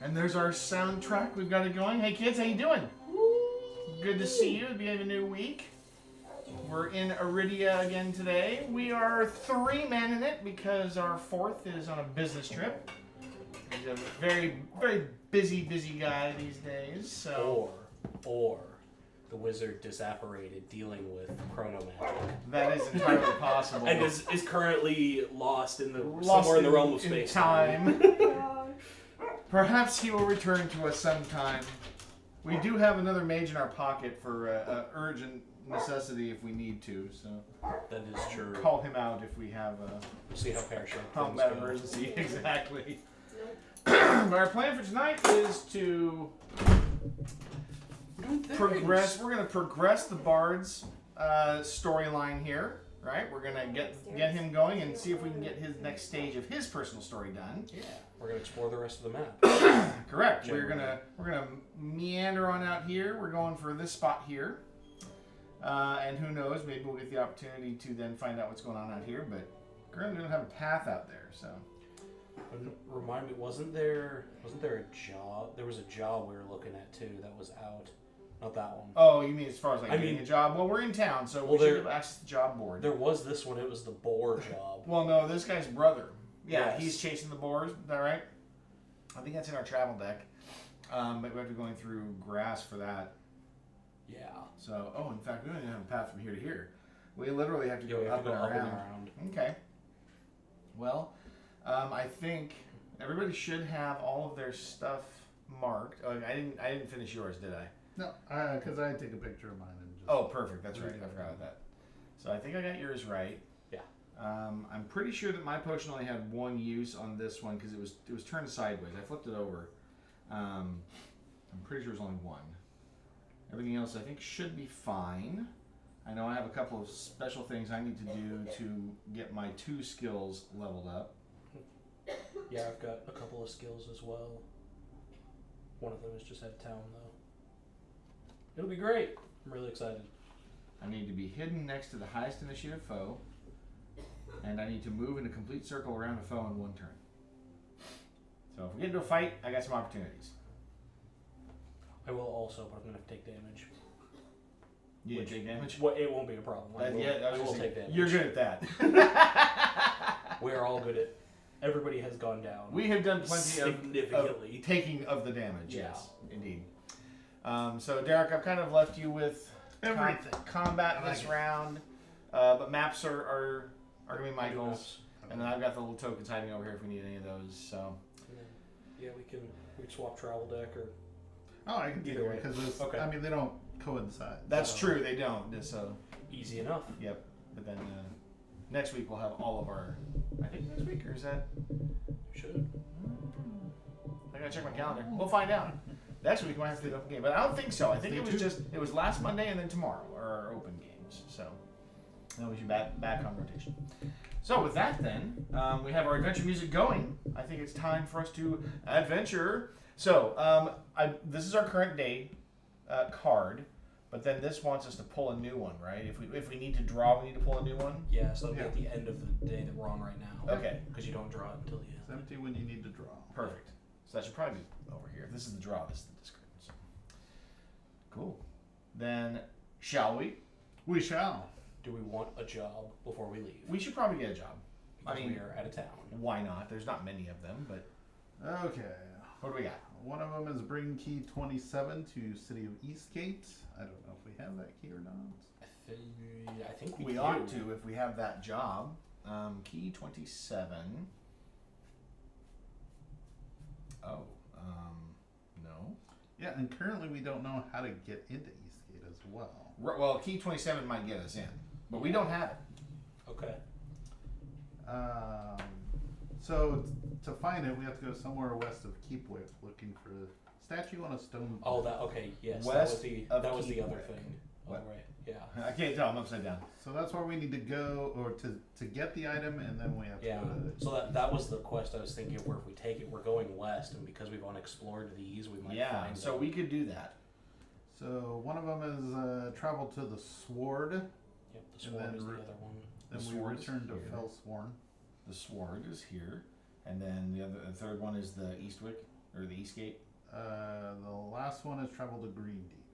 And there's our soundtrack. We've got it going. Hey kids, how you doing? Good to see you. We have a new week. We're in Arydia again today. We are 3 men in it because our 4th is on a business trip. He's a very, very busy guy these days. So Or the wizard disapparated dealing with chronomagic. that is entirely possible. And is currently lost in the somewhere in the realm of space time. Perhaps he will return to us sometime. We do have another mage in our pocket for urgent necessity if we need to. So that is true. Call him out if we have a See how pear-shaped combat things go. emergency. Exactly. But our plan for tonight is to progress. We're going to progress the Bard's storyline here, right? We're going to get him going and see if we can get his next stage of his personal story done. Yeah, we're going to explore the rest of the map. Correct. Generally. We're gonna meander on out here. We're going for this spot here, and who knows? Maybe we'll get the opportunity to then find out what's going on out here. But currently, we don't have a path out there, so. Remind me, wasn't there a job? There was a job we were looking at too that was out. Not that one. Oh, you mean as far as like getting a job? Well, we're in town, so we should have access to the job board. There was this one. It was the boar job. Well, no, this guy's brother. Yeah, Yes. he's chasing the boars. Is that right? I think that's in our travel deck. But we have to be going through grass for that. Yeah. So, in fact, we don't even have a path from here to here. We literally have to go we have up to go and up and around. around. Okay. Well, I think everybody should have all of their stuff marked. Oh, I didn't finish yours, did I? No, because I take a picture of mine and just. Oh, perfect. That's right. I forgot about that. So I think I got yours right. Yeah. I'm pretty sure that my potion only had 1 use on this one because it was turned sideways. I flipped it over. I'm pretty sure it was only 1. Everything else I think should be fine. I know I have a couple of special things I need to do to get my 2 skills leveled up. Yeah, I've got a couple of skills as well. One of them is just out of town though. It'll be great. I'm really excited. I need to be hidden next to the highest initiative foe, and I need to move in a complete circle around a foe in 1 turn. So if we get into a fight, I got some opportunities. I will also, but I'm gonna have to take damage. You didn't take damage? Well, it won't be a problem. I will take damage. You're good at that. We are all good at. Everybody has gone down. We have done plenty significantly of taking of the damage. Yeah. Yes, indeed. So Derek, I've kind of left you with Everything. Combat this round, but maps are gonna be Michael's, and then I've got the little tokens hiding over here if we need any of those. So. Yeah, we can swap travel deck or. Oh, I can do Either that way. because Okay. I mean they don't coincide. That's so. true. They don't. So. Easy enough. Yep. But then next week we'll have all of our. I think next week, or is that? Should. I gotta check my calendar. We'll find out. Next week we might have to do an open game, but I don't think so. I think it was last Monday and then tomorrow are our open games. So then we should back on rotation. So with that, then we have our adventure music going. I think it's time for us to adventure. So this is our current day card, but then this wants us to pull a new one, right? If we need to draw, we need to pull a new one. Yeah, so it'll be at the end of the day that we're on right now. Okay. Because you don't draw it until the end. It's empty when you need to draw. Perfect. So that should probably be over here. If this is the draw, this is the discard. So. Cool. Then, shall we? We shall. Do we want a job before we leave? We should probably get a job. Because we are out of town. Why not? There's not many of them, but Okay. what do we got? One of them is bring key 27 to City of Eastgate. I don't know if we have that key or not. I think We do. ought to if we have that job. Key 27. Oh, no. Yeah, and currently we don't know how to get into Eastgate as well. Well, key 27 might get us in, but we don't have it. Okay. So to find it, we have to go somewhere west of Keepwick, looking for a statue on a stone. Oh, that okay. Yes, West that was the other Keepwick. thing. What? Oh, right. Yeah. I can't tell. I'm upside down. So that's where we need to go, or to get the item, and then we have to Yeah. go to. So that was the quest I was thinking of. Where if we take it, we're going west, and because we've unexplored these, we might Yeah, find. so them. we could do that. So one of them is travel to the Sword. Yep. The sword then is the re- other one. Then The we sword is return to here. Fellsworn. The sword is here, and then the third one is the Eastwick or the East Gate. The last one is travel to Green Deeps.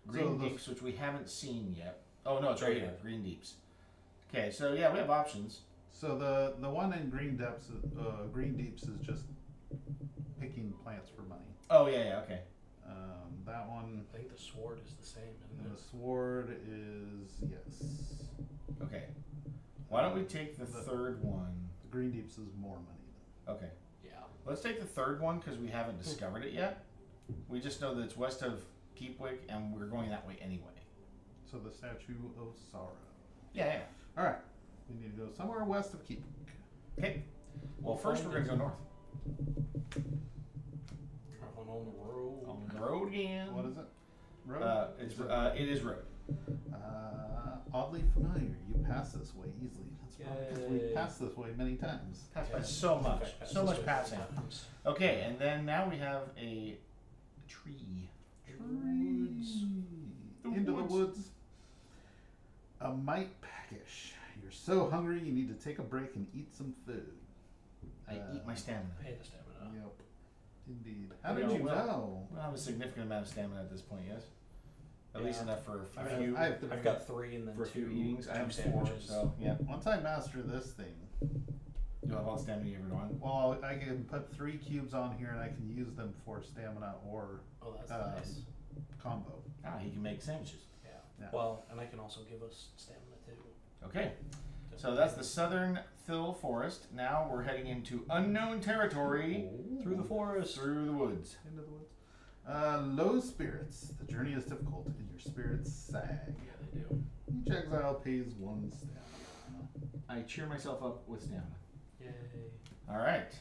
Green So Deeps, which we haven't seen yet. Oh no, it's right here. Green Deeps. Okay, so yeah, we have options. So the one in Green Deeps is just picking plants for money. Oh yeah, okay. That one. I think the sword is the same, isn't And it? the sword is yes. Okay. Why don't we take the third one? The Green Deeps is more money. Okay. Yeah. Let's take the third one because we haven't discovered it yet. We just know that it's west of Keepwick and we're going that way anyway. So the Statue of Sorrow. Yeah. All right. We need to go somewhere west of Keepwick. Okay. Well, first we're going to go north. Traveling on the road. On the road again. What is it? Road? It is road. Oddly familiar. You pass this way easily. That's probably because we Yay. passed this way many times. Passed by Yeah. so In much. fact, So much this way passing. sometimes. Okay, and then now we have a tree. Trees. The Into woods. the woods. A mite peckish. You're so hungry you need to take a break and eat some food. I eat my stamina. Pay the stamina. Yep. Indeed. How We did all you will. know? We'll have a significant amount of stamina at this point, yes? At Yeah. least enough for a I few, mean, I've got 3 and then for a few 2 eatings. I two have 4, sandwiches. so yeah. Once I master this thing, You'll have all the stamina you ever want. well, I can put 3 cubes on here and I can use them for stamina or Oh, that's nice. combo. Ah, he can make sandwiches. Yeah. Yeah. Well, and I can also give us stamina too. Okay, so that's the southern Thill Forest. Now we're heading into unknown territory Through the forest. through the woods. Into the woods. Low spirits. The journey is difficult and your spirits sag. Yeah, they do. Each exile pays 1 stamina. I cheer myself up with stamina. Yay. All right,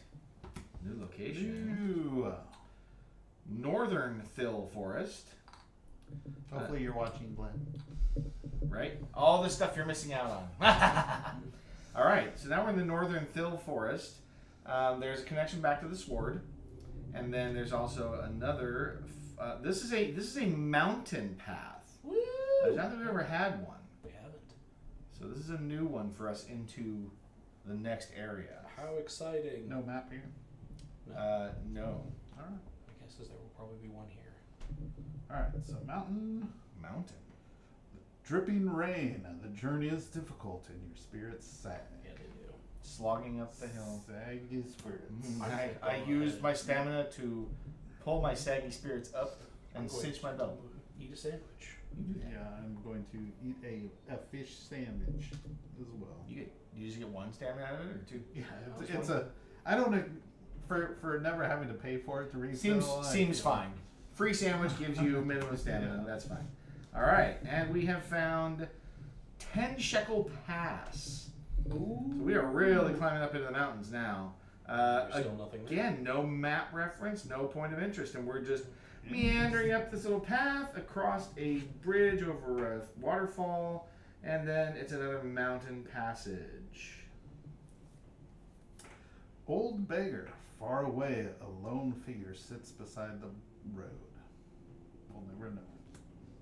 new location. New. Northern Thill Forest. Hopefully you're watching, Glenn. Right? All the stuff you're missing out on. All right, so now we're in the Northern Thill Forest. There's a connection back to the sword, and then there's also another. This is a mountain path. Woo! I don't think we've ever had one, We haven't. so this is a new one for us into the next area. How exciting. No map here. No, All right. My guess is there will probably be one here. All right. So mountain. mountain. Dripping rain. The journey is difficult and your spirits sag. Yeah, they do. Slogging up the hill. Saggy spirits. I used my stamina to pull my saggy spirits up and cinch my belt. Eat a sandwich. You do that. Yeah, I'm going to eat a fish sandwich as well. You just get 1 stamina out of it or 2? Yeah, it's a. I don't know. For never having to pay for it to refill. Seems fine. Free sandwich gives you minimum stamina. Yeah. That's fine. All right, and we have found 10 Shekel Pass. Ooh. So we are really climbing up into the mountains now. There's still nothing there. Again, no map reference, no point of interest, and we're just meandering up this little path across a bridge over a waterfall, and then it's another mountain passage. Old beggar, far away, a lone figure sits beside the road. We'll never know.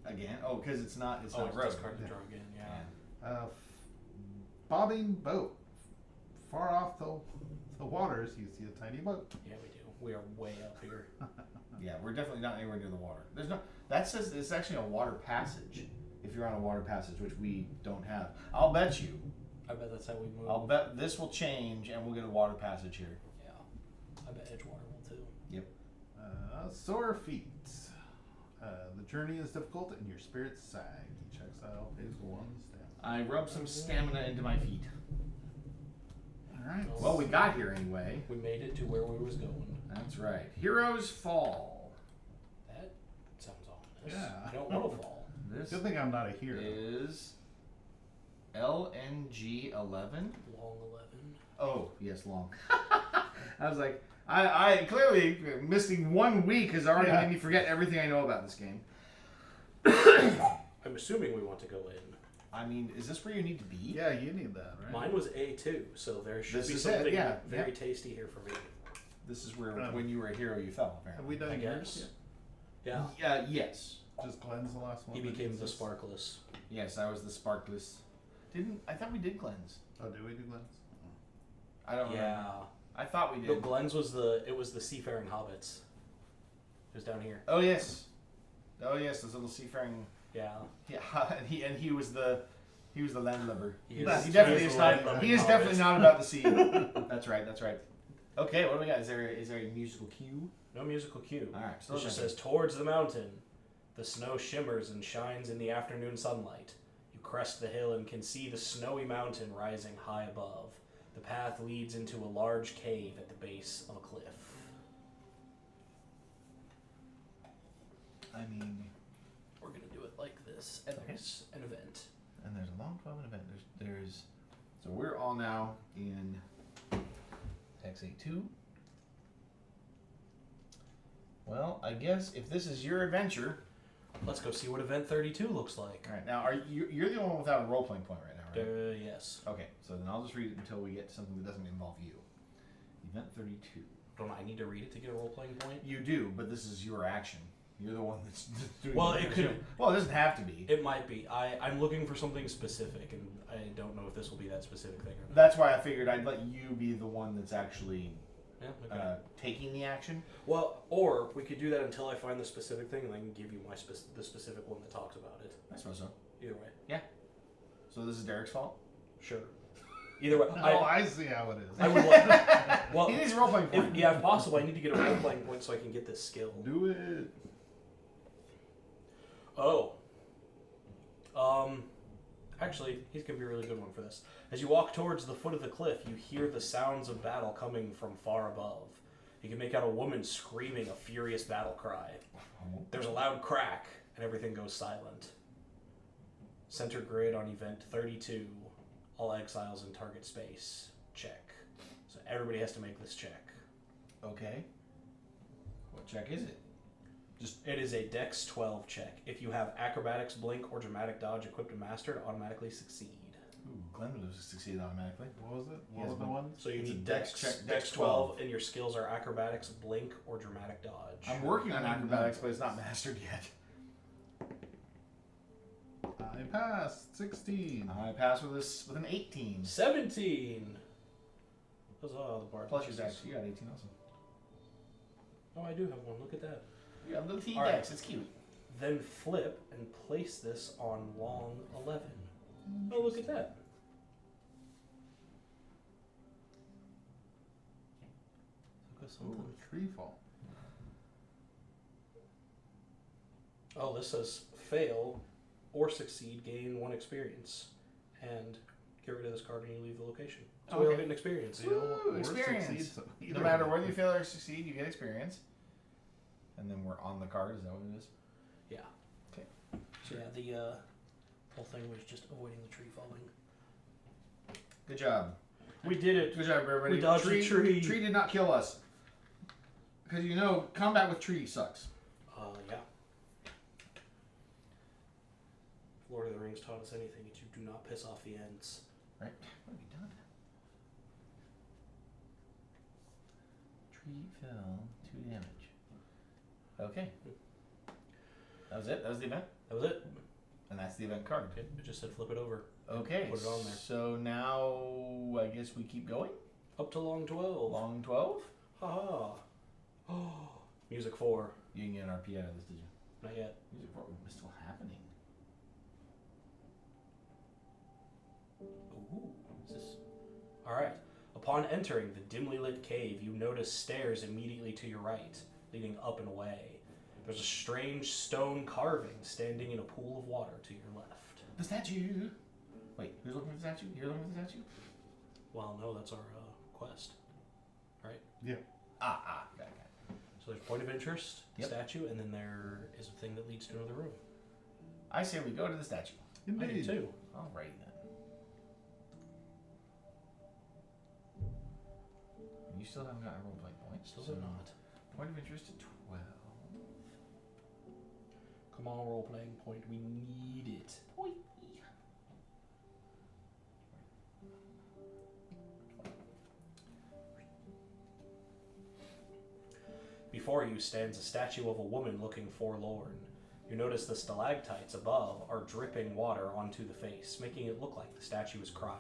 Again? Oh, because it's not It's road. discard the draw again, yeah. Bobbing boat. Far off the waters, you see a tiny boat. Yeah, we do. We are way up here. Yeah, we're definitely not anywhere near the water. There's no. That says it's actually a water passage. If you're on a water passage, which we don't have, I'll bet you. I bet that's how we move. I'll bet this will change, and we'll get a water passage here. Yeah. I bet Edgewater will too. Yep. Sore feet. The journey is difficult and your spirits sag. Each exile pays 1 stamina. I rub some stamina into my feet. Alright. Well, we got here anyway. We made it to where we was going. That's right. Heroes Fall. That sounds ominous. Yeah. I don't want to fall. This Good thing I'm not a hero. is LNG 11. Long 11. Oh, yes, long. I was like, I clearly missing 1 week has already made me forget everything I know about this game. I'm assuming we want to go in. I mean, is this where you need to be? Yeah, you need that, right? Mine was A2, so there should This be is it, something yeah, very yeah. tasty here for me. This is where, Um, when you were a hero, you fell, Have apparently. we done I yours guess. yet? Yeah. Yes. Just Glenn's the last one. He that became needs the this? Sparkless. Yes, I was the Sparkless. I thought we did cleanse. Oh, did we do Glenn's? I don't Yeah. remember. I thought we No, did. Glenn's was it was the seafaring hobbits. It was down here. Oh yes. Oh yes, those little seafaring. Yeah. Yeah, and he was the landlubber. He He definitely is not. landlubbing He is hobbit. definitely not about the sea. That's right. That's right. Okay, what do we got? Is there a musical cue? No musical cue. All right. It just says, towards the mountain. The snow shimmers and shines in the afternoon sunlight. You crest the hill and can see the snowy mountain rising high above. The path leads into a large cave at the base of a cliff. I mean, We're going to do it like this, and there's an event. and there's a long fun event. There's. So we're all now in XA2. Well, I guess if this is your adventure. Let's go see what event 32 looks like. All right. Now, you're the one without a role playing point right now, right? Yes. Okay. So then I'll just read it until we get to something that doesn't involve you. Event 32. Don't I need to read it to get a role-playing point? You do, but this is your action. You're the one that's doing. Well, the it could- action. Well, it doesn't have to be. It might be. I'm looking for something specific, and I don't know if this will be that specific thing or not. That's why I figured I'd let you be the one that's actually Yeah, okay. taking the action. Well, or we could do that until I find the specific thing, and I can give you the specific one that talks about it. I suppose so. Either way. So this is Derek's fault. Sure. Either way. Oh, I see how it is. I would like. Well, He needs a role playing point. if possible, I need to get a role-playing point so I can get this skill. Do it. Oh. Actually, he's going to be a really good one for this. As you walk towards the foot of the cliff, you hear the sounds of battle coming from far above. You can make out a woman screaming a furious battle cry. There's a loud crack, and everything goes silent. Center grid on event 32. All exiles in target space. Check. So everybody has to make this check. Okay. What check is it? It is a Dex 12 check. If you have Acrobatics, Blink, or Dramatic Dodge equipped and mastered, automatically succeed. Ooh, Glenn would have succeeded automatically. What was it? He What has were the one. ones? So you It's a need Dex Dex, check, Dex Dex 12, and your skills are Acrobatics, Blink, or Dramatic Dodge. I'm working on acrobatics, but it's not mastered yet. I passed 16. I passed with an 18. 17! Those are the bar. Plus your dex. You got 18 also. Oh, I do have one. Look at that. You got a little T All right. dex. It's cute. Then flip and place this on long 11. Oh, look at that. Look at something. Ooh, tree fall. Oh, this says fail or succeed, gain 1 experience. And get rid of this card when you leave the location. So we all Okay. get an experience. Ooh, Or experience. succeed, so either No matter way. whether you fail or succeed, you get experience. And then we're on the card. Is that what it is? Yeah. Okay. So yeah, the whole thing was just avoiding the tree falling. Good job. We did it. Good job, everybody. We dodged the tree. Tree did not kill us. Because you know, combat with tree sucks. Yeah. If Lord of the Rings taught us anything, it's you do not piss off the Ents. Right? What have you done? Tree fell, 2 damage. Okay. That was it? That was the event? That was it. And that's the event card. It just said flip it over. Okay. Put it on there. So now I guess we keep going? Up to long 12. Long 12? Haha. Oh. Music 4. You didn't get an RP out of this, did you? Not yet. Music 4 was still happening. Ooh. Is this? Alright. Upon entering the dimly lit cave, you notice stairs immediately to your right, leading up and away. There's a strange stone carving standing in a pool of water to your left. The statue! Wait, who's looking for the statue? You're looking for the statue? Well, no, that's our quest. Yeah. Got it. So there's point of interest, Yep. statue, and then there is a thing that leads to another room. I say we go to the statue. I do Indeed. too. Alrighty then. You still haven't got a role play point. Still so have not. Point of interest to 12. Come on, role playing point. We need it. Point. Before you stands a statue of a woman looking forlorn. You notice the stalactites above are dripping water onto the face, making it look like the statue is crying.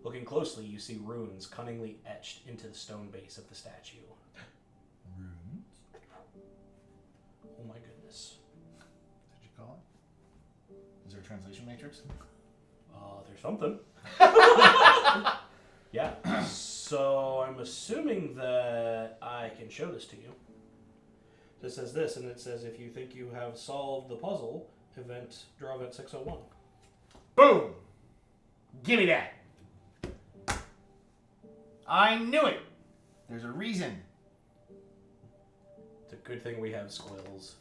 Looking closely, you see runes cunningly etched into the stone base of the statue. Runes? Oh my goodness. Did you call it? Is there a translation matrix? There's something. Yeah. So I'm assuming that I can show this to you. This says this, and it says if you think you have solved the puzzle, draw event 601. Boom! Give me that. I knew it. There's a reason. It's a good thing we have squills.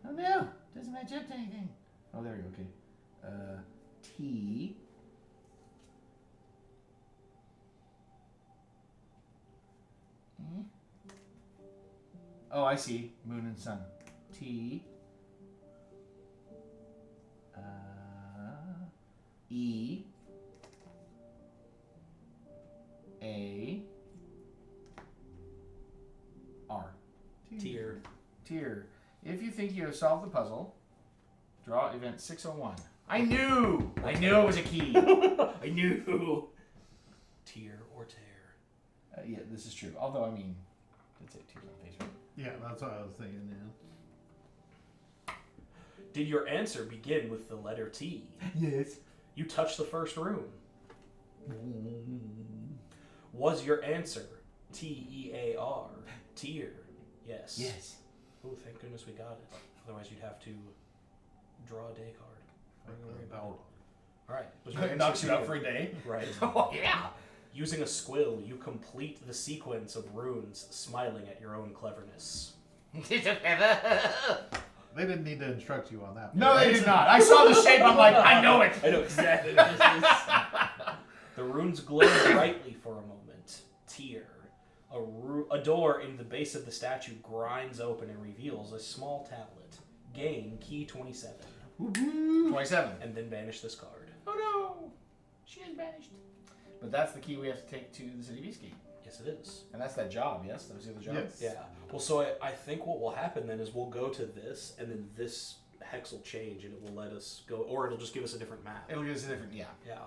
Oh no, doesn't match up to anything. Oh, there we go. Okay. T. Oh, I see. Moon and sun. T. E. A. R. Tier. Tier. If you think you have solved the puzzle, draw event 601. I knew! I knew it was a key. I knew. Tier or tear. Yeah, this is true. Although, I mean, it's a tears on face, right? Yeah, that's what I was thinking, yeah. Did your answer begin with the letter T? Yes. You touched the first rune. Was your answer T-E-A-R? Tier? Yes. Yes. Oh, thank goodness we got it. Otherwise, you'd have to draw a day card. All right. Was your It answer knocks you out tier? for a day. Right. Oh, yeah. Using a squill, you complete the sequence of runes, smiling at your own cleverness. They didn't need to instruct you on that. No, they did not. I saw the shape. I'm like, I know it. I know exactly what this is. The runes glow brightly for a moment. Tear. A door in the base of the statue grinds open and reveals a small tablet. Gain key 27. 27. And then banish this card. Oh no. She is banished. But that's the key we have to take to the City Beast Gate. Yes, it is. And that's that job, yes? That was the other job? Yes. Yeah. Well, so I think what will happen then is we'll go to this, and then this hex will change, and it will let us go, or it'll just give us a different map. It'll give us a different, yeah. Yeah.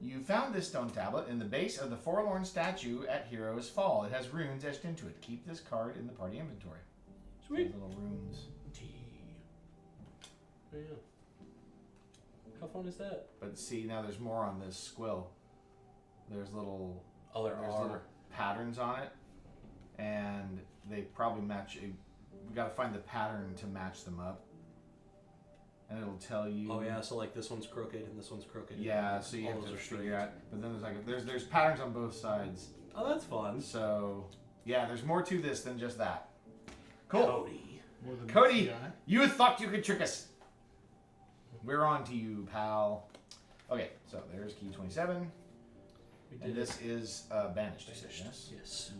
You found this stone tablet in the base of the forlorn statue at Hero's Fall. It has runes etched into it. Keep this card in the party inventory. Sweet. Those little runes. T. Oh, yeah. How fun is that? But see, now there's more on this squill. There's little Other little R. patterns on it, and they probably match. We got to find the pattern to match them up, and it'll tell you. Oh yeah, so like this one's crooked and this one's crooked. Yeah, so you all have to those are figure straight. out. But then there's patterns on both sides. Oh, that's fun. So yeah, there's more to this than just that. Cool. Cody. More than Cody, CI. you thought you could trick us. We're on to you, pal. Okay, so there's key 27. We And did this is banished, you said, Banished. yes? Yes.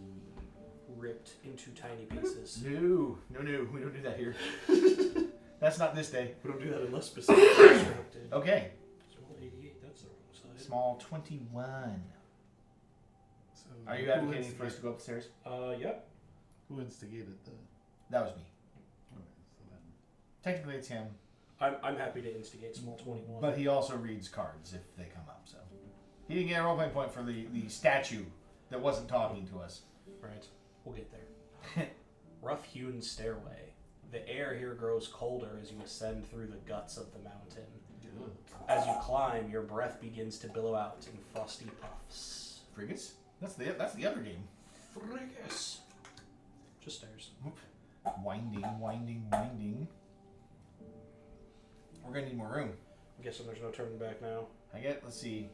Ripped into tiny pieces. No, we don't do that here. That's not this day. We don't do that unless specifically instructed. Okay, Small 88, that's the wrong side. small 21. So Are you who advocating for us to go up the stairs? Yep. Who instigated the? That was me. Okay, so then. Technically, it's him, I'm happy to instigate small 21. but he also reads cards if they come up. So he didn't get a role-playing point for the statue that wasn't talking to us. Right. We'll get there. Rough-hewn stairway. The air here grows colder as you ascend through the guts of the mountain. As you climb, your breath begins to billow out in frosty puffs. Frigates? That's the other game. Frigus. Just stairs. Winding. We're gonna need more room. I'm guessing there's no turning back now. Let's see.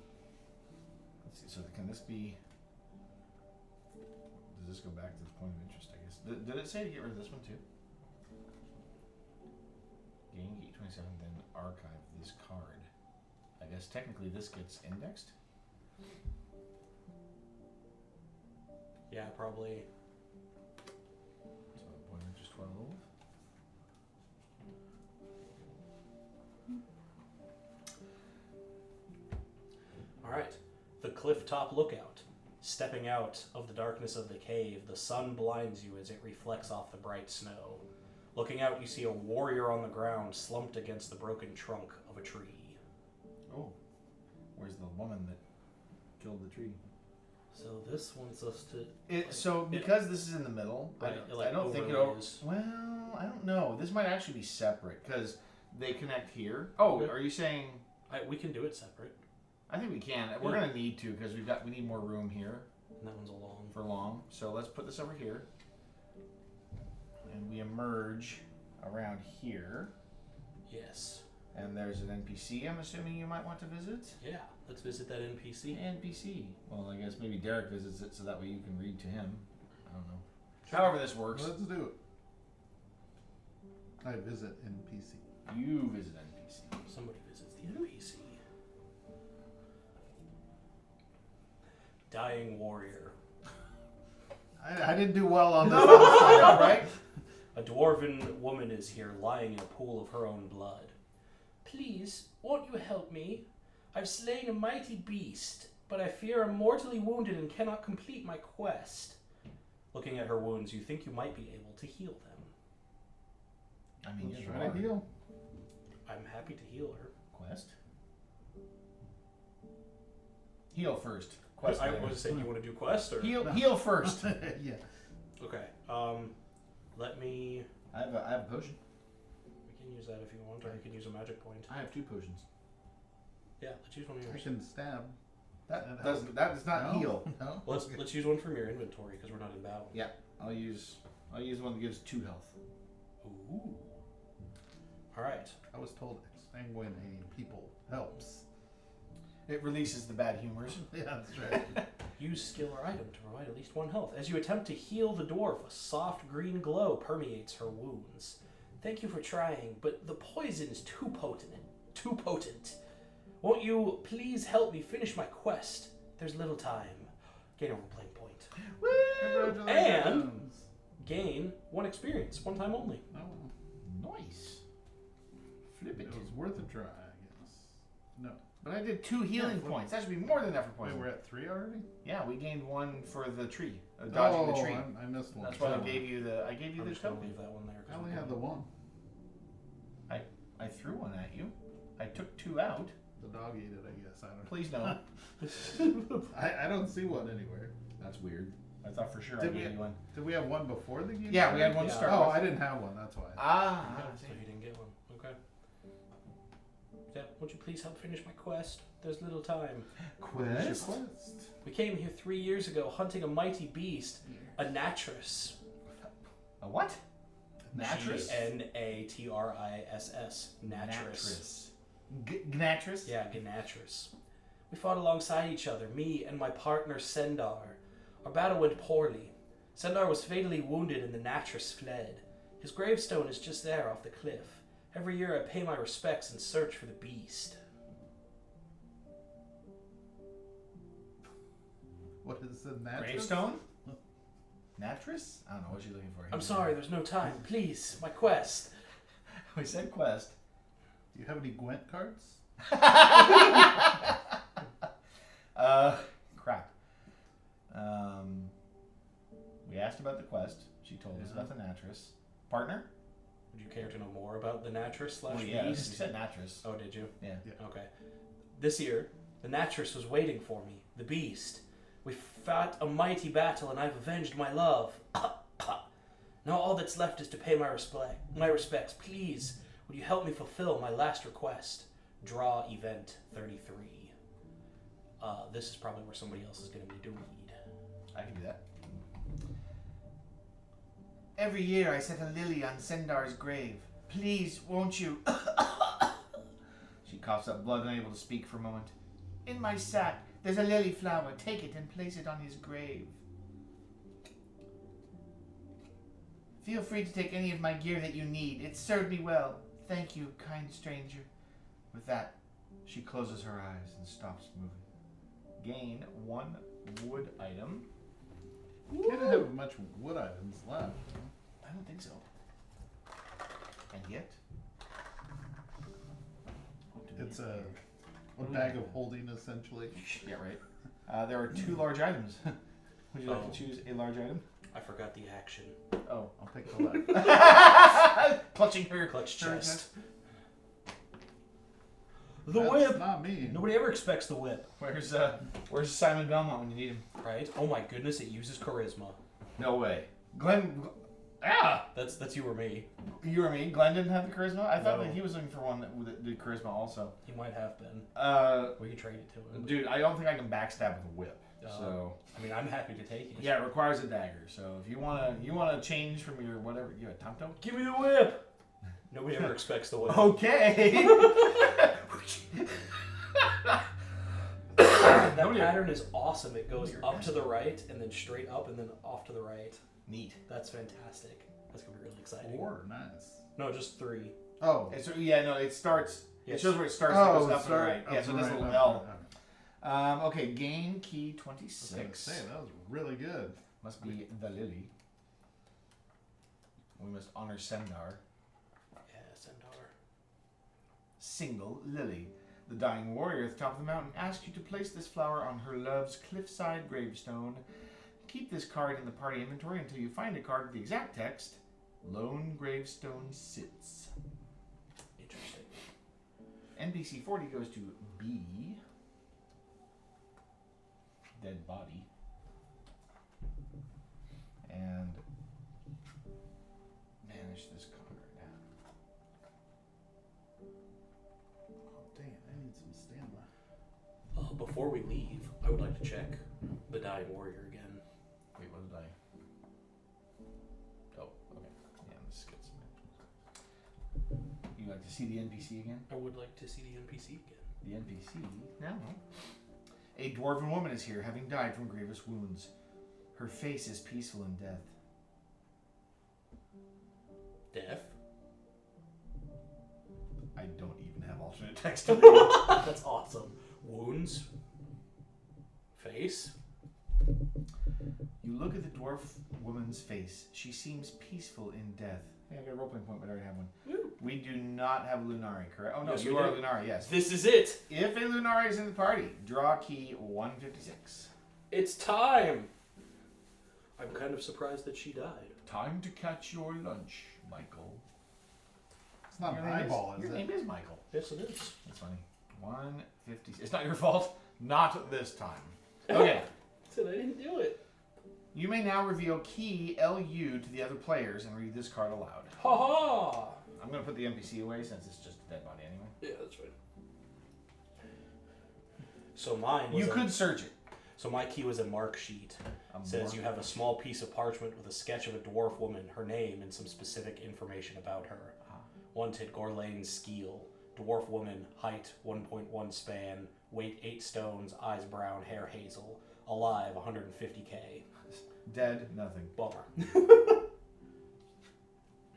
So can this be? Does this go back to the point of interest? I guess. Did it say to get rid of this one too? Gain key 27, then archive this card. I guess technically this gets indexed. Yeah, probably. So point of interest 12. All right. The cliff top lookout. Stepping out of the darkness of the cave, the sun blinds you as it reflects off the bright snow. Looking out, you see a warrior on the ground slumped against the broken trunk of a tree. Where's the woman that killed the tree? So this wants us to. Because this is in the middle, Right, I don't think it. Well, I don't know. This might actually be separate because they connect here. Oh, Okay. are you saying? We can do it separate. I think we can. We're gonna need to because we need more room here And that one's a long. for long. So let's put this over here, and we emerge around here. Yes. And there's an NPC. I'm assuming you might want to visit. Yeah. Let's visit that NPC. NPC. Well, I guess maybe Derek visits it so that way you can read to him. I don't know. However this works. Let's do it. I visit NPC. You visit NPC. Somebody visits the NPC. Dying warrior. I didn't do well on this. All right. A dwarven woman is here, lying in a pool of her own blood. Please, won't you help me? I've slain a mighty beast, but I fear I'm mortally wounded and cannot complete my quest. Looking at her wounds, you think you might be able to heal them. I mean, Let's you try to heal. I'm happy to heal her. Quest. Heal first. Quest. I later. was saying, you want to do quest or Heal first. Yeah. Okay. Let me. I have a potion. We can use that if you want, or you can use a magic point. I have 2 potions. Yeah, let's use one of I yours. can stab. That does not No. heal. No. Well, let's use one from your inventory because we're not in battle. Yeah, I'll use one that gives 2 health. Ooh. All right. I was told exsanguinating people helps. It releases the bad humors. Yeah, that's right. Use skill or item to provide at least 1 health. As you attempt to heal the dwarf, a soft green glow permeates her wounds. Thank you for trying, but the poison is too potent. Too potent. Won't you please help me finish my quest? There's little time. Gain a role-playing point. Woo! Congratulations. Gain 1 experience, 1 time only. Oh, Nice. Flip it. it was worth a try, I guess. No. But I did 2 healing points. That should be more than enough for Wait, poison. we're at 3 already? Yeah, we gained 1 for the tree. Dodging the tree. I missed one. That's why I Sorry. gave you the. I gave you I'm the just going to token. leave that one there. I only had the 1. I threw 1 at you. I took 2 out. The dog ate it, I guess. I don't know. Please no. I don't see one anywhere. That's weird. I thought for sure I Did gave we- you 1. Did we have one before the game? Yeah, we had started? 1 to Yeah. start Oh, with. I didn't have one. That's why. So you didn't get one. Okay. Yeah, would you please help finish my quest? There's little time. Where's your Quest? quest? We came here 3 years ago hunting a mighty beast, a natris. A what? Natris? Natris. Natris. Gnatris? Yeah, Gnatris. We fought alongside each other, me and my partner Sendar. Our battle went poorly. Sendar was fatally wounded and the Natris fled. His gravestone is just there off the cliff. Every year I pay my respects and search for the beast. What is the mattress? Gravestone? Natris? I don't know what you're looking for. I'm sorry, there's no time. Please, my quest. We said quest. Do you have any Gwent cards? Crap. We asked about the quest. She told us Yeah. about the Natris. Partner? Would you care to know more about the Natris slash Well, yeah, beast? you said Natris. Oh, did you? Yeah. Okay. This year, the Natris was waiting for me, the beast. We fought a mighty battle and I've avenged my love. Now all that's left is to pay my respects. Please, would you help me fulfill my last request? Draw event 33. This is probably where somebody else is going to need to read. I can do that. Every year I set a lily on Sendar's grave. Please, won't you? She coughs up blood, unable to speak for a moment. In my sack, there's a lily flower. Take it and place it on his grave. Feel free to take any of my gear that you need. It served me well. Thank you, kind stranger. With that, she closes her eyes and stops moving. Gain 1 wood item. You can't have much wood items left. I don't think so. And yet, It's a bag of holding, essentially. yeah, right. There are 2 large items. Would you like to choose a large item? I forgot the action. Oh, I'll pick the left. clutching her Clutch her chest. The That's whip! not me. Nobody ever expects the whip. Where's Simon Belmont when you need him? Right? Oh my goodness, it uses charisma. No way. Glenn. Ah! That's you or me. You or me? Glenn didn't have the charisma? I thought No. that he was looking for one that did charisma also. He might have been. We can trade it to him. Dude, I don't think I can backstab with a whip. So I mean, I'm happy to take it. yeah, it requires a dagger. So if you wanna change from your whatever, you have a Tonto? Give me the whip! Nobody ever expects the whip. Okay. That pattern is awesome. It goes up to the right and then straight up and then off to the right. Neat. That's fantastic. That's gonna be really exciting. 4, nice. No, just 3. Oh. It starts. Yes. It shows where it starts. and it goes up and sorry. right. Yeah, so this little okay, L. okay. Okay, game key I was 26. gonna say, that was really good. Must be the lily. We must honor Sendar. Yeah, Centaur. Single lily. The dying warrior at the top of the mountain asks you to place this flower on her love's cliffside gravestone. Keep this card in the party inventory until you find a card with the exact text. Lone gravestone sits. Interesting. NPC 40 goes to B. Dead body. And manage this card. Oh, dang it. I need some stamina. Before we leave, I would like to check the dying warrior again. Wait, what did I? Oh, okay. Yeah, let's get some. You like to see the NPC again? I would like to see the NPC again. The NPC? No. A dwarven woman is here, having died from grievous wounds. Her face is peaceful in death. Deaf? I don't even have alternate text. That's awesome. Wounds? Face? You look at the dwarf woman's face. She seems peaceful in death. Hey, I got a role-playing point, but I already have one. Woo. We do not have a Lunari, correct? Oh, no, Yes, you we are do. a Lunari, yes. This is it! If a Lunari is in the party, draw key 156. It's time! I'm kind of surprised that she died. Time to catch your lunch, Michael. It's not Your an name eyeball, is, is Your it? name is Michael. Yes, it is. That's funny. 156. It's not your fault. Not this time. Okay. Said I didn't do it. You may now reveal key LU to the other players and read this card aloud. Ha ha! I'm going to put the NPC away since it's just a dead body anyway. Yeah, that's fine. So mine was You could search it. So my key was a mark sheet. Says you have a small piece of parchment with a sketch of a dwarf woman, her name, and some specific information about her. Wanted Gorlane Skeel. Dwarf woman, height 1.1 span, weight 8 stones, eyes brown, hair hazel. Alive 150k. Dead, nothing. Bummer.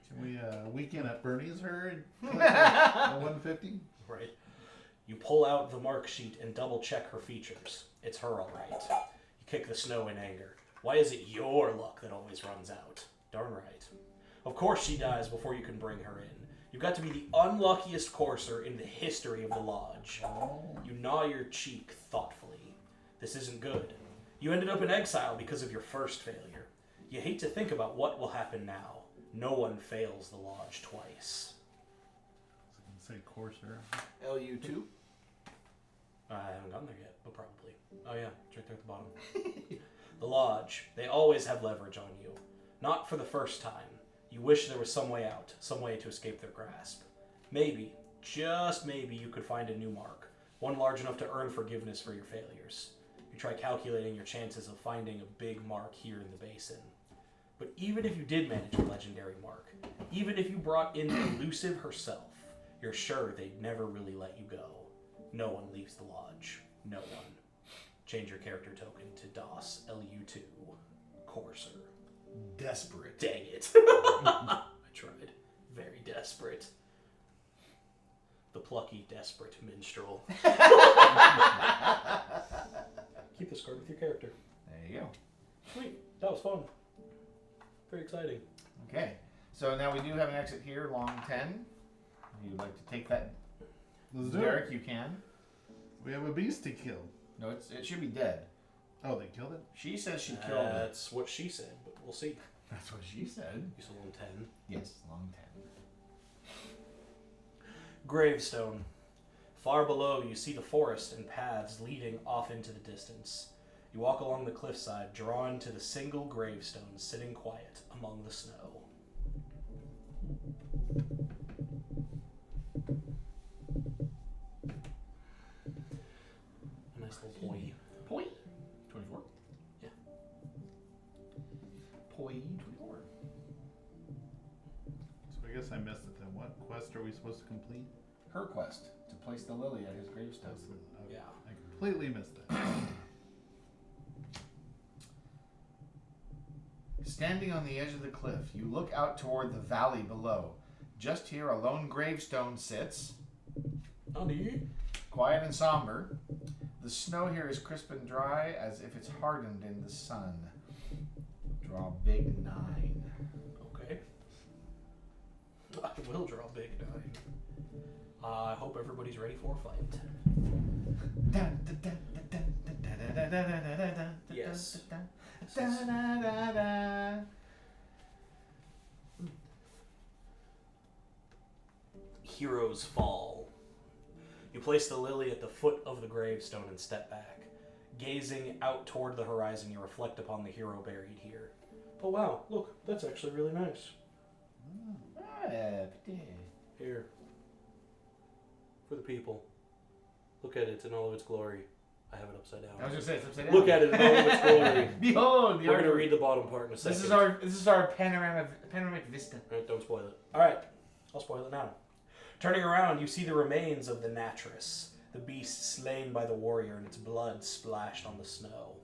Can we weekend at Bernie's her and collect a 150? Right. You pull out the mark sheet and double check her features. It's her alright. You kick the snow in anger. Why is it your luck that always runs out? Darn right. Of course she dies before you can bring her in. You've got to be the unluckiest courser in the history of the lodge. You gnaw your cheek thoughtfully. This isn't good. You ended up in exile because of your first failure. You hate to think about what will happen now. No one fails the lodge twice. Say courser. LU2? I haven't gotten there yet, but probably. Oh yeah, it's right there at the bottom. The lodge. They always have leverage on you. Not for the first time. You wish there was some way out, some way to escape their grasp. Maybe, just maybe, you could find a new mark. One large enough to earn forgiveness for your failures. You try calculating your chances of finding a big mark here in the basin. But even if you did manage a legendary mark, even if you brought in Elusive herself, you're sure they'd never really let you go. No one leaves the lodge. No one. Change your character token to DOS LU2. Courser. Desperate. Dang it. I tried. Very desperate. The plucky, desperate minstrel. Keep this card with your character. There you go. Sweet. That was fun. Very exciting. Okay. So now we do have an exit here, long 10. If you'd like to take that, Let's do Derek, it. you can. We have a beast to kill. No, it should be dead. Oh, they killed it? She says she killed it. That's what she said, but we'll see. That's what she said. You said on 10. Yes, long 10. Gravestone. Far below, you see the forest and paths leading off into the distance. You walk along the cliffside, drawn to the single gravestone sitting quiet among the snow. A nice little poi. Poi. 24. Yeah. Poi 24. So I guess I missed it then. What quest are we supposed to complete? Her quest to place the lily at his gravestone. Yeah. I completely missed it. Standing on the edge of the cliff, you look out toward the valley below. Just here, a lone gravestone sits, quiet and somber. The snow here is crisp and dry, as if it's hardened in the sun. Draw big 9. Okay. I will draw big 9. I hope everybody's ready for a fight. Yes. Heroes fall. You place the lily at the foot of the gravestone and step back. Gazing out toward the horizon, you reflect upon the hero buried here. Oh wow, look, that's actually really nice. Here. For the people. Look at it in all of its glory. I have it upside down. I was gonna say it's upside down. Look at it in all of its glory. Behold, the We're going to artwork. read the bottom part in a second. This is our panoramic vista. Alright, don't spoil it. Alright, I'll spoil it now. Turning around, you see the remains of the Natress, the beast slain by the warrior and its blood splashed on the snow.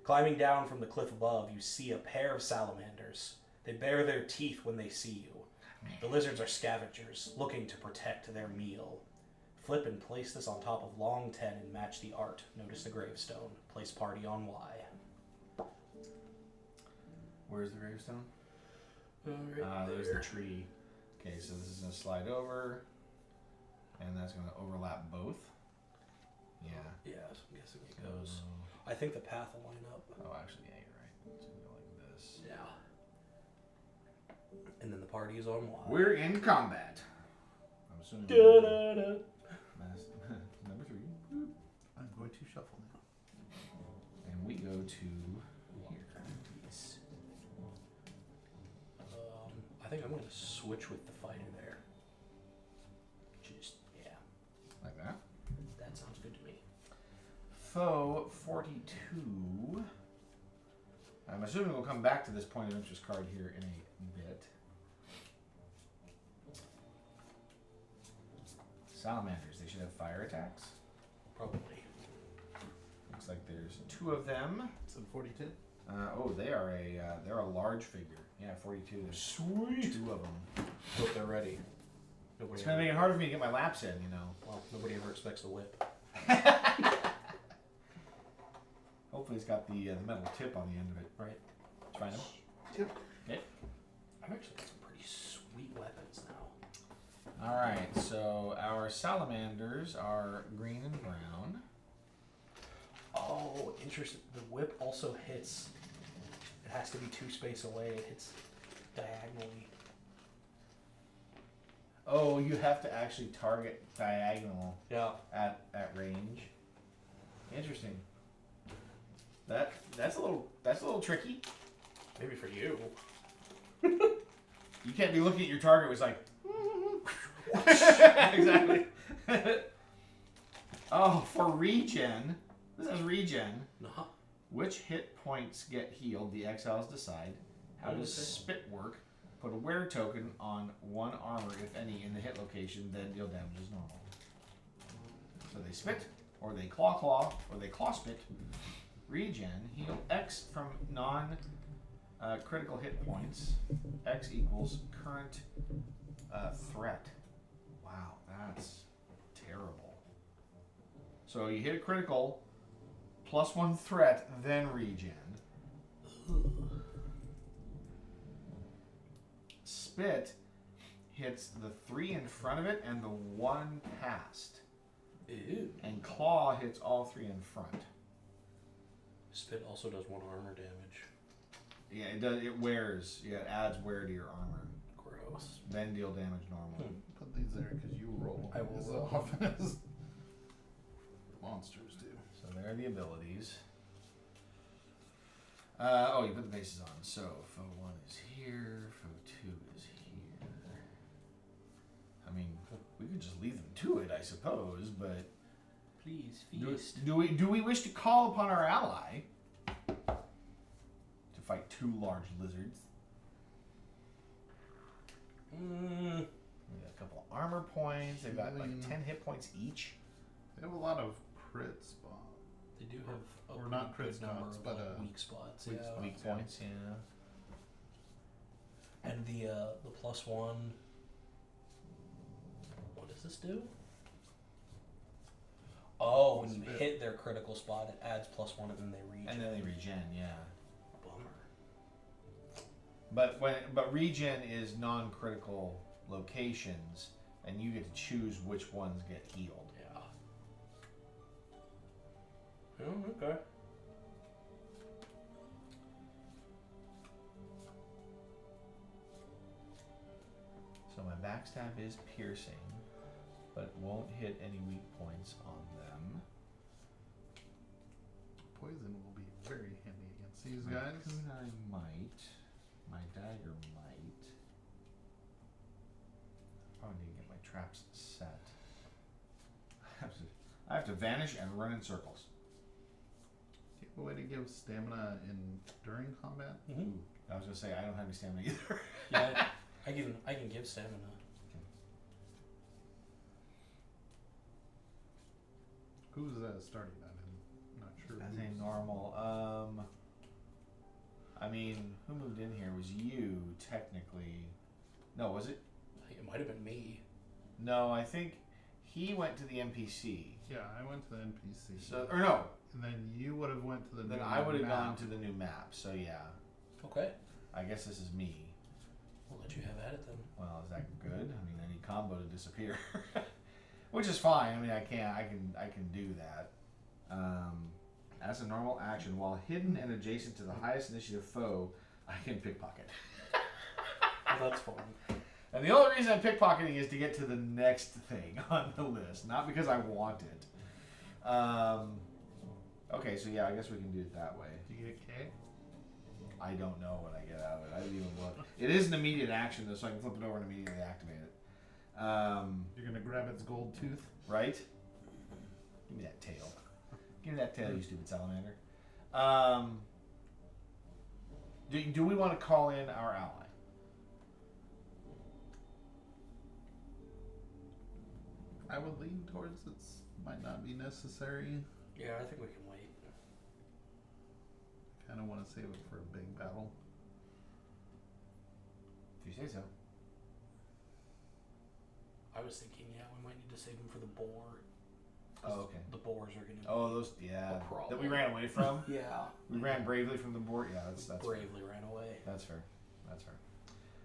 Climbing down from the cliff above, you see a pair of salamanders. They bare their teeth when they see you. The lizards are scavengers, looking to protect their meal. Flip and place this on top of long 10 and match the art. Notice the gravestone. Place party on Y. Where's the gravestone? Right There's the tree. Okay, so this is going to slide over, and that's going to overlap both. Yeah. Yeah, I'm guessing it goes. I think the path will line up. Oh, actually, yeah, you're right. It's going to go like this. Yeah. And then the party is on Y. We're in combat. I'm assuming. Da-da-da. Number 3. I'm going to shuffle now. And we go to here. Yes. I think I'm going to switch with the fighter there. Just, yeah. Like that. That sounds good to me. Foe 42. I'm assuming we'll come back to this point of interest card here in a bit. Salamanders, they should have fire attacks. Probably. Looks like there's 2 of them. It's in 42. They're a large figure. Yeah, 42. There's Sweet. 2 of them. Hope they're ready. Nobody It's gonna make it harder for me to get my laps in, you know. Well, nobody ever expects the whip. Hopefully it's got the metal tip on the end of it. Right. Let's find them. Yep. Okay. I've actually got some pretty sweet weapons now. All right. So our salamanders are green and brown. Oh, interesting. The whip also hits. It has to be 2 space away. It hits diagonally. Oh, you have to actually target diagonal Yeah. at range. Interesting. That's a little tricky. Maybe for you. You can't be looking at your target was like exactly. Oh, for regen. This is regen. Nah. Which hit points get healed? The exiles decide. How does spit work? Put a wear token on 1 armor, if any, in the hit location, then deal damage as normal. So they spit, or they claw, or they claw spit. Regen, heal X from non-critical hit points. X equals current threat. Wow, that's terrible. So you hit a critical, +1 threat, then regen. Spit hits the 3 in front of it and the 1 past. Ew. And claw hits all 3 in front. Spit also does 1 armor damage. Yeah, it does. It wears. Yeah, it adds wear to your armor. Gross. Then deal damage normal. Put these there because you roll. I will as roll. often as monsters do. So there are the abilities. You put the bases on. So foe 1 is here, foe 2 is here. I mean, we could just leave them to it, I suppose, but Please feast. do we wish to call upon our ally to fight 2 large lizards? We got a couple of armor points. They've got like 10 hit points each. They have a lot of crit spots. They do have a Or not pretty crit good number spots, of but, like, weak spots. weak Yeah. spots. Weak points, yeah. And the +1. What does this do? Oh, when you hit their critical spot, it adds +1, and then they regen. And then they regen, yeah. Bummer. But regen is non-critical locations, and you get to choose which ones get healed. Yeah. Oh, okay. So my backstab is piercing, but it won't hit any weak points on them. Poison will be very handy against these My guys. kunai might. My dagger might. Probably need to get my traps set. I have to vanish and run in circles. Do you have a way to give stamina during combat? Mm-hmm. I was gonna say I don't have any stamina either. Yeah, I can give stamina. Who's starting that? I'm not sure. As who's- a normal, I mean, who moved in here was you, technically. No, was it? It might have been me. No, I think he went to the NPC. Yeah, I went to the NPC. So, or no, and then you would have went to the then new I would have map. gone to the new map. So yeah, Okay. I guess this is me. We'll let you have at it then. Well, is that good? I mean, I need combo to disappear, which is fine. I mean, I can do that. As a normal action, while hidden and adjacent to the highest initiative foe, I can pickpocket. Well, that's fun. And the only reason I'm pickpocketing is to get to the next thing on the list, not because I want it. Okay, so yeah, I guess we can do it that way. Do you get K? I don't know what I get out of it. I didn't even look. It is an immediate action, though, so I can flip it over and immediately activate it. You're gonna grab its gold tooth. Right? Give me that tail. Give me that tail, you stupid salamander. Do we want to call in our ally? I would lean towards it might not be necessary. Yeah, I think we can wait. Kind of want to save it for a big battle. If you say so. I was thinking, yeah, we might need to save him for the boar. Oh, okay. The boars are going to Oh, those, yeah. A problem. That we ran away from? Yeah. We ran bravely from the board? Yeah, that's Bravely ran away. That's fair. That's fair.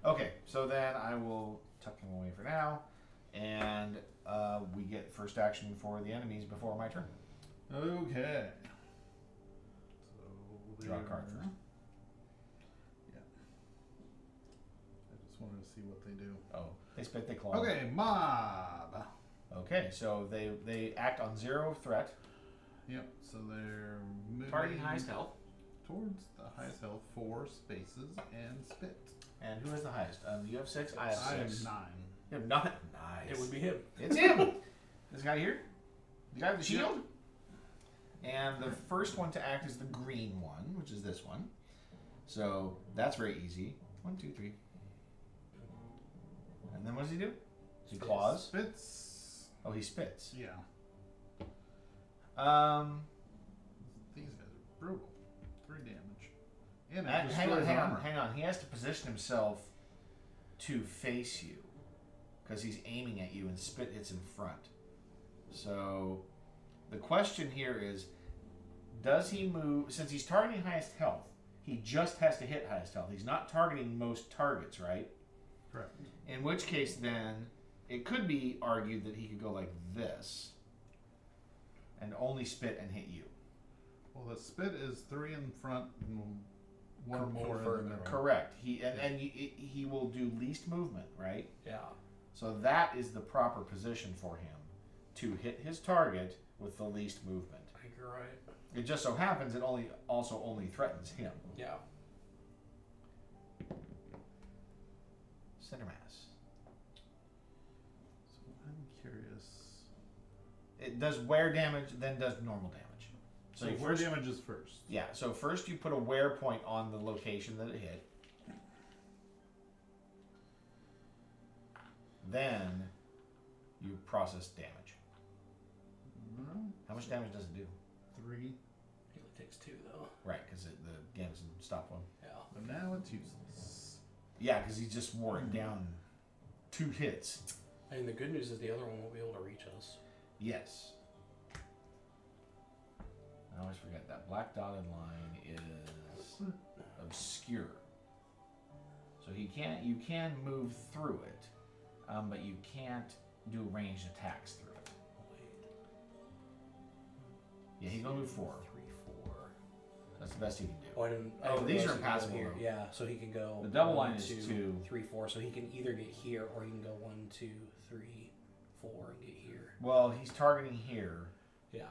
Okay, so then I will tuck him away for now, and we get first action for the enemies before my turn. Okay. So Draw a card they're- first. Yeah. I just wanted to see what they do. Oh, they spit, they claw. Okay, mob. Okay, so they act on 0 threat, Yep. So they're moving targeting highest health, towards the highest health, 4 spaces, and spit. and who has the highest? You have 6. I have 6. I have 9. You have 9. Nice. It would be him. It's him. This guy here, the guy with the shield. And the first one to act is the green one, which is this one. So that's very easy. 1, 2, 3. And then what does he do? He claws. Spits. Oh, he spits. Yeah. These guys are brutal. 3 damage. And it Hang destroys armor. on. He has to position himself to face you, because he's aiming at you and spit hits in front. So the question here is, does he move? Since he's targeting highest health, he just has to hit highest health. He's not targeting most targets, right? Correct. In which case, then, it could be argued that he could go like this and only spit and hit you. Well, the spit is 3 in front and 1 One more in further. the middle. Correct. He will do least movement, right? Yeah. So that is the proper position for him to hit his target with the least movement. I think you're right. It just so happens it also only threatens him. Yeah. Center mass. So I'm curious. It does wear damage, then does normal damage. So you wear damage is first. Yeah, so first you put a wear point on the location that it hit. Then you process damage. How much damage does it do? 3. He only takes 2 though. Right, because the damage didn't stop one. Yeah. But now it's useless. Yeah, because he just wore it down 2 hits. And the good news is the other one won't be able to reach us. Yes. I always forget that black dotted line is obscure. So you can move through it, but you can't do ranged attacks through it. Yeah, he's gonna move 4. 3, 4. That's the best he can do. Oh, I didn't. I Oh, didn't these realize are he could go impassable, here. though. Yeah, so he can go. The double 1, line is 2. 3, 4. So he can either get here or he can go 1, 2, 3, 4 and get here. Well, he's targeting here. Yeah.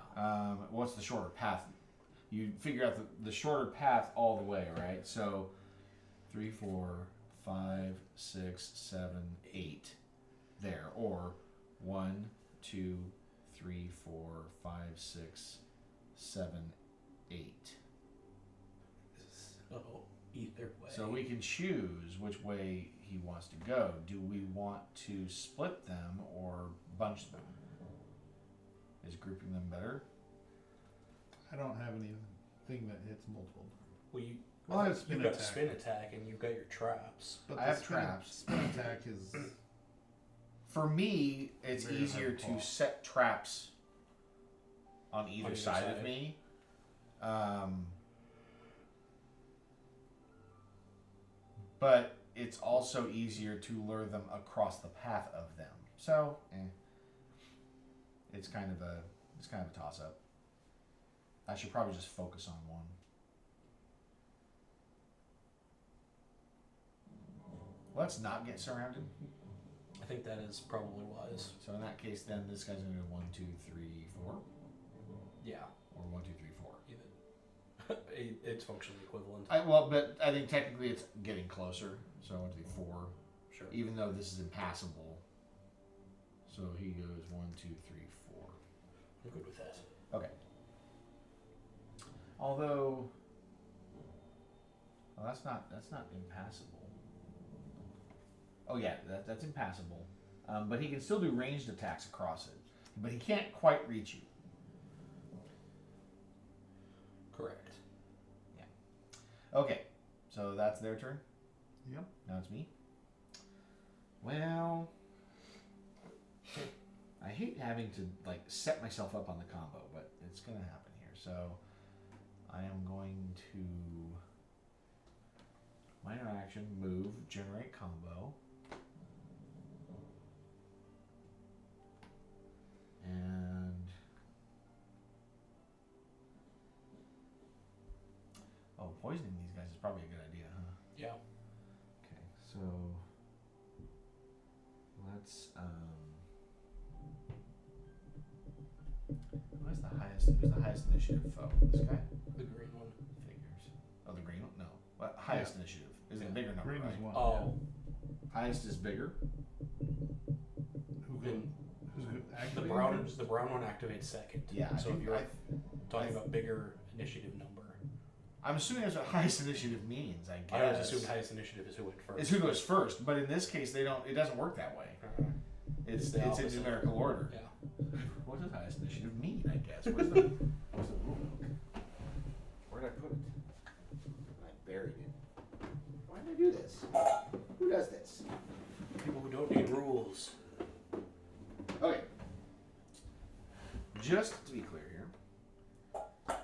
What's the shorter path? You figure out the shorter path all the way, right? So 3, 4, 5, 6, 7, 8 there. Or 1, 2, 3, 4, 5, 6, 7, 8. So either way. So we can choose which way he wants to go. Do we want to split them or bunch them? Is grouping them better? I don't have anything that hits multiple. Well, I have spin you've got attack. spin attack and you've got your traps. But I the have spin- traps. Spin attack is For me, it's Very easier hard to call. set traps on either either side of side. me. But it's also easier to lure them across the path of them. So, it's kind of a toss up. I should probably just focus on one. Let's not get surrounded. I think that is probably wise. So in that case, then this guy's gonna do 1, 2, 3, 4, Yeah. or 1, 2, 3, 4. It's functionally equivalent. But I think technically it's getting closer. So 1, 2, 4. Sure. Even though this is impassable. So he goes 1, 2, 3, 4. I'm good with that. Okay. Although, well, that's not impassable. Oh yeah, that's impassable. But he can still do ranged attacks across it. But he can't quite reach you. Correct. Okay, so that's their turn. Yep. Now it's me. Well, I hate having to set myself up on the combo, but it's gonna happen here. So I am going to minor action, move, generate combo, and poisoning these guys is probably a good idea, huh? Yeah. Okay, so let's who's the highest initiative foe? This guy? The green one. Figures. Oh, the green one? No. What highest initiative? Is it a bigger number, green right? is 1. Oh. Highest is bigger. Who Then who's the activating brown first? the brown one activates second. Yeah, So if you're talking I- about bigger initiative number. I'm assuming that's what highest initiative means, I guess. I always assumed highest initiative is who went first. It's who goes first, but in this case it doesn't work that way. It's the in opposite. numerical order. Yeah. What does highest initiative mean, I guess? Where's the rule book? Where did I put it? I buried it. Why did I do this? Who does this? People who don't need rules. Okay. Just to be clear here.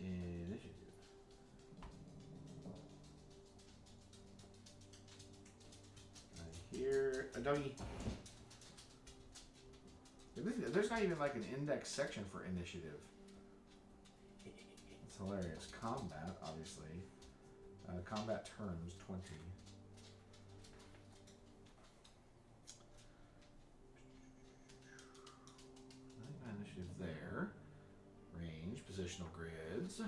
Initiative. Right here. A doggy. There's not even an index section for initiative. It's hilarious. Combat, obviously. Combat terms, 20. I think my initiative there. positional grids.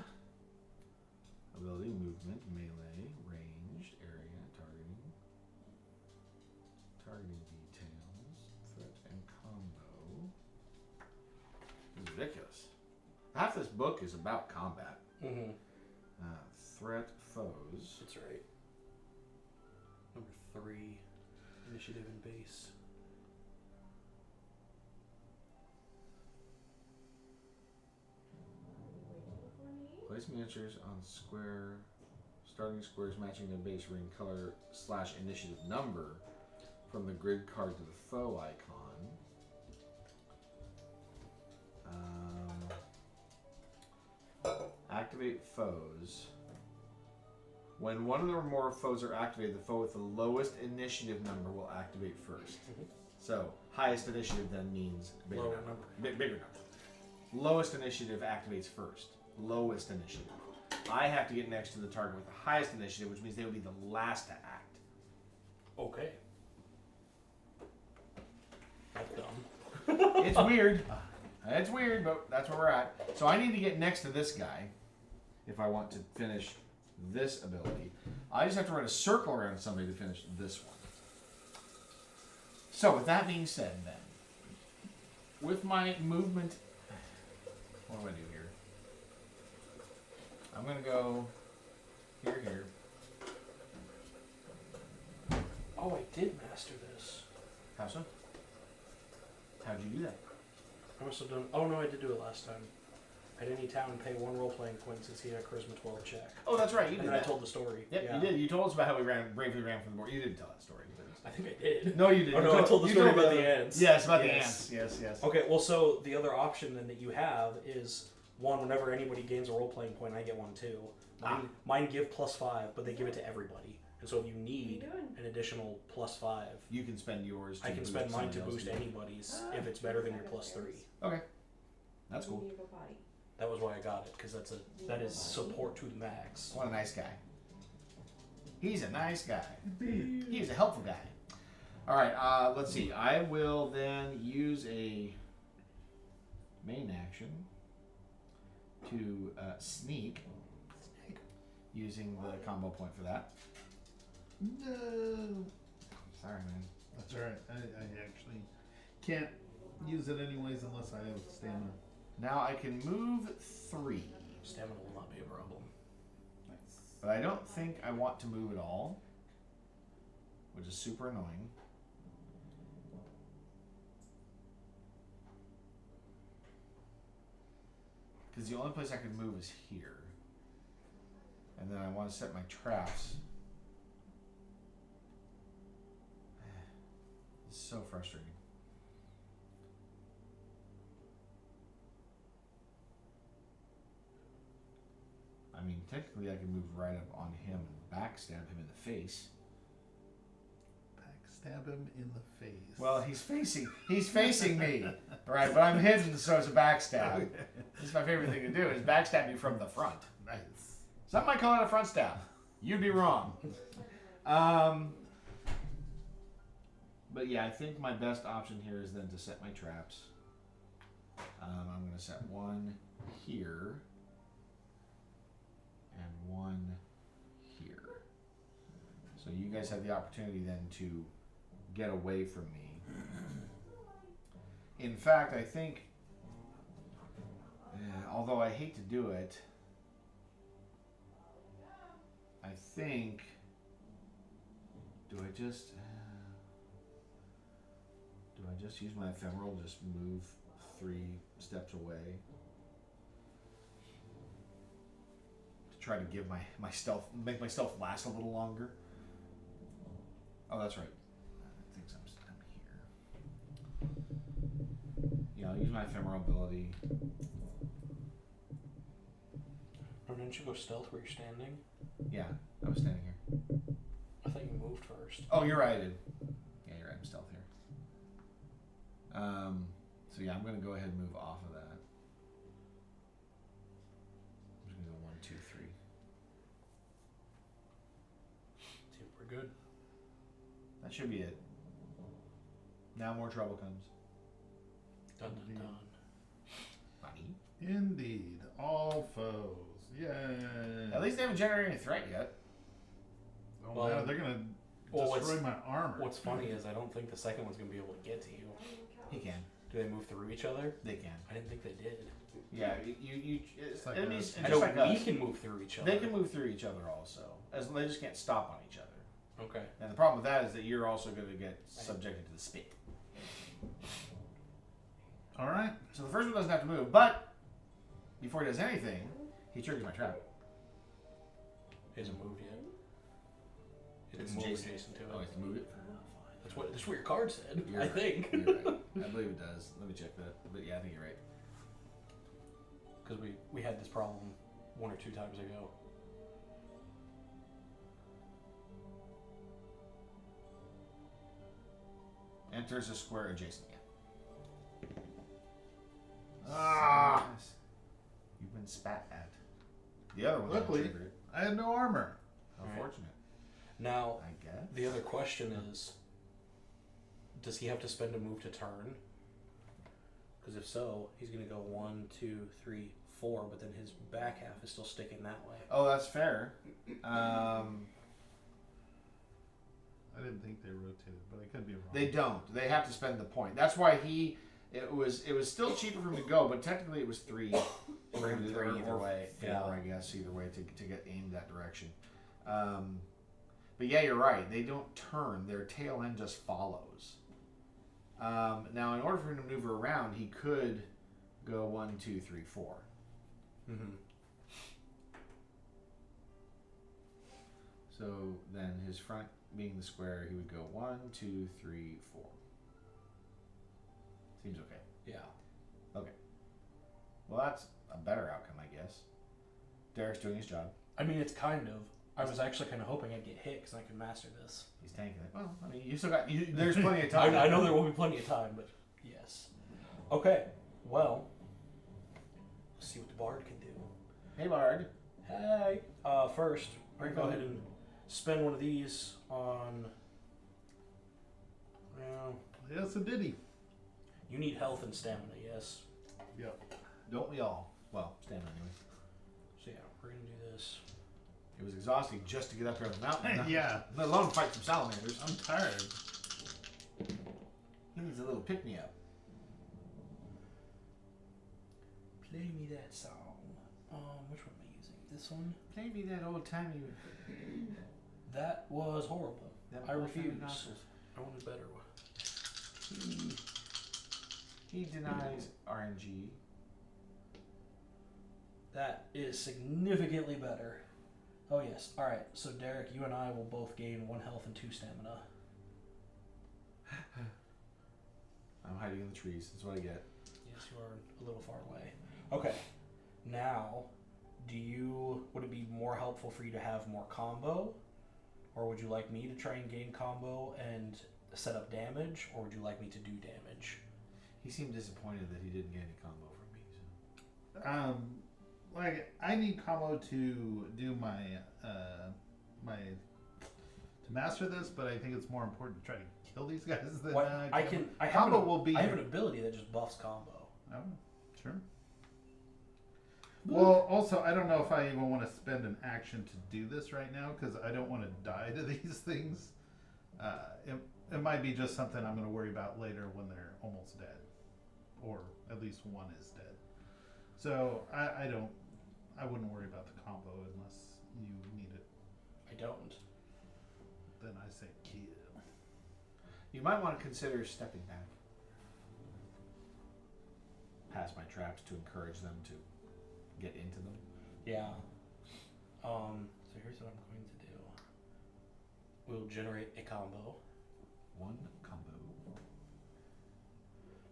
Ability, movement, melee, ranged, area, targeting. Targeting details, threat, and combo. This is ridiculous. Half this book is about combat. Mm-hmm. Threat, foes. That's right. Number 3, initiative and base. Place miniatures on square, starting squares matching their base ring color / initiative number from the grid card to the foe icon. Activate foes. When one or more foes are activated, the foe with the lowest initiative number will activate first. Mm-hmm. So, highest initiative then means bigger Lower number. number. Bigger number. Lowest initiative activates first. Lowest initiative. I have to get next to the target with the highest initiative, which means they will be the last to act. Okay. That's dumb. It's weird. It's weird, but that's where we're at. So I need to get next to this guy if I want to finish this ability. I just have to run a circle around somebody to finish this one. So with that being said then, with my movement, what do I do here? I'm going to go here. Oh, I did master this. How so? How'd you do that? I must have done. Oh no, I did do it last time. At any town, pay 1 role-playing point since he had a charisma 12 check. Oh, that's right. You And did then I that. told the story. Yep, Yeah. you did. You told us about how we bravely ran from the board. You didn't tell that story. I think I did. No, you didn't. Oh no, I told the you story told about the ants. Yes, about the Yes. ants. Yes. Okay, well, so the other option then that you have is one. Whenever anybody gains a role-playing point, I get one too. Mine give +5, but they give it to everybody. And so if you need an additional +5, You can spend yours. I can spend mine to somebody boost else's. anybody's if it's better than your +3. Okay, that's cool. That was why I got it, because that is support to the max. What a nice guy. He's a nice guy. He's a helpful guy. All right, let's see. I will then use a main action to sneak, using the combo point for that. No. Sorry, man. That's alright. I actually can't use it anyways unless I have stamina. Now I can move 3, Stamina will not be a problem. Nice. but I don't think I want to move at all, which is super annoying. Because the only place I can move is here. And then I want to set my traps. It's so frustrating. I mean, technically I could move right up on him and backstab him in the face. Backstab him in the face. Well, he's facing me, right? But I'm hidden, so it's a backstab. That's my favorite thing to do, is backstab you from the front. Nice. Some might call it a front stab. You'd be wrong. But yeah, I think my best option here is then to set my traps. I'm going to set one here and one here. So you guys have the opportunity then to get away from me. In fact, I think, although I hate to do it, I think, do I just use my ephemeral, just move 3 steps away to try to give my stealth, make my stealth last a little longer? Oh, that's right. I think I'm here. Yeah, I'll use my ephemeral ability. Oh, didn't you go stealth where you're standing? Yeah, I was standing here. I thought you moved first. Oh, you're right, I did. Yeah, you're right, I'm stealth here. So yeah, I'm gonna go ahead and move off of that. I'm just gonna go 1, 2, 3. See, we're good. That should be it. Now more trouble comes. Dun dun dun. Funny. Indeed. All foes. Yay. At least they haven't generated any threat yet. Oh, Well, man, they're going well, to destroy my armor. What's funny is I don't think the second one's going to be able to get to you. He can. Do they move through each other? They can. I didn't think they did. Yeah, It's like enemies. a- I Just know like we us, can move through each other. they can move through each other also. As they just can't stop on each other. Okay. And the problem with that is that you're also going to get subjected to the spit. All right. So the first one doesn't have to move, but before he does anything, he triggers my trap. He hasn't moved yet. He It's didn't move Jason. adjacent to it. Oh, he has to move it? That's what your card said. You're I right. think. You're right. I believe it does. Let me check that. But yeah, I think you're right. Because we had this problem 1 or 2 times ago. Enters a square adjacent. Yeah. Ah! You've been spat at. The other one Luckily- triggered. I had no armor. How Alright. fortunate. Now, I guess. the other question is, does he have to spend a move to turn? Because if so, he's going to go 1, 2, 3, 4, but then his back half is still sticking that way. Oh, that's fair. I didn't think they rotated, but I could be wrong. They don't. They have to spend the point. That's why it was still cheaper for him to go, but technically it was 3 for him to Three or either way. 4, Yeah. I guess, either way to get aimed that direction. But yeah, you're right. They don't turn. Their tail end just follows. Now, in order for him to maneuver around, he could go 1, 2, 3, 4. Mm-hmm. So then his front being the square, he would go 1, 2, 3, 4. Seems okay. Yeah. Well, that's a better outcome, I guess. Derek's doing his job. I mean, it's kind of. I was actually kind of hoping I'd get hit because I could master this. He's tanking it. Well, I mean, you still got. There's plenty of time. I know there will be plenty of time, but yes. Okay. Well, let's see what the bard can do. Hey, Bard. Hey. First, we're gonna go ahead and spend one of these on. Well, Yes, it did he. you need health and stamina, yes. Yep. Don't we all? Well, stand anyway. So yeah, we're gonna do this. It was exhausting just to get up here on the mountain. Yeah. Let alone fight some salamanders. I'm tired. He needs a little pick me up. Play me that song. Which one am I using? This one? Play me that old timey. That was horrible. That I old refuse. timey nostrils. I want a better one. He denies RNG. That is significantly better. Oh yes. All right. So Derek, you and I will both gain 1 health and 2 stamina. I'm hiding in the trees. That's what I get. Yes, you are a little far away. Okay. Now, would it be more helpful for you to have more combo, or would you like me to try and gain combo and set up damage, or would you like me to do damage? He seemed disappointed that he didn't get any combo from me. So. Like I need combo to do my to master this, but I think it's more important to try to kill these guys than combo will be. I have an ability that just buffs combo. Oh, sure. Well, also, I don't know if I even want to spend an action to do this right now because I don't want to die to these things. It might be just something I'm going to worry about later when they're almost dead, or at least one is dead. So I wouldn't worry about the combo unless you need it. I don't. Then I say kill. You might want to consider stepping back past my traps to encourage them to get into them. Yeah. So here's what I'm going to do. We'll generate a combo. 1 combo.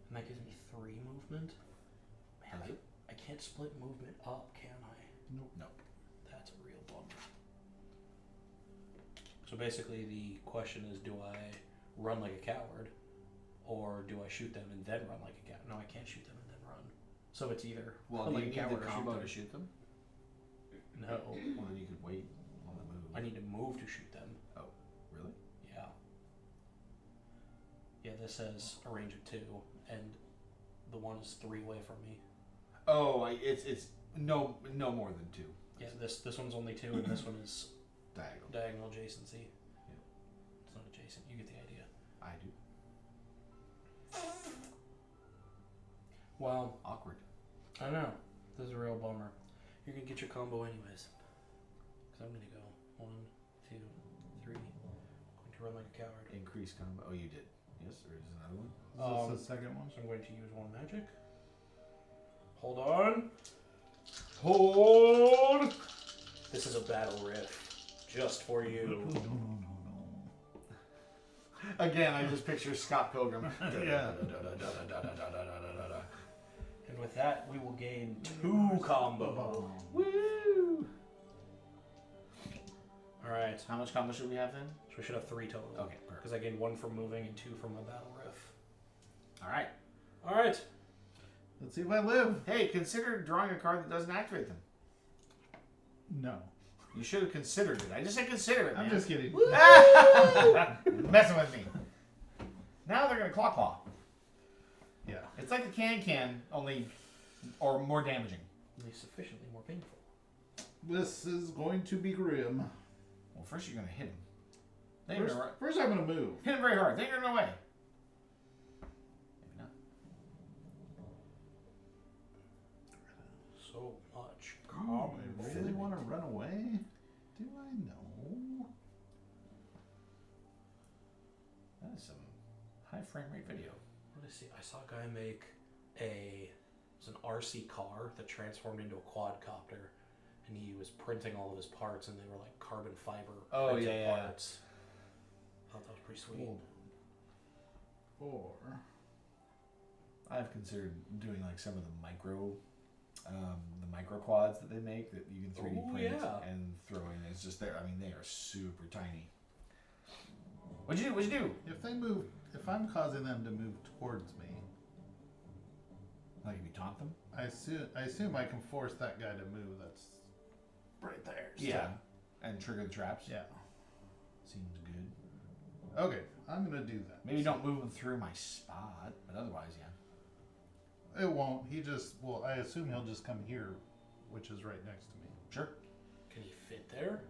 And that gives me 3 movement. Man, Does it? I can't split movement up, can I? Nope. Nope. That's a real bummer. So basically the question is, do I run like a coward, or do I shoot them and then run like a coward? No, I can't shoot them and then run. So it's either Well, run do like you a need coward the or combo shoot to shoot them? them. No. Well, then you could wait on the move. I need to move to shoot them. Oh, really? Yeah. Yeah, this says a range of 2, and the one is 3 away from me. Oh, it's no more than 2. Yeah, this one's only 2, and this one is Diagonal. diagonal adjacency. Yeah. It's not adjacent. You get the idea. I do. Well, Awkward. I know. This is a real bummer. You're gonna get your combo anyways. Because I'm gonna go 1, 2, 3. I'm going to run like a coward. Increase combo. Oh, you did. Yes, there is another one. Is this the second one? So I'm going to use 1 magic. Hold on. Hold! This is a battle riff. Just for you. No. Again, I just picture Scott Pilgrim. Yeah. And with that, we will gain 2 combo. Woo! Alright. How much combo should we have then? So we should have 3 total. Okay, perfect. Because I gained 1 from moving and 2 from a battle riff. Alright. Alright. Let's see if I live. Hey, consider drawing a card that doesn't activate them. No. You should have considered it. I just said consider it, man. I'm just kidding. Messing with me. Now they're going to claw. Yeah. It's like the can, only, or more damaging. Only sufficiently more painful. This is going to be grim. Well, first you're going to hit him. Then you're gonna First I'm going to move. hit him very hard. Then you're going to run away. Maybe not. So much I combo. really want to run away? Do I know? That is some high frame rate video. What did I see? I saw a guy make it was an RC car that transformed into a quadcopter, and he was printing all of his parts, and they were like carbon fiber printed parts. I thought that was pretty sweet. 4. I've considered doing like some of the micro quads that they make that you can 3D print and throw in. It's just there. I mean, they are super tiny. What'd you do? If they move, if I'm causing them to move towards me, Like if you taunt them? I assume I can force that guy to move. That's right there. So- Yeah. And trigger the traps? Yeah. Seems good. Okay, I'm gonna do that. Maybe don't move them through my spot, but otherwise, yeah. It won't. He just. Well, I assume he'll just come here, which is right next to me. Sure. Can he fit there?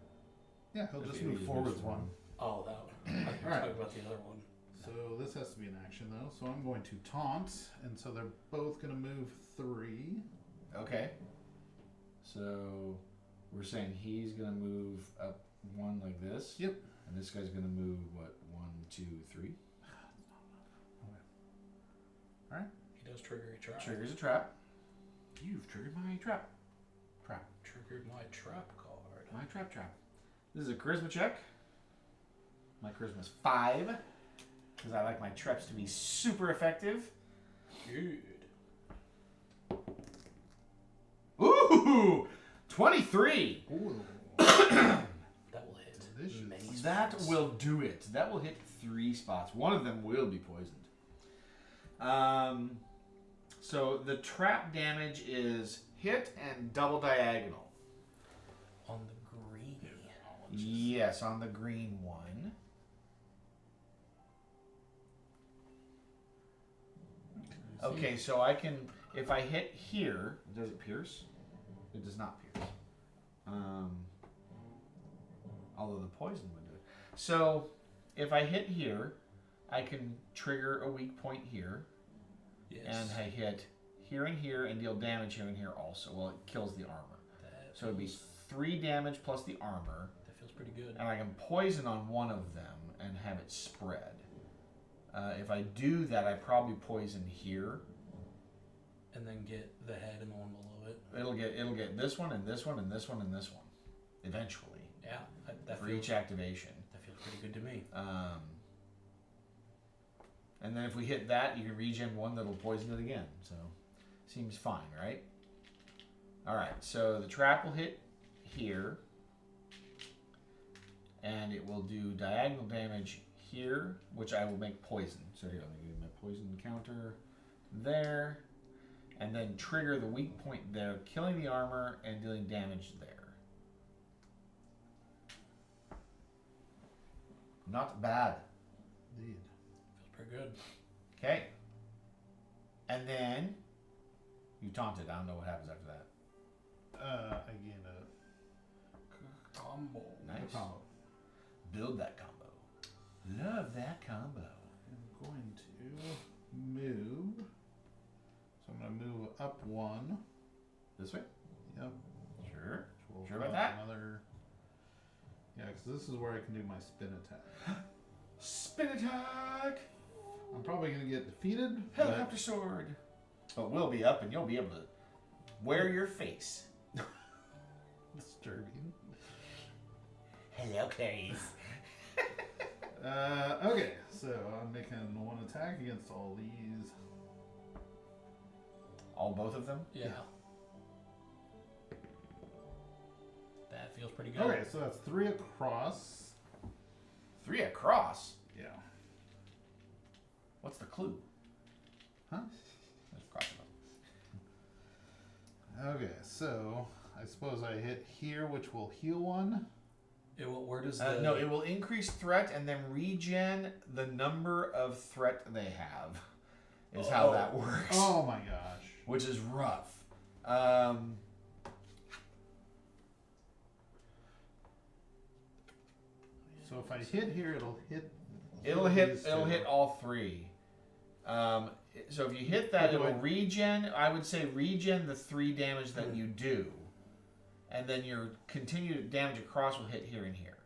Yeah, he'll If just he move moves forwards forward. one. Oh, that one. I think we're Alright. talking about the other one. So this has to be an action though. So I'm going to taunt, and so they're both gonna move 3. Okay. So we're saying he's gonna move up 1 like this. Yep. And this guy's gonna move what? 1, 2, 3. He does trigger a trap. Triggers a trap. You've triggered my trap. Triggered my trap card. My trap. This is a charisma check. My charisma's 5. Because I like my traps to be super effective. Good. Ooh! 23! Ooh. That will hit. Delicious. Many That spots. will do it. That will hit 3 spots. One of them will be poisoned. So the trap damage is hit and double diagonal. On the green. Yes, on the green one. Okay, so I can, if I hit here, does it pierce? It does not pierce. Although the poison would do it. So if I hit here, I can trigger a weak point here. Yes. And I hit here and here and deal damage here and here also. Well, it kills the armor. So it'd be 3 damage plus the armor. That feels pretty good. And I can poison on one of them and have it spread. If I do that, I probably poison here. And then get the head and the one below it. It'll get this one and this one and this one and this one, eventually. Yeah, that For feels, each activation. that feels pretty good to me. And then if we hit that, you can regen one that'll poison it again. So, seems fine, right? All right. So the trap will hit here, and it will do diagonal damage here, which I will make poison. So here, let me give my poison counter there, and then trigger the weak point there, killing the armor and dealing damage there. Not bad. Indeed. Feels pretty good. Okay. And then You taunted. I don't know what happens after that. I gain a Combo. Nice. combo. Build that combo. Love that combo. I'm going to move. So I'm going to move up 1. This way? Yep. Sure. We'll Sure about drop that? Another. Yeah, because this is where I can do my spin attack. Spin attack! I'm probably going to get defeated. Helicopter sword. But we'll be up and you'll be able to wear your face. Disturbing. Hello, Clarice. Okay, so I'm making 1 attack against all these. All both of them? Yeah. That feels pretty good. Okay, so that's 3 across. 3 across? Yeah. What's the clue? Huh? Let's cross it up. Okay, so I suppose I hit here, which will heal 1. Where does the... No, it will increase threat and then regen the number of threat they have. Is how that works. Oh my gosh. Which is rough. So if I hit here, it'll hit. It'll hit all 3. So if you hit that, What do it'll I- regen. I would say regen the 3 damage that you do, and then your continued damage across will hit here and here.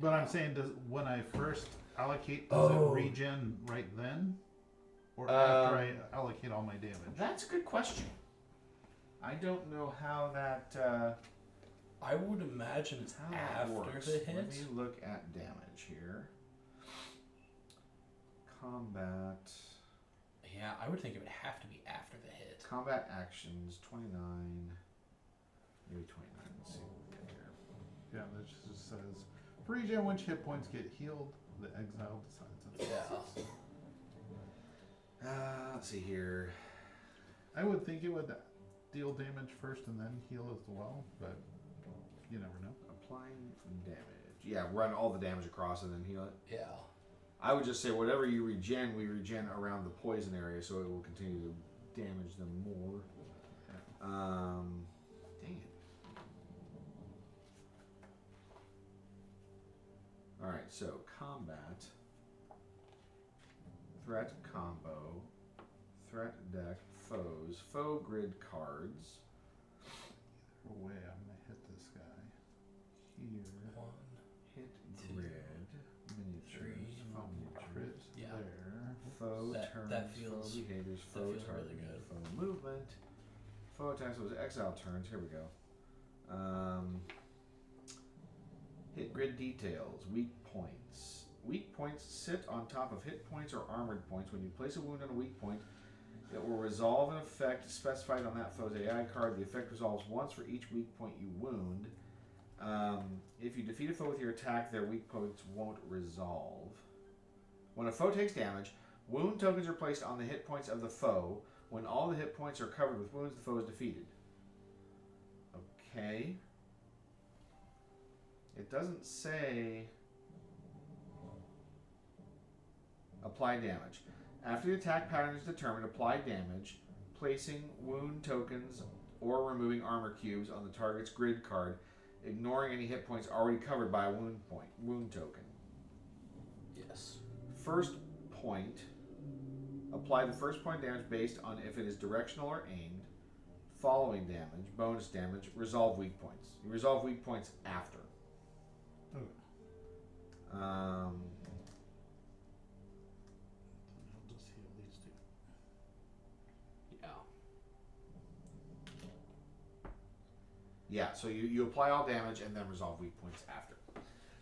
But I'm saying, when I first allocate, does it regen right then, or after I allocate all my damage? That's a good question. I don't know how that I would imagine it's how that after works. the hit. Let me look at damage here. Combat. Yeah, I would think it would have to be after the hit. Combat actions 29. Maybe 29. Let's see what we get here. Yeah, that just says, for regen, which hit points get healed, the exile decides. Yeah. Let's see here. I would think it would deal damage first and then heal as well, but you never know. Applying damage. Yeah, run all the damage across and then heal it. Yeah. I would just say whatever you regen, we regen around the poison area, so it will continue to damage them more. Dang it. Alright, so combat. Threat combo. Threat deck. Foes. Foe grid cards. Either way, I'm gonna hit this guy here. 1. Hit Two, grid. Miniatures. three, Foe Crit miniatures. Yeah. there. Foe That- turns, that feels- foe behaviors, that foe feels really target, good. foe movement, foe attacks. Those exile turns. Here we go. Hit grid details. Weak points. Weak points sit on top of hit points or armored points. When you place a wound on a weak point, it will resolve an effect specified on that foe's AI card. The effect resolves once for each weak point you wound. If you defeat a foe with your attack, their weak points won't resolve. When a foe takes damage, wound tokens are placed on the hit points of the foe. When all the hit points are covered with wounds, the foe is defeated. Okay. It doesn't say apply damage. After the attack pattern is determined, apply damage, placing wound tokens or removing armor cubes on the target's grid card, ignoring any hit points already covered by a wound token. Yes. First point, apply the first point damage based on if it is directional or aimed. Following damage, bonus damage, resolve weak points. You resolve weak points after. Okay. Um, I'll just heal these 2. Yeah. yeah, so you apply all damage and then resolve weak points after.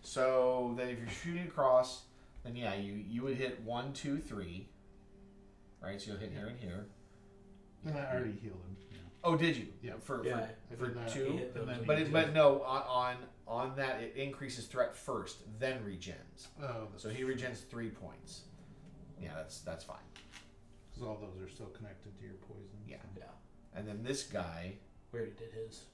So then if you're shooting across, then yeah, you would hit 1, 2, 3. Right, so you'll hit here and here. And I already healed him. Yeah. Oh, did you? Yeah. For Yeah, I for did that. 2? He hit those And then and But he it, did- but no, on that it increases threat first, then regens. Oh, So he regens 3 points. Yeah, that's fine. because all those are still connected to your poison. Yeah. Yeah. And then this guy, We already did his.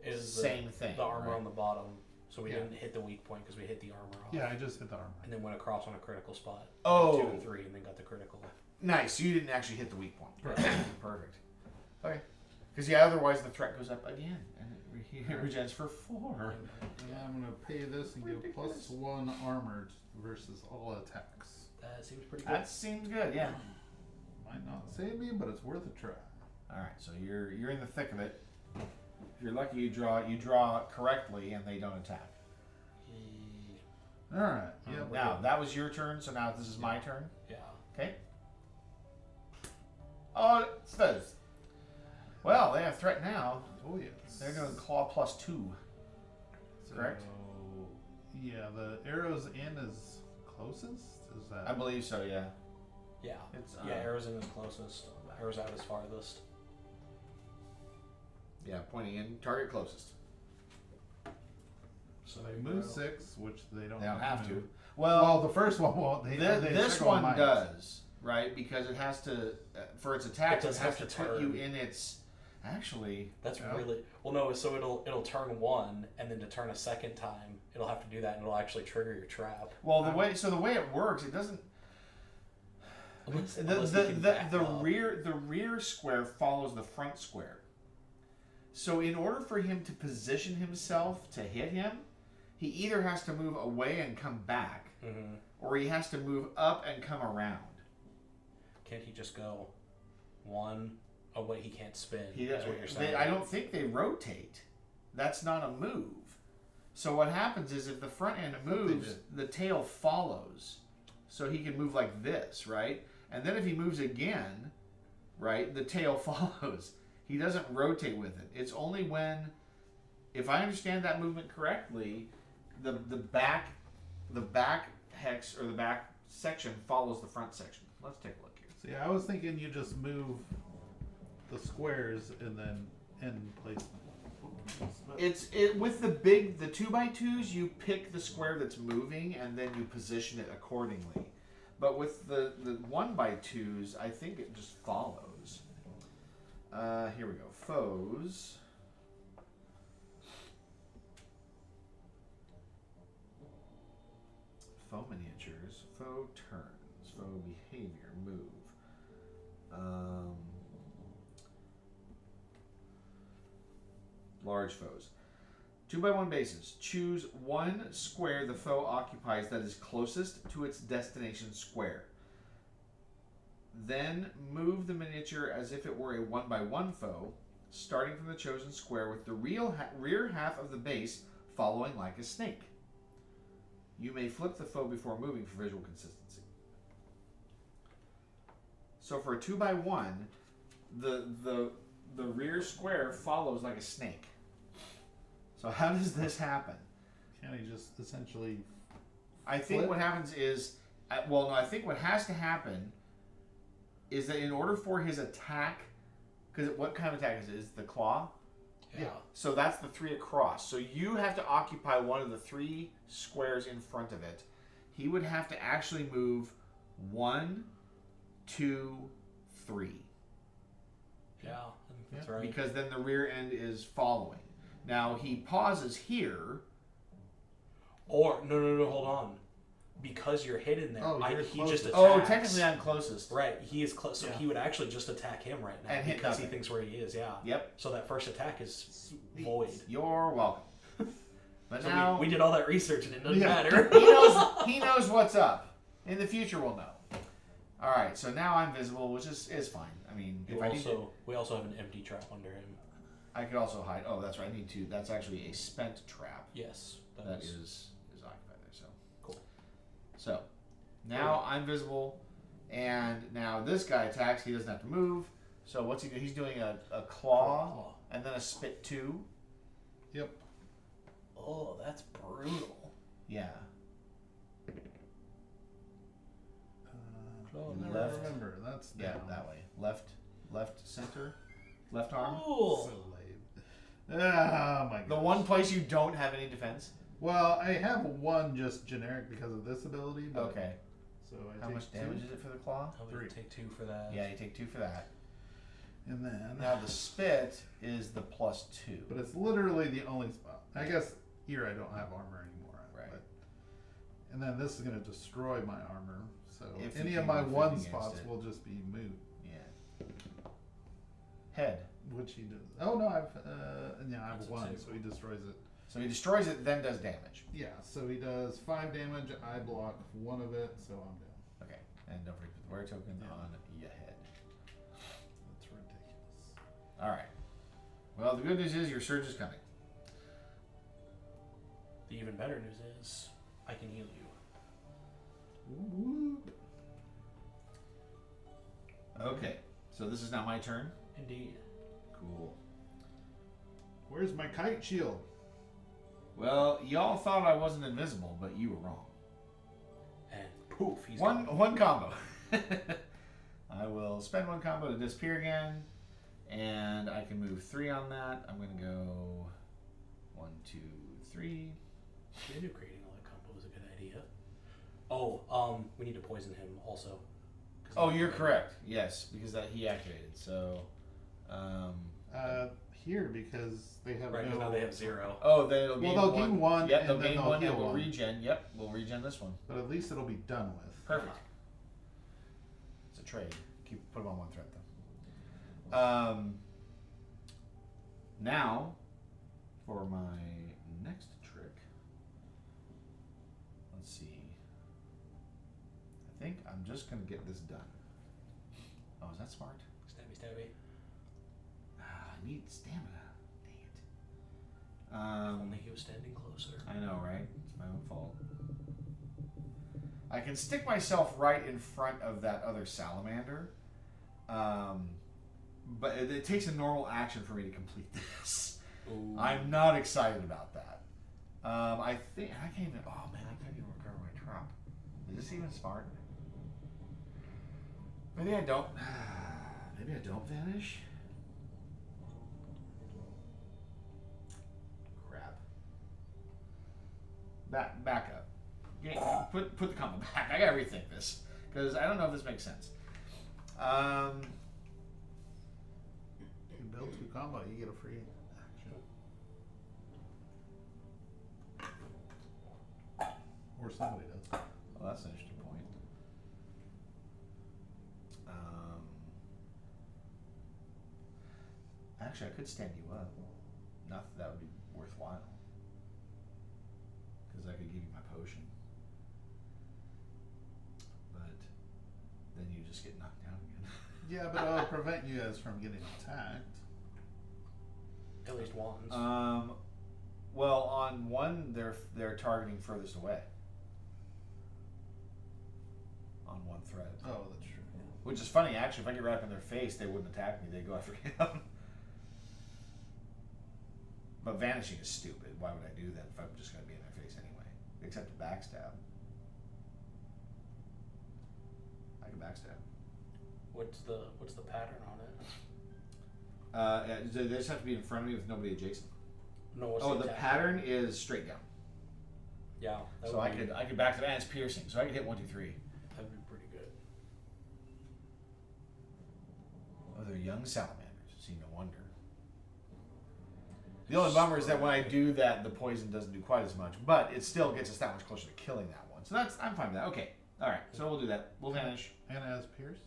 Is same thing. The armor right? on the bottom, so we Yeah. didn't hit the weak point because we hit the armor off. Yeah, I just hit the armor. And then went across on a critical spot. Oh. 2 and 3, and then got the critical. Nice. You didn't actually hit the weak point. Right. Perfect. Okay. Because yeah, otherwise the threat goes up again, and it regens for 4. And I'm gonna pay this and give +1 armored versus all attacks. That seems pretty good. That seems good. Yeah. Might not save me, but it's worth a try. All right. So you're in the thick of it. If you're lucky, you draw correctly, and they don't attack. All right. Yeah. Now that was your turn, so now this is my turn. Yeah. Okay. Oh, it's those. Well, they have threat now. Oh yes. They're doing claw +2. Correct? So, yeah, the arrows in is closest. Is that? I believe so. Yeah. Yeah. It's Arrows in is closest. Arrows out is farthest. Yeah, pointing in. Target closest. So they move 6, which they don't. They don't have to. move. Well, Well, the first one won't. this second one might. does, right? Because it has to, for its attack, It does has have to to put you turn. in its. Actually, That's Yeah. really well. No, so it'll turn 1, and then to turn a second time, it'll have to do that, and it'll actually trigger your trap. well, the way it works, it doesn't. Unless The you can back up. rear square follows the front square. So in order for him to position himself to hit him, he either has to move away and come back, Mhm. or he has to move up and come around. Can't he just go 1 away? He can't spin. He, That's what you're saying. I don't think they rotate. That's not a move. So what happens is if the front end they moves, did. the tail follows. So he can move like this, right? And then if he moves again, right, the tail follows. He doesn't rotate with it. It's only when, if I understand that movement correctly, the back hex or the back section follows the front section. Let's take a look here. See, I was thinking you just move the squares and then end placement. It's with the 2x2s, you pick the square that's moving and then you position it accordingly. But with the 1x2s, I think it just follows. Here we go. Foes. Foe miniatures. Foe turns. Foe behavior. Move. Large foes. 2x1 bases. Choose one square the foe occupies that is closest to its destination square. Then move the miniature as if it were a 1x1 foe, starting from the chosen square with the rear half of the base following like a snake. You may flip the foe before moving for visual consistency. So for a 2x1, the rear square follows like a snake. So how does this happen? Can't he just essentially? I think Flip? what happens is, I think what has to happen is that in order for his attack, because what kind of attack is it? Is it the claw? Yeah. So that's the 3 across. So you have to occupy one of the 3 squares in front of it. He would have to actually move 1, 2, 3. Yeah, I think that's right. Because then the rear end is following. Now he pauses here. Or no, hold on. Because you're hidden there, Oh, you're he just closest. attacks. Oh, technically I'm closest. Right, he is close, so Yeah. he would actually just attack him right now And hit because he nothing. thinks where he is. Yeah. Yep. So that first attack is void. You're welcome. But So now we did all that research and it doesn't Yeah. matter. he knows what's up. In the future, we'll know. All right, so now I'm visible, which is fine. I mean, if I need to, we also have an empty trap under him. I could also hide. Oh, that's right. I need to. That's actually a spent trap. Yes, That is occupied there. So cool. So now I'm visible, and now this guy attacks. He doesn't have to move. So what's he do? He's doing a claw and then a spit 2. Yep. Oh, that's brutal. Yeah. Never Left. remember. That's Yeah, down. that way. Left, center, left arm. Cool. So lame. Oh my god. The one place you don't have any defense. Well, I have one just generic because of this ability. But Okay. So I How take much damage is it for the claw? How would 3. you take 2 for that? Yeah, you take 2 for that. And then, Now the spit is the +2. but it's literally the only spot. I guess here I don't have armor anymore. Right. But, and then this is going to destroy my armor. So If any you of came my up one against spots it. will just be moot. Yeah. Head. Which he does. Oh no, I've I have That's a 1, two. so he destroys it. So he destroys it, then does damage. Yeah, so he does 5 damage. I block 1 of it, so I'm down. Okay, and don't forget the wear token Yeah. on your head. That's ridiculous. All right. Well, the good news is your surge is coming. The even better news is I can heal you. Whoop. Okay, so this is now my turn. Indeed. Cool. Where's my kite shield? Well, y'all thought I wasn't invisible, but you were wrong. And poof, he's One gone. combo. I will spend 1 combo to disappear again, and I can move 3 on that. I'm gonna go 1, 2, 3. I knew creating all that combo was a good idea. Oh, we need to poison him also. 'Cause Oh, he- you're correct. Yes, because that he activated. So, Here because they have Right, because no. now they have 0. oh, then it'll Well, gain they'll one. gain 1, Yep, and they'll then gain they'll 1, heal and we'll 1. regen. Yep, we'll regen this one. But at least it'll be done with. Perfect. It's a trade. Put them on 1 threat though. Now, for my next trick. Let's see. I think I'm just gonna get this done. Oh, is that smart? Stabby, stabby. I need stamina. Dang it. If only he was standing closer. I know, right? It's my own fault. I can stick myself right in front of that other salamander, but it takes a normal action for me to complete this. Ooh. I'm not excited about that. I think I can't even. Oh man, I couldn't even recover my trap. Is this even smart? Maybe I don't. Maybe I don't vanish. Crap. Back up. Yeah, put the combo back. I gotta rethink this because I don't know if this makes sense. You build 2 combo, you get a free action. Or somebody does. Well, that's an interesting point. Actually, I could stand you up. Not that that would be worthwhile. Because I could give you my potion. But then you just get knocked down again. Yeah, but it'll prevent you guys from getting attacked. At least once. Well, on 1, they're targeting furthest away. On 1 thread. Oh, that's true. Which is funny, actually. If I get right up in their face, they wouldn't attack me. They'd go after him. But vanishing is stupid. Why would I do that if I'm just going to be in their face anyway? Except to backstab. I can backstab. What's the pattern on it? They just have to be in front of me with nobody adjacent. No, what's Oh, the the attack? pattern is straight down. Yeah. That So would I be- could backstab, and it's piercing. So I could hit 1, 2, 3. That'd be pretty good. Oh, they're young salamanders. See, no wonder. The only bummer is that when I do that, the poison doesn't do quite as much, but it still gets us that much closer to killing that one. So I'm fine with that. Okay, all right. So we'll do that. We'll vanish. And as Pierce?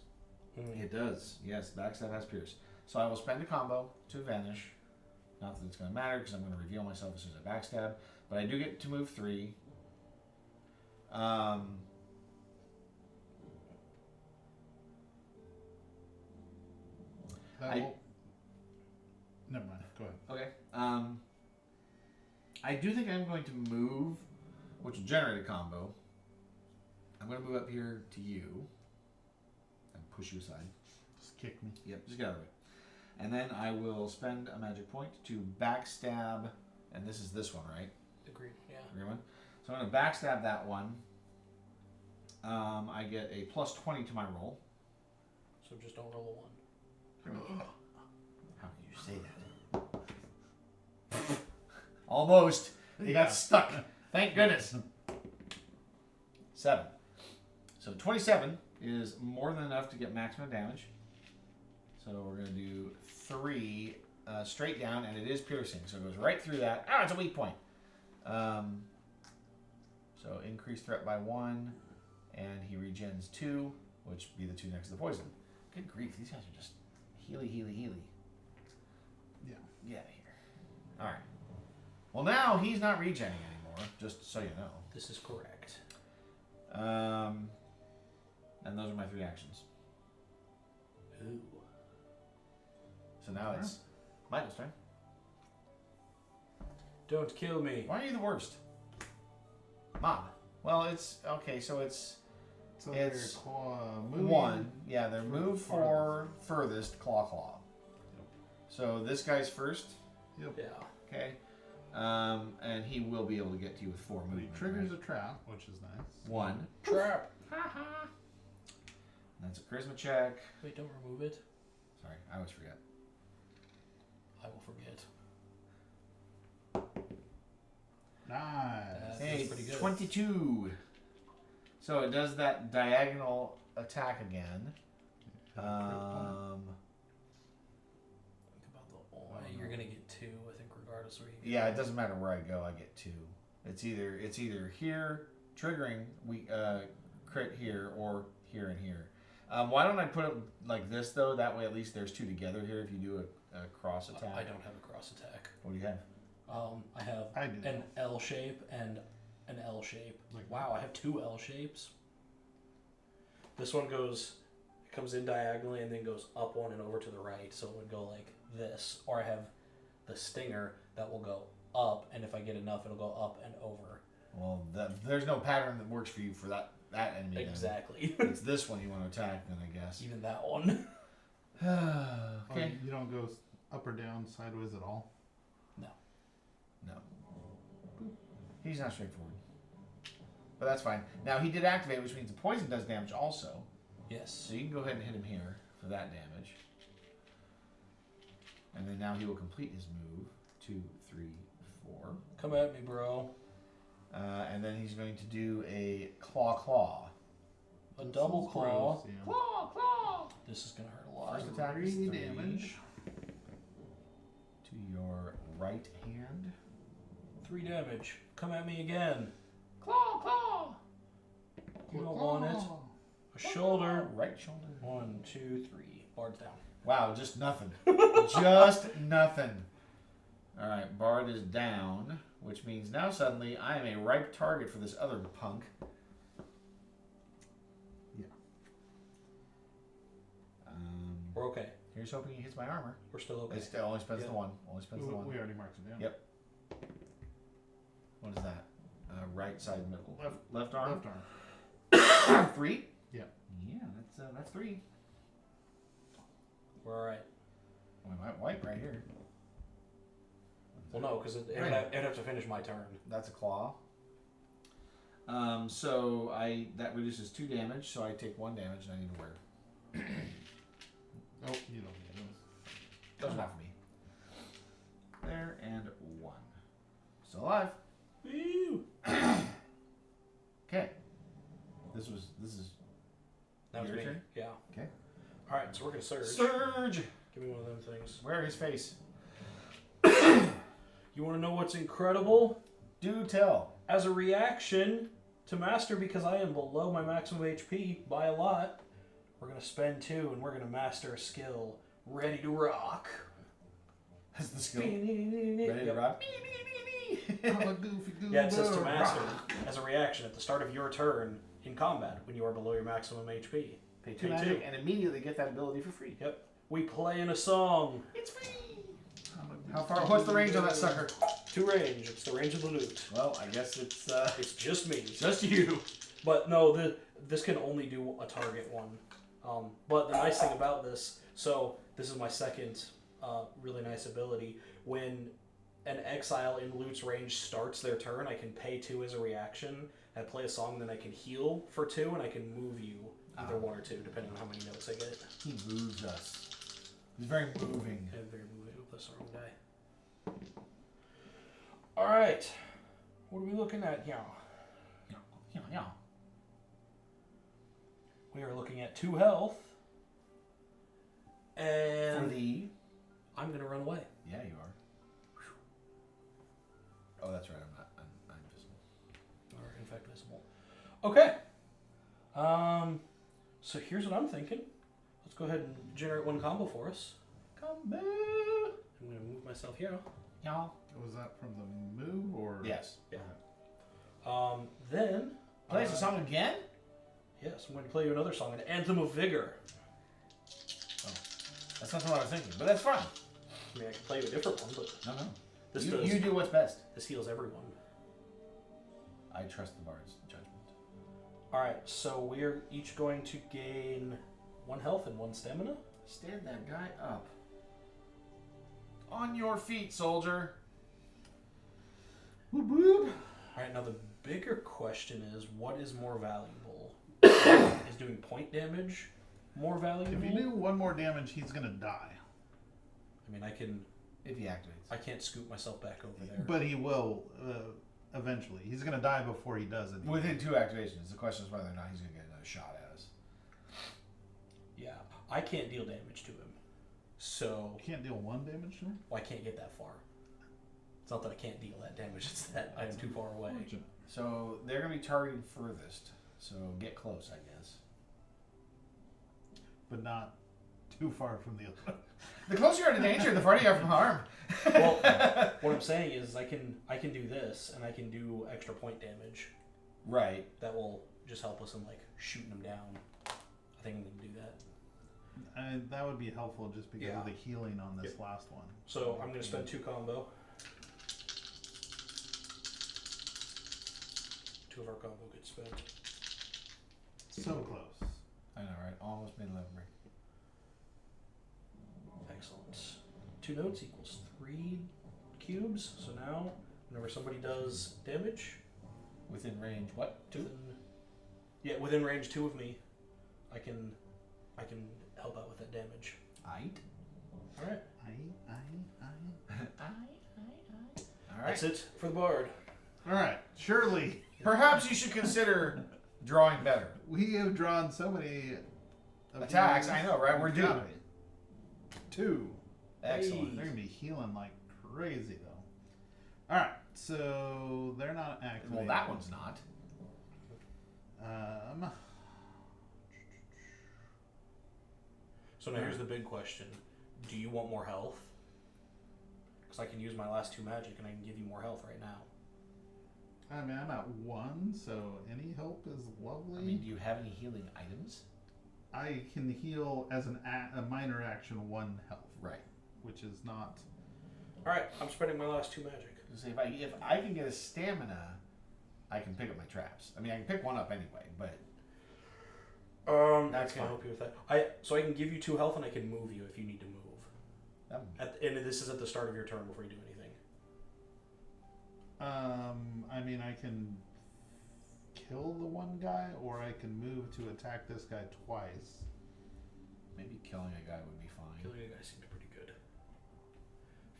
It does. Yes, backstab has pierce. So I will spend a combo to vanish. Not that it's going to matter because I'm going to reveal myself as soon as I backstab, but I do get to move 3. Never mind. Go ahead. Okay. I do think I'm going to move, which will generate a combo. I'm going to move up here to you and push you aside. Just kick me. Yep, just get out of the way. And then I will spend a magic point to backstab, and this is this one, right? Agreed. Yeah. Green one. So I'm going to backstab that one. I get a plus 20 to my roll. So just don't roll a 1. How can you say that? Almost. He got stuck. Thank goodness. 7. So 27 is more than enough to get maximum damage. So we're going to do 3 straight down, and it is piercing. So it goes right through that. Ah, it's a weak point. So increase threat by 1, and he regens 2, which would be the 2 next to the poison. Good grief, these guys are just healy. Get out of here. All right. Well, now he's not regenning anymore, just so you know. This is correct. And those are my 3 actions. Ooh. So now it's Michael's turn. Don't kill me. Why are you the worst? Mob. Well, it's okay. So it's they're moving. 1. Yeah, they're moved for furthest claw. Yep. So this guy's first. Yep. Yeah. Okay. And he will be able to get to you with 4 He movement. triggers right? a trap, which is nice. 1. Trap. That's a charisma check. Wait, don't remove it. Sorry, I always forget. I will forget. Nice. That's pretty good. 22. So it does that diagonal attack again. Think about the you're gonna get 2, I think, regardless where you go. Yeah, it doesn't matter where I go, I get 2. It's either here, triggering crit here, or here and here. Why don't I put it like this though? That way at least there's 2 together here if you do a cross attack. I don't have a cross attack. What do you have? I have I do. an L shape and an L shape. Like Wow, I have 2 L shapes. This one comes in diagonally and then goes up 1 and over to the right, so it would go like this. Or I have the stinger that will go up, and if I get enough, it'll go up and over. Well, there's no pattern that works for you for that enemy. then. Exactly. It's this one you want to attack, then I guess. Even that one. Okay. You don't go up or down, sideways at all? No. He's not straightforward. But that's fine. Now he did activate, which means the poison does damage also. Yes. So you can go ahead and hit him here for that damage. And then now he will complete his move. 2, 3, 4. Come at me, bro. And then he's going to do a claw. A double This is claw. gross, yeah. Claw. This is gonna hurt a lot. First attack is 3 3 damage. to your right hand. 3 damage. Come at me again. Claw. You don't want it. A shoulder. Right shoulder. 1, 2, 3. Bard's down. Wow, just nothing. Just nothing. Alright, Bard is down, which means now suddenly I am a ripe target for this other punk. Yeah. We're okay. Here's hoping he hits my armor. We're still okay. It only spends the Yeah. 1. Only spends the 1. We already marked it down. Yep. What is that? Right side middle. Left arm? Left arm. 3? Yeah. Yeah, that's 3. We're alright. We might wipe right here. Well, no, because it'd Right. have to finish my turn. That's a claw. So that reduces 2 damage, so I take 1 damage and I need to wear. Oh, you don't get those. Doesn't have for me. There and 1. Still alive. Woo! Okay. This is Now it's Your me. turn? Yeah. okay. Alright, so we're gonna surge. Surge. Give me one of them things. Where his face? You wanna know what's incredible? Do tell. As a reaction to master, because I am below my maximum HP by a lot, we're gonna spend 2 and we're gonna master a skill. Ready to rock. That's the skill. Ready to rock. I'm a goofy goober. Yeah, it says to master as a reaction at the start of your turn in combat when you are below your maximum HP. Pay 2 Pay magic 2. and immediately get that ability for free. Yep. We play in a song. It's free. How far? What's the range on that sucker? 2 range. It's the range of the loot. Well, I guess it's It's just me. just you. But no, this can only do a target one. But the nice thing about this, so this is my second really nice ability. When an exile in loot's range starts their turn, I can pay 2 as a reaction. I play a song, then I can heal for 2, and I can move you either 1 or 2, depending on how many notes I get. He moves us. He's very moving. And very moving. Oop, that's the wrong guy. Alright. What are we looking at here? Yeah. We are looking at 2 health. And For the I'm going to run away. yeah, you are. Oh, that's right. I'm invisible. Or in fact visible. Okay. So here's what I'm thinking. Let's go ahead and generate 1 combo for us. Come back. And I'm gonna move myself here. Y'all. Was that from the move or? Yes. Yeah. Then Plays the song again? yes, I'm going to play you another song, an Anthem of Vigor. Oh. That's not what I was thinking, but that's fine. I mean, I can play you a different one, but No. this You do what's best. this heals everyone. I trust the bard's judgment. All right, so we're each going to gain 1 health and 1 stamina. Stand that guy up. On your feet, soldier. Boop, boop. All right, now the bigger question is, what is more valuable? Is doing point damage more valuable? If you do 1 more damage, he's gonna die. I mean, I can. If he activates. I can't scoop myself back over there. But he will eventually. He's gonna die before he does it. Within 2 activations. The question is whether or not he's going to get another shot at us. Yeah, I can't deal damage to him, so You can't deal 1 damage to him? I can't get that far. It's not that I can't deal that damage; it's that I am too far away. So they're going to be targeting furthest. So get close, I guess. But not too far from the other. The closer you are to danger, the farther you are from harm. Well, what I'm saying is, I can do this, and I can do extra point damage. Right. That will just help us in like shooting them down. I think I'm gonna do that. That would be helpful just because Yeah. of the healing on this last one. So I'm gonna spend 2 combo. 2 of our combo gets spent. So close. I know, right? Almost made 11 break. Excellent. 2 notes equals 3 cubes. So now, whenever somebody does damage, Within range, what? 2? within range 2 of me, I can help out with that damage. Aight. All right. All right. That's it for the bard. All right. Surely Perhaps you should consider drawing better. we have drawn so many of Attacks, these. I know, right? We're due. Got it. 2. Excellent. They're gonna be healing like crazy though. All right. So they're not activated. Well, that one's not. So now here's the big question: do you want more health? Because I can use my last 2 magic, and I can give you more health right now. I mean, I'm at 1, so any help is lovely. I mean, do you have any healing items? I can heal as a minor action 1 health, Right. which is not. All right, I'm spending my last 2 magic. So if I can get a stamina, I can pick up my traps. I mean, I can pick one up anyway, but That's That's gonna fine. help you with that. So I can give you 2 health, and I can move you if you need to move. And this is at the start of your turn before you do anything. I mean, I can kill the one guy, or I can move to attack this guy twice. maybe killing a guy would be fine. Killing a guy seems pretty good.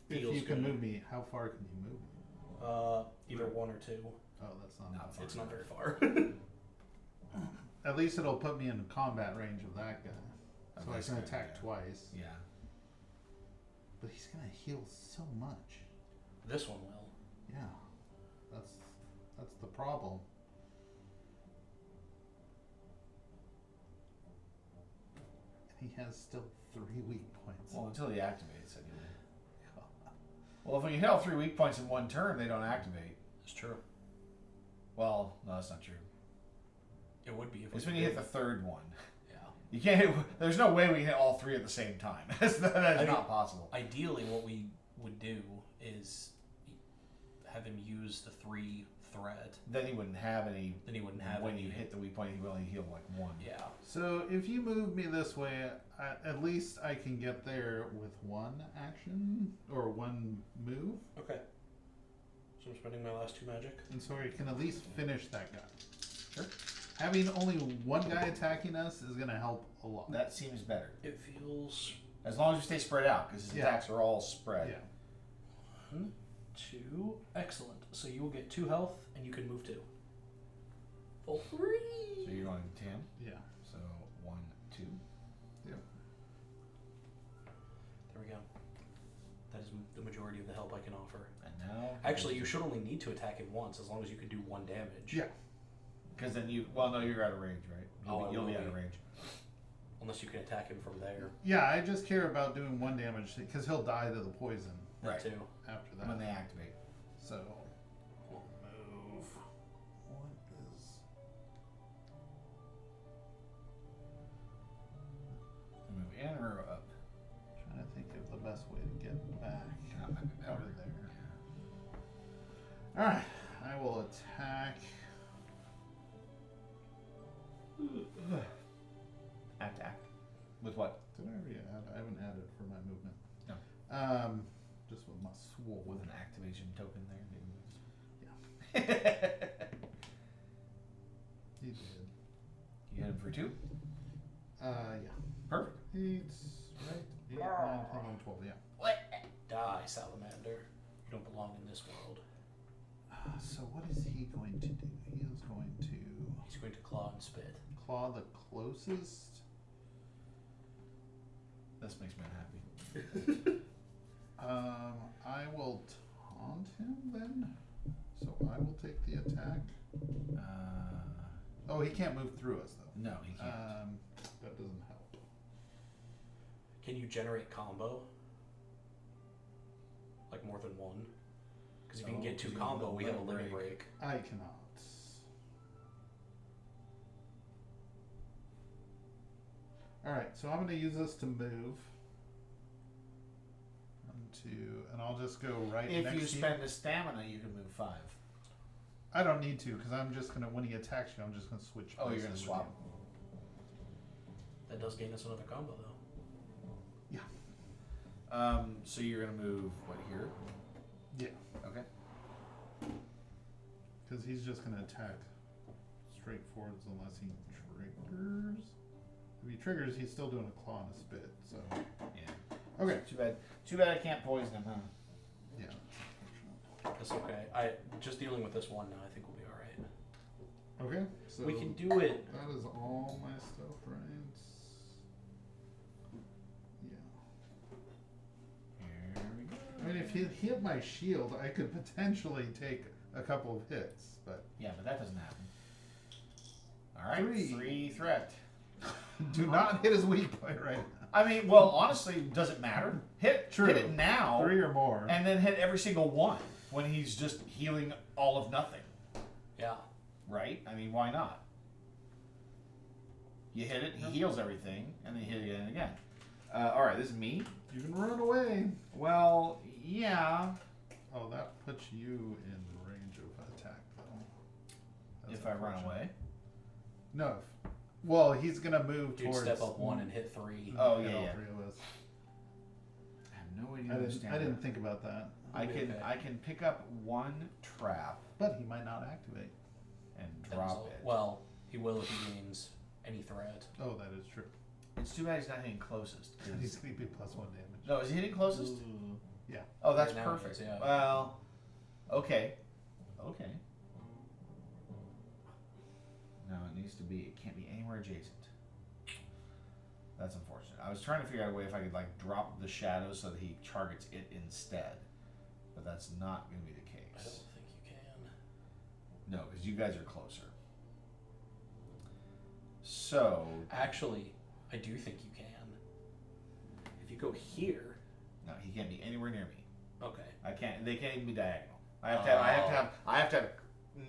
If Feels you can good. move me, how far can you move me? Either 1 or 2. Oh, that's not. Not far. It's not very far. At least it'll put me in combat range of that guy, Of so I this can guy, attack yeah. twice. Yeah. But he's gonna heal so much. This one will. Yeah, that's the problem. And he has still 3 weak points. Well, until he activates anyway. Well, if we can hit all 3 weak points in 1 turn, they don't activate. It's true. Well, no, that's not true. It would be if It's we when you did. hit the 3rd one. Yeah. You can't hit. There's no way we can hit all 3 at the same time. that is I mean, not possible. Ideally, what we would do is have him use the 3 threat. Then he wouldn't have any. Then he wouldn't have when any. you hit the weak point, he would only heal like 1. Yeah. So if you move me this way, at least I can get there with 1 action or 1 move, Okay. So I'm spending my last 2 magic. and so I can at least finish that guy. Sure. Having only 1 guy attacking us is gonna help a lot. That seems better. It feels As long as you stay spread out, because his Yeah. attacks are all spread. Yeah. 1, 2. Excellent. So you will get 2 health, and you can move 2. Full 3. So you're going 10. Yeah. So 1, 2. There we go. That is the majority of the help I can offer. And now. Actually, you should only need to attack him once, as long as you can do 1 damage. Yeah. Because then you. Well, no, you're out of range, right? Oh, I You'll will be out be. of range. Unless you can attack him from there. Yeah, I just care about doing 1 damage because he'll die to the poison That too. after that. When they activate. So we'll move. What is? Move in or up? Trying to think of the best way to get back over there. All right, I will attack. Act. With what? Did I already add? I haven't added for my movement. No. Just with my swole. With an activation token there. Yeah. He did. You hit him for 2? Yeah. Perfect. 8, right? 8, 9, 10, 11, 12, yeah. Die, salamander. You don't belong in this world. So what is he going to do? He is going to He's going to claw and spit. claw the closest. This makes me unhappy. I will taunt him then. So I will take the attack. Oh, he can't move through us though. No, he can't. That doesn't help. Can you generate combo? Like more than one? Because if you can get 2 combo, we have a limit break. I cannot. Alright, so I'm going to use this to move. And I'll just go right If next you to spend a stamina, you can move 5. I don't need to, because I'm just going to, when he attacks you, I'm just going to switch Oh, you're places going to with swap. That does gain us another combo, though. you. So you're going to move, what, here? Yeah. Okay. Because he's just going to attack straight forwards unless he triggers. If he triggers, he's still doing a claw and a spit, so. Yeah. Okay. Too bad I can't poison him, huh? Yeah. That's okay. Just dealing with this one now, I think we'll be alright. Okay. So We can do it. That is all my stuff, right? Yeah. Here we go. I mean, if he hit my shield, I could potentially take a couple of hits, but Yeah, but that doesn't happen. Alright, 3 threat. do not hit his weak point right now. I mean, well, honestly, does it matter? Hit it now, 3 or more. and then hit every single one when he's just healing all of nothing. Yeah. Right? I mean, why not? You hit it, he heals everything, and then you hit it again and again. Alright, this is me. You can run away. Well, yeah. Oh, that puts you in range of attack, though. That's If I run unfortunate. away. No. Well, he's gonna move You'd towards. step up 1 and hit 3. Oh, hit yeah, all yeah. 3 of us. I have no idea. Understand I didn't that. think about that. I Okay. can pick up 1 trap But he might not activate. and That drop was it. Well, he will if he gains any threat. Oh, that is true. It's too bad he's not hitting closest. 'Cause- He's gonna be +1 damage. No, is he hitting closest? Yeah. Oh, that's Right now it perfect. is, yeah. Well, okay. Okay. No, it needs to be, it can't be anywhere adjacent. That's unfortunate. I was trying to figure out a way if I could, like, drop the shadow so that he targets it instead. But that's not going to be the I don't case. think you can. No, because you guys are closer. So, Actually, I do think you can. If you go here. no, he can't be anywhere near me. Okay. I can't. They can't even be diagonal. I have to have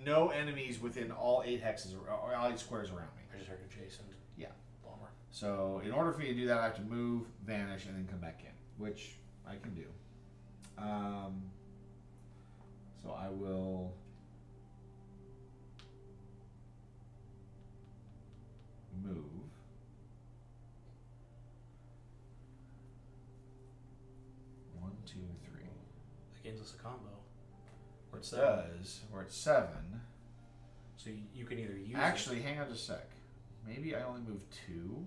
no enemies within all 8 hexes or all 8 squares around me. I just heard adjacent. Yeah. Bummer. So in order for me to do that, I have to move, vanish, and then come back in, which I can do. So I will move. One, two, three. That gains us a combo. Or It it's 7. does. We're at 7. So you can either use Actually, hang on just a sec. Maybe I only move 2.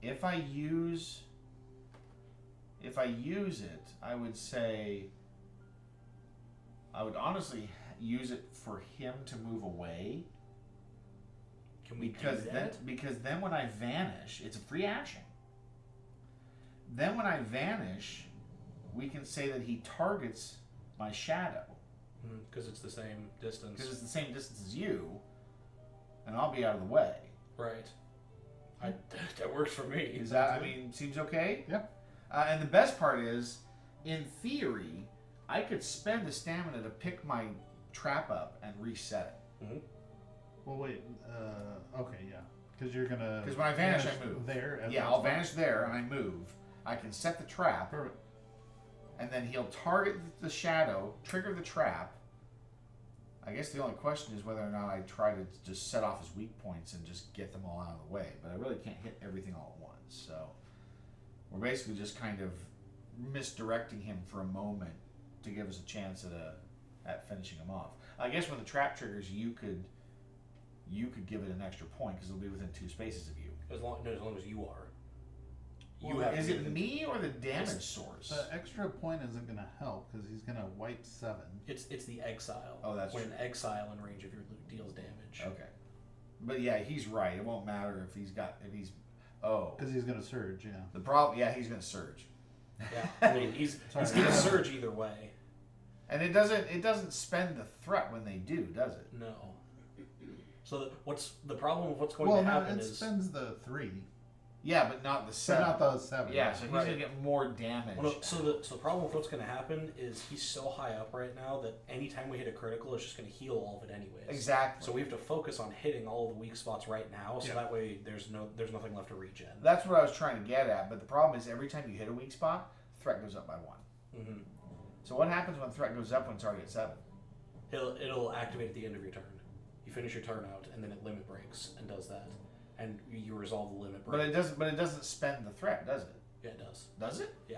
If I use it, I would say I would honestly use it for him to move away. Can we Because do then, that? because then when I vanish, it's a free action. Then when I vanish, we can say that he targets my shadow Because it's the same distance. because it's the same distance as you, and I'll be out of the way. Right. That works for me. Is that? I mean, seems okay. Yeah. And the best part is, in theory, I could spend a stamina to pick my trap up and reset it. Mm-hmm. Well, wait. Okay, yeah. Because you're gonna. Because when I vanish, I move. There. Yeah, I'll vanish there and I move. I can set the trap, Perfect. and then he'll target the shadow, trigger the trap. I guess the only question is whether or not I try to just set off his weak points and just get them all out of the way. But I really can't hit everything all at once. So we're basically just kind of misdirecting him for a moment to give us a chance at finishing him off. I guess when the trap triggers, you could give it an extra point because it'll be within 2 spaces of you. As long as you are. Is it me or the damage source? The extra point isn't going to help because he's going to wipe 7. It's the exile. Oh, that's when true. an exile in range of your loot deals damage. Okay, but yeah, he's right. It won't matter if he's. Because he's going to surge, yeah. The problem. Yeah, he's going to surge. Yeah, I mean, he's going to surge either way. And it doesn't spend the threat when they do, does it? No. So what's the problem with what's going Well, to no, happen it is spends the 3, Yeah, but not the but 7. not the 7. Yeah, so he's Right. gonna get more damage. well, no, so the problem with what's going to happen is he's so high up right now that anytime we hit a critical, it's just going to heal all of it anyways. Exactly. So we have to focus on hitting all of the weak spots right now, so Yeah. that way there's nothing left to regen. That's what I was trying to get at. But the problem is every time you hit a weak spot, threat goes up by 1. Mm-hmm. So what happens when threat goes up when it's already at 7? It'll activate at the end of your turn. You finish your turn out, and then it limit breaks and does that, and you resolve the limit break. But it doesn't spend the threat, does it? Yeah, it does. Does it? Yeah.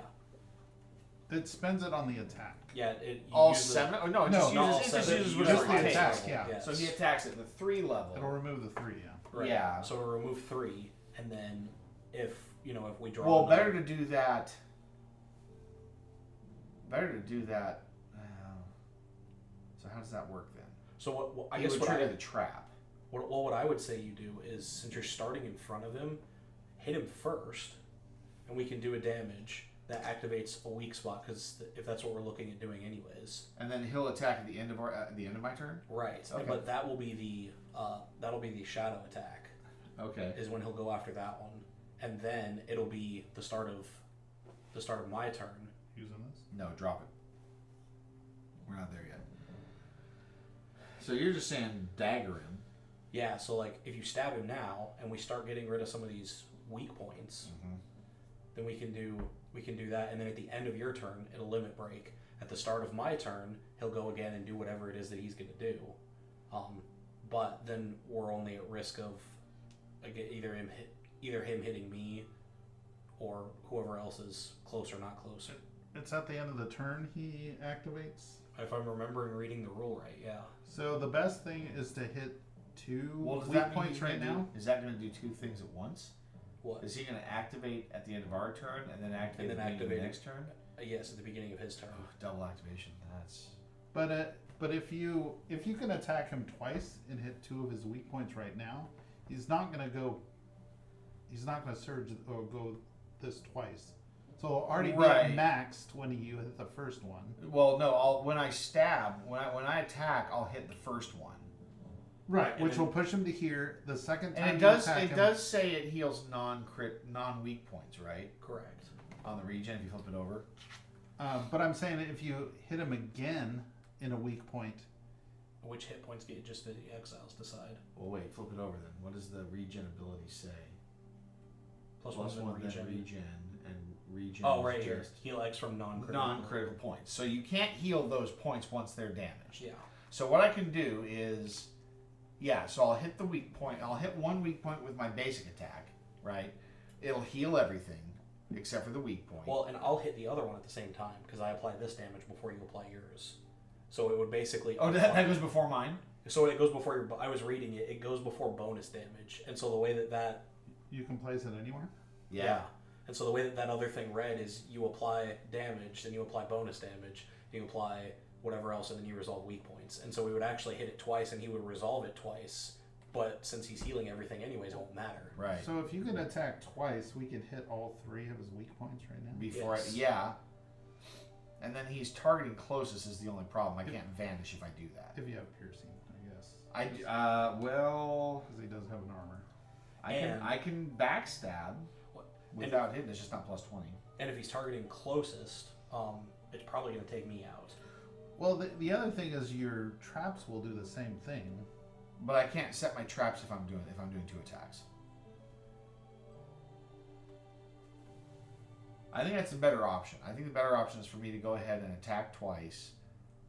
It spends it on the attack. Yeah. All use the- 7? Oh no, it No, just not all uses, it just seven. uses You whatever just it the takes. attack, yeah. Yes. So he attacks at the 3 level. It'll remove the 3, yeah. Right. Yeah. So it'll remove 3, and then if we draw. Well, another- better to do that. So how does that work then? So what I He guess would what trigger the trap. what I would say you do is, since you're starting in front of him, hit him first, and we can do a damage that activates a weak spot, because if that's what we're looking at doing anyways. And then he'll attack at the end of my turn. Right. Okay. But that will be the shadow attack. Okay. Is when he'll go after that one, and then it'll be the start of my turn. Using this? No, drop it. We're not there yet. So you're just saying dagger him. Yeah. So like if you stab him now, and we start getting rid of some of these weak points, then we can do that, and then at the end of your turn, it'll limit break. At the start of my turn, he'll go again and do whatever it is that he's going to do. But then we're only at risk of either him hitting me, or whoever else is close or not close. It's at the end of the turn he activates. If I'm remembering reading the rule right, yeah. So the best thing is to hit 2 Well, does weak that mean points he's right gonna now. Is that going to do 2 things at once? What? Is he going to activate at the end of our turn and then activate And then at the beginning of activate the next turn? Yes, at the beginning of his turn. Oh, double activation. That's But if you can attack him twice and hit 2 of his weak points right now, he's not gonna surge or go this twice. So it'll already Right. be maxed when you hit the first one. well. No, when I attack, I'll hit the first one. Right, And which then- will push him to here. The second time And you attack it him, does say it heals non-weak points, right? Correct. On the regen, if you flip it over. but I'm saying if you hit him again in a weak point, Which hit points get just the exiles decide. Well, wait, flip it over then. What does the regen ability say? Plus Plus one one, then regen. regen, and regen. Oh, is right here. just Heal X from non-critical. non-critical points. So you can't heal those points once they're damaged. Yeah. So what I can do is, so I'll hit the weak point. I'll hit one weak point with my basic attack, right? It'll heal everything except for the weak point. Well, and I'll hit the other one at the same time, because I apply this damage before you apply yours. So it would basically... oh, that goes before mine? So it goes before your... I was reading it. It goes before bonus damage. And so the way that... you can place it anywhere. Yeah. And so the way that other thing read is you apply damage, then you apply bonus damage, you apply whatever else, and then you resolve weak points. And so we would actually hit it twice, and he would resolve it twice. But since he's healing everything anyways, it won't matter. Right. So if you can attack twice, we could hit all 3 of his weak points right now. Before Yes. And then he's targeting closest is the only problem. I can't vanish if I do that. If you have piercing, I guess. Well, Because he does have an armor. I can backstab without hitting. It's just not plus 20. And if he's targeting closest, it's probably going to take me out. Well, the other thing is your traps will do the same thing. But I can't set my traps if I'm doing 2 attacks. I think that's the better option. I think the better option is for me to go ahead and attack twice,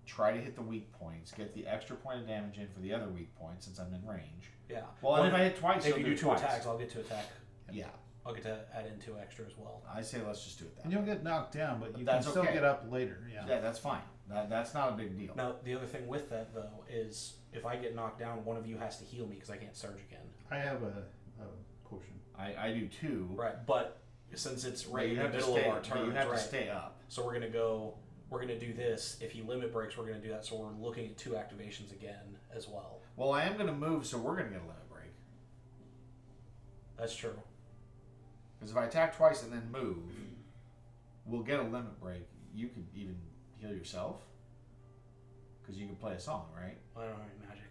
try to hit the weak points, get the extra point of damage in for the other weak points since I'm in range. Yeah. Well, and if I hit twice, if you do 2 twice. attacks, I'll get to attack. Yeah. I'll get to add in 2 extra as well. I say let's just do it that And way. you'll get knocked down, but you That's can still okay. get up later. Yeah. Yeah, that's fine. That's not a big deal. Now, the other thing with that, though, is if I get knocked down, one of you has to heal me because I can't surge again. I have a potion. I do too. Right, but since it's But right you in the have to middle stay, of our but turn, you have right? to stay up. So we're gonna do this. If he limit breaks, we're gonna do that. So we're looking at 2 activations again as well. Well, I am going to move, so we're going to get a limit break. That's true. Because if I attack twice and then move, we'll get a limit break. You could even heal yourself. Because you can play a song, right? I don't have any magic.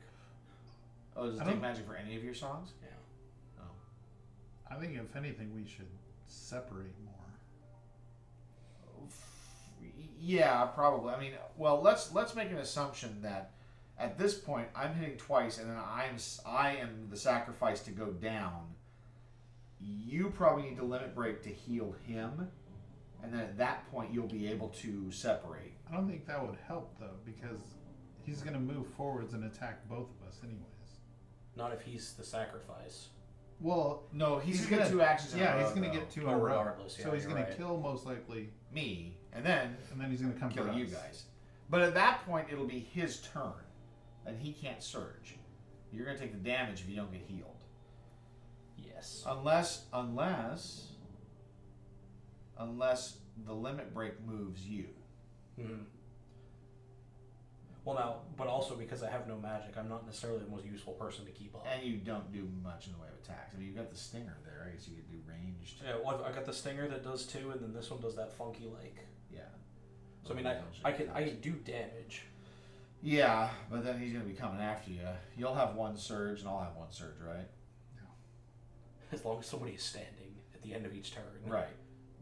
Oh, does it I take don't- magic for any of your songs? Yeah. Oh. I think if anything, we should separate more. Yeah, probably. I mean, well, let's make an assumption that at this point I'm hitting twice, and then I am the sacrifice to go down. You probably need to limit break to heal him, and then at that point you'll be able to separate. I don't think that would help though, because he's going to move forwards and attack both of us anyways. Not if he's the sacrifice. Well, No, he's gonna get 2 actions. In a yeah, row, he's going to though. get 2 in a row. regardless, yeah, So he's you're going to right. kill most likely, me, and then and then he's going to come kill for you us. guys. But at that point it'll be his turn, and he can't surge. You're gonna take the damage if you don't get healed. Yes. Unless the limit break moves you. Mm-hmm. Well, now, but also because I have no magic, I'm not necessarily the most useful person to keep up. And you don't do much in the way of attacks. I mean, you've got the stinger there. I guess you could do ranged. Yeah, well, I got the stinger that does 2, and then this one does that funky like. Yeah. So I mean, I can do damage. Yeah, but then he's gonna be coming after you. You'll have 1 surge, and I'll have 1 surge, right? As long as somebody is standing at the end of each turn. Right.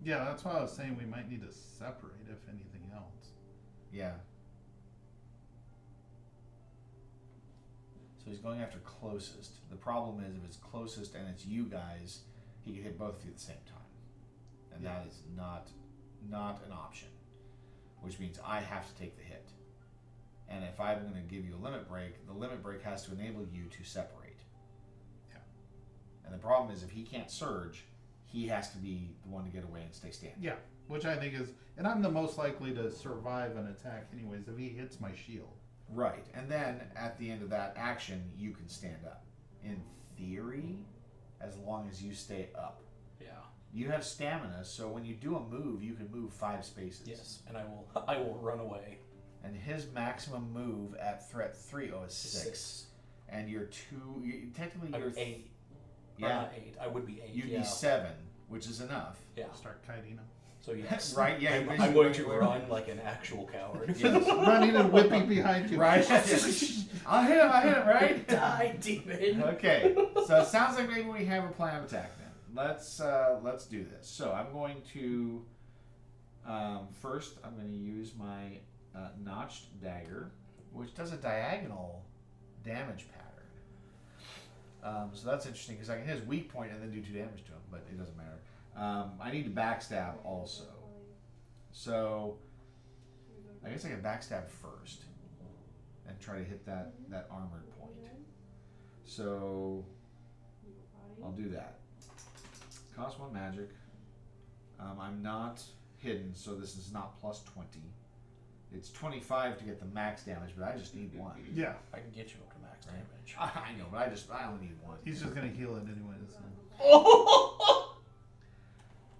Yeah, that's why I was saying we might need to separate if anything else. Yeah. So he's going after closest. The problem is if it's closest and it's you guys, he can hit both of you at the same time, and that is not an option. Which means I have to take the hit. And if I'm going to give you a limit break, the limit break has to enable you to separate. Yeah. And the problem is if he can't surge, he has to be the one to get away and stay standing. Yeah, which I think is, and I'm the most likely to survive an attack anyways if he hits my shield. Right. And then at the end of that action, you can stand up. In theory, as long as you stay up. Yeah. You have stamina, so when you do a move, you can move 5 spaces. Yes, and I will run away. And his maximum move at threat 3 is 6. And you're 2. Technically, I'm you're 8. Yeah. Or not 8. I would be 8. You'd yeah. be 7, which is enough. Yeah. Start kiting him. So yes. Right, yeah, I'm going to run like an actual coward. Running and whipping behind you. Right. I'll hit him, right? Die, demon. Okay. So it sounds like maybe we have a plan of attack then. Let's do this. So I'm going to first I'm going to use my notched dagger, which does a diagonal damage pattern. So that's interesting because I can hit his weak point and then do 2 damage to him, but it doesn't matter. I need to backstab also. So I guess I can backstab first and try to hit that armored point. So I'll do that. Cost 1 magic. I'm not hidden, so this is not plus 20. It's 25 to get the max damage, but I just need 1. Yeah, I can get you up to max damage. I know, but I only need 1. he's just gonna heal it anyways. So.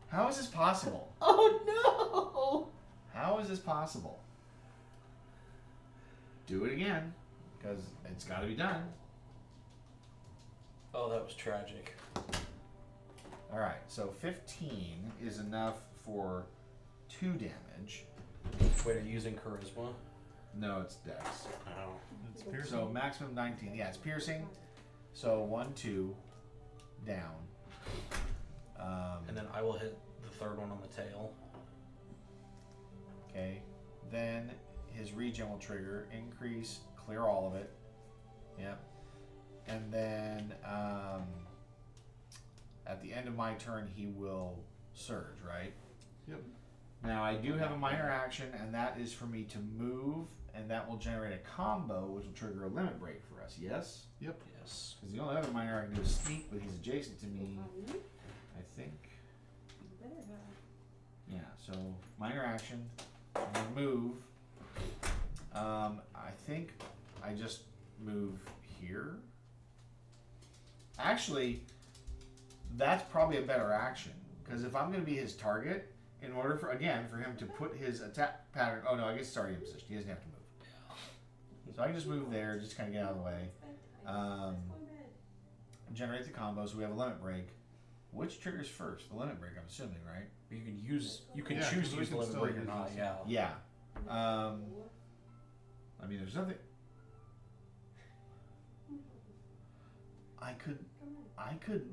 How is this possible? Oh no! How is this possible? Do it again, because it's got to be done. Oh, that was tragic. All right, so 15 is enough for 2 damage. Wait, are you using charisma? No, it's Dex. Oh. It's piercing. So maximum 19. Yeah, it's piercing. So 1, 2, down. And then I will hit the third one on the tail. Okay. Then his regen will trigger. Increase. Clear all of it. Yep. And then at the end of my turn, he will surge, right? Yep. Now, I do have a minor action, and that is for me to move, and that will generate a combo, which will trigger a limit break for us, yes? Yep. Yes. Because the only other minor I can do is sneak, but he's adjacent to me, I think. Yeah, so minor action, and then move. I think I just move here. Actually, that's probably a better action, because if I'm going to be his target, in order for him to put his attack pattern, oh no, I guess it's already in position. He doesn't have to move. So I can just move there, just kind of get out of the way. Generate the combo, so we have a limit break. Which triggers first? The limit break, I'm assuming, right? You can choose Yeah, to 'cause we use the can limit still break or use not. this. Yeah. Yeah. I mean, there's nothing. I could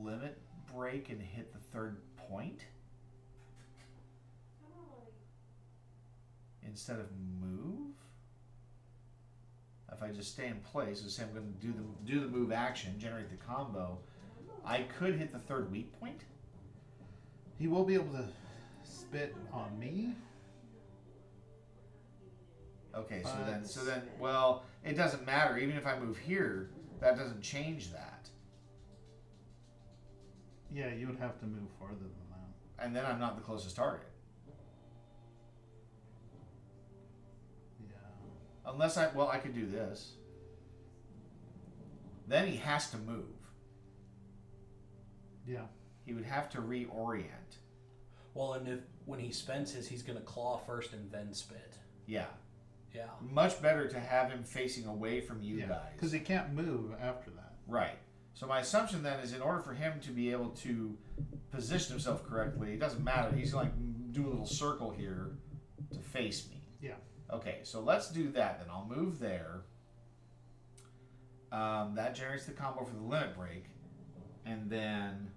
limit break and hit the third point instead of move. If I just stay in place, let's say I'm going to do the move action, generate the combo, I could hit the third weak point. He will be able to spit on me. Okay, so then, well, it doesn't matter. Even if I move here, that doesn't change that. Yeah, you would have to move farther than that. And then I'm not the closest target. Yeah. Unless I could do this. Then he has to move. Yeah. He would have to reorient. Well, and when he spends his, he's gonna claw first and then spit. Yeah. Yeah. Much better to have him facing away from you guys. Because he can't move after that. Right. So my assumption then is in order for him to be able to position himself correctly, it doesn't matter. He's going to do a little circle here to face me. Yeah. Okay, so let's do that then. I'll move there. That generates the combo for the limit break. And then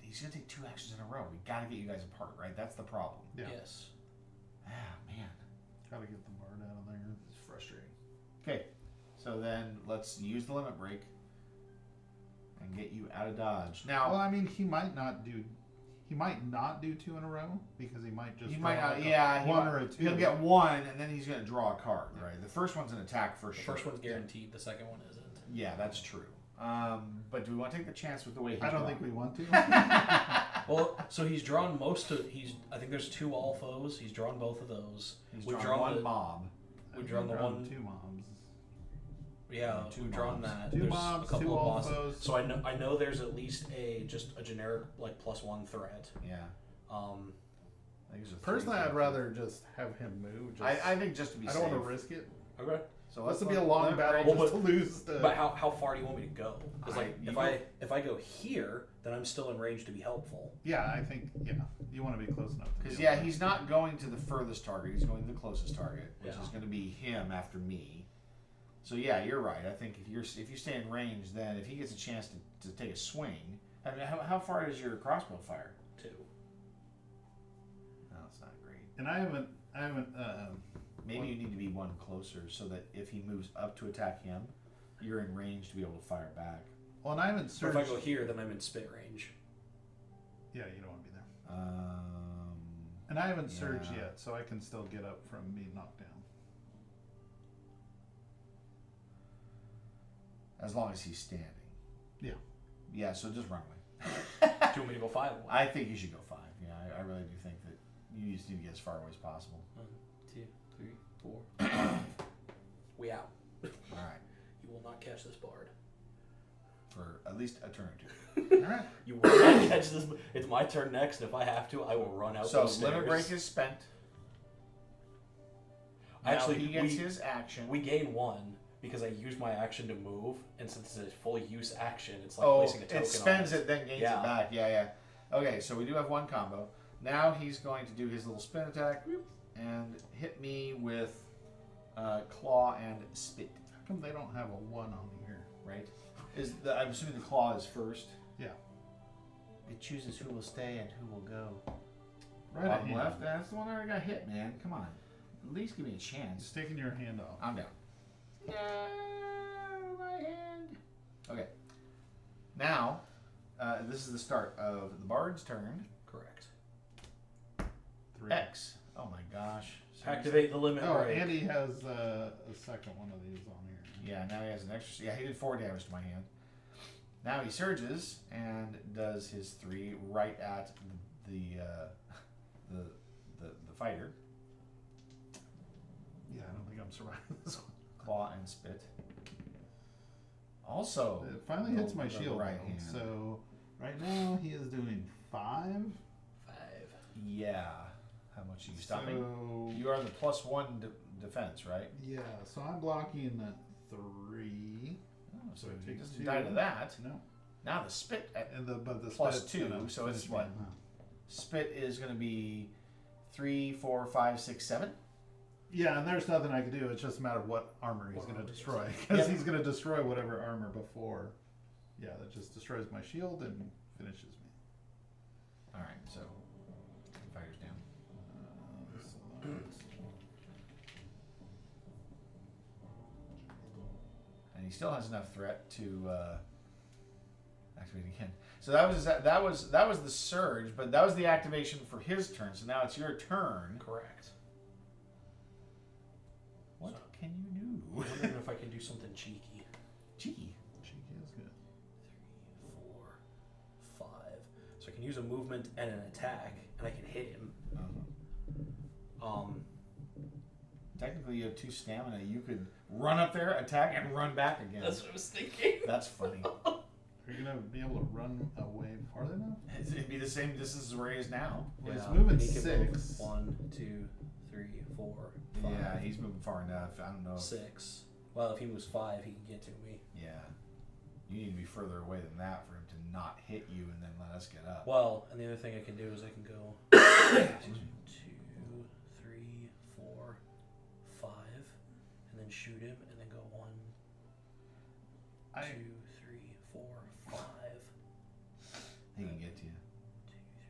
he's going to take 2 actions in a row. We got to get you guys apart, right? That's the problem. Yeah. Yes. Ah, man. Gotta get the bard out of there. It's frustrating. Okay, so then let's use the limit break and get you out of dodge. Now, Well, I mean, he might not do 2 in a row because he might just he draw might not. like Yeah, one or a 2. He'll get 1, and then he's going to draw a card. Right. The first one's an attack for The sure. first one's guaranteed. The second one isn't. Yeah, that's true. But do we want to take the chance with the way he's I don't drawn? think we want to. Well, so he's drawn most of. I think there's 2 all foes. He's drawn both of those. He's We've drawn one the, mob. We've drawn the one. 2 mobs. Yeah, Two we've drawn mobs. that. 2 There's mobs, a couple 2 of all bosses. foes. So I know there's at least just a generic like +1 threat. Yeah. I think it's a 3, Personally, 4, I'd rather just have him move. I think just to be I safe. don't want to risk it. Okay. So This let's would be a long limit battle break. Well, just to lose. But how far do you want me to go? Because like You if I go here, then I'm still in range to be helpful. Yeah, I think you want to be close enough. Because yeah, he's not going to the furthest target. He's going to the closest target, which Yeah. is going to be him after me. So yeah, you're right. I think if you stay in range, then if he gets a chance to take a swing, I mean, how far does your crossbow fire? 2. No, it's not great. And I haven't. Maybe you need to be 1 closer so that if he moves up to attack him, you're in range to be able to fire back. Well, and I haven't So if searched. I go here, then I'm in spit range. Yeah, you don't want to be there. Um, And I haven't searched Yeah. yet, so I can still get up from being knocked down. as long as he's standing. Yeah. Yeah. So just run away. Do you want me to go 5? I think you should go 5. Yeah, I really do think that you just need to get as far away as possible. 1, 2, 3, 4, 5. We out. All right. You will not catch this bard. For at least a turn or 2. All right. You will not catch this. It's my turn next, and if I have to, I will run out So those stairs. limit break is spent. Now Actually, he gets his action. We gain 1 because I used my action to move, and since it's a full use action, it's like Oh, placing a token it spends on it, then gains Yeah. it back. Yeah, yeah. Okay, so we do have 1 combo. now he's going to do his little spin attack and hit me with claw and spit. How come they don't have a 1 on here? Right? I'm assuming the claw is first. Yeah. It chooses who will stay and who will go. Right Bottom hand. left. That's the one that already got hit, man. Come on. At least give me a chance. Just taking your hand off. I'm down. No, my hand. Okay. Now, this is the start of the Bard's turn. Correct. 3. X. Oh my gosh. Activate the limit Oh, break. Andy has a second one of these on here. Yeah, now he has an extra. Yeah, he did 4 damage to my hand. Now he surges and does his 3 right at the fighter. Yeah, I don't think I'm surviving this one. Claw and spit. Also, It finally hits my the shield right though. hand. So right now he is doing 5. 5. Yeah. How much are you stopping? So You are the +1 defense, right? yeah, so I'm blocking 3. Oh, so So it he takes doesn't 2. die to that. No, Now the spit at and but the Plus spit's 2, gonna so it's finish me, what? huh? spit is going to be 3, 4, 5, 6, 7. Yeah, and there's nothing I can do. It's just a matter of what armor he's What going to armor is destroy. it? Because Yep. he's going to destroy whatever armor before. Yeah, that just destroys my shield and finishes me. All right, so fighters down. So that's- And he still has enough threat to activate again. So that was the surge, but that was the activation for his turn. So now it's your turn. Correct. What So- can you I'm do? wondering if I can do something cheeky. Cheeky. Cheeky is good. 3, 4, 5. So I can use a movement and an attack, and I can hit him. Technically, you have 2 stamina. You could run up there, attack, and run back again. That's what I was thinking. That's funny. Are you going to be able to run away farther enough? It'd be the same distance as where he is now. Well, he's Yeah, moving and he can 6. Move 1, 2, 3, 4, 5. Yeah, he's moving far enough. I don't know. 6. Well, if he moves 5, he can get to me. Yeah. You need to be further away than that for him to not hit you and then let us get up. Well, and the other thing I can do is I can go 2, 3, 4, 5, and then shoot him, and then go 1, 2, 3, 4, 5. He can get to you. 2, 3,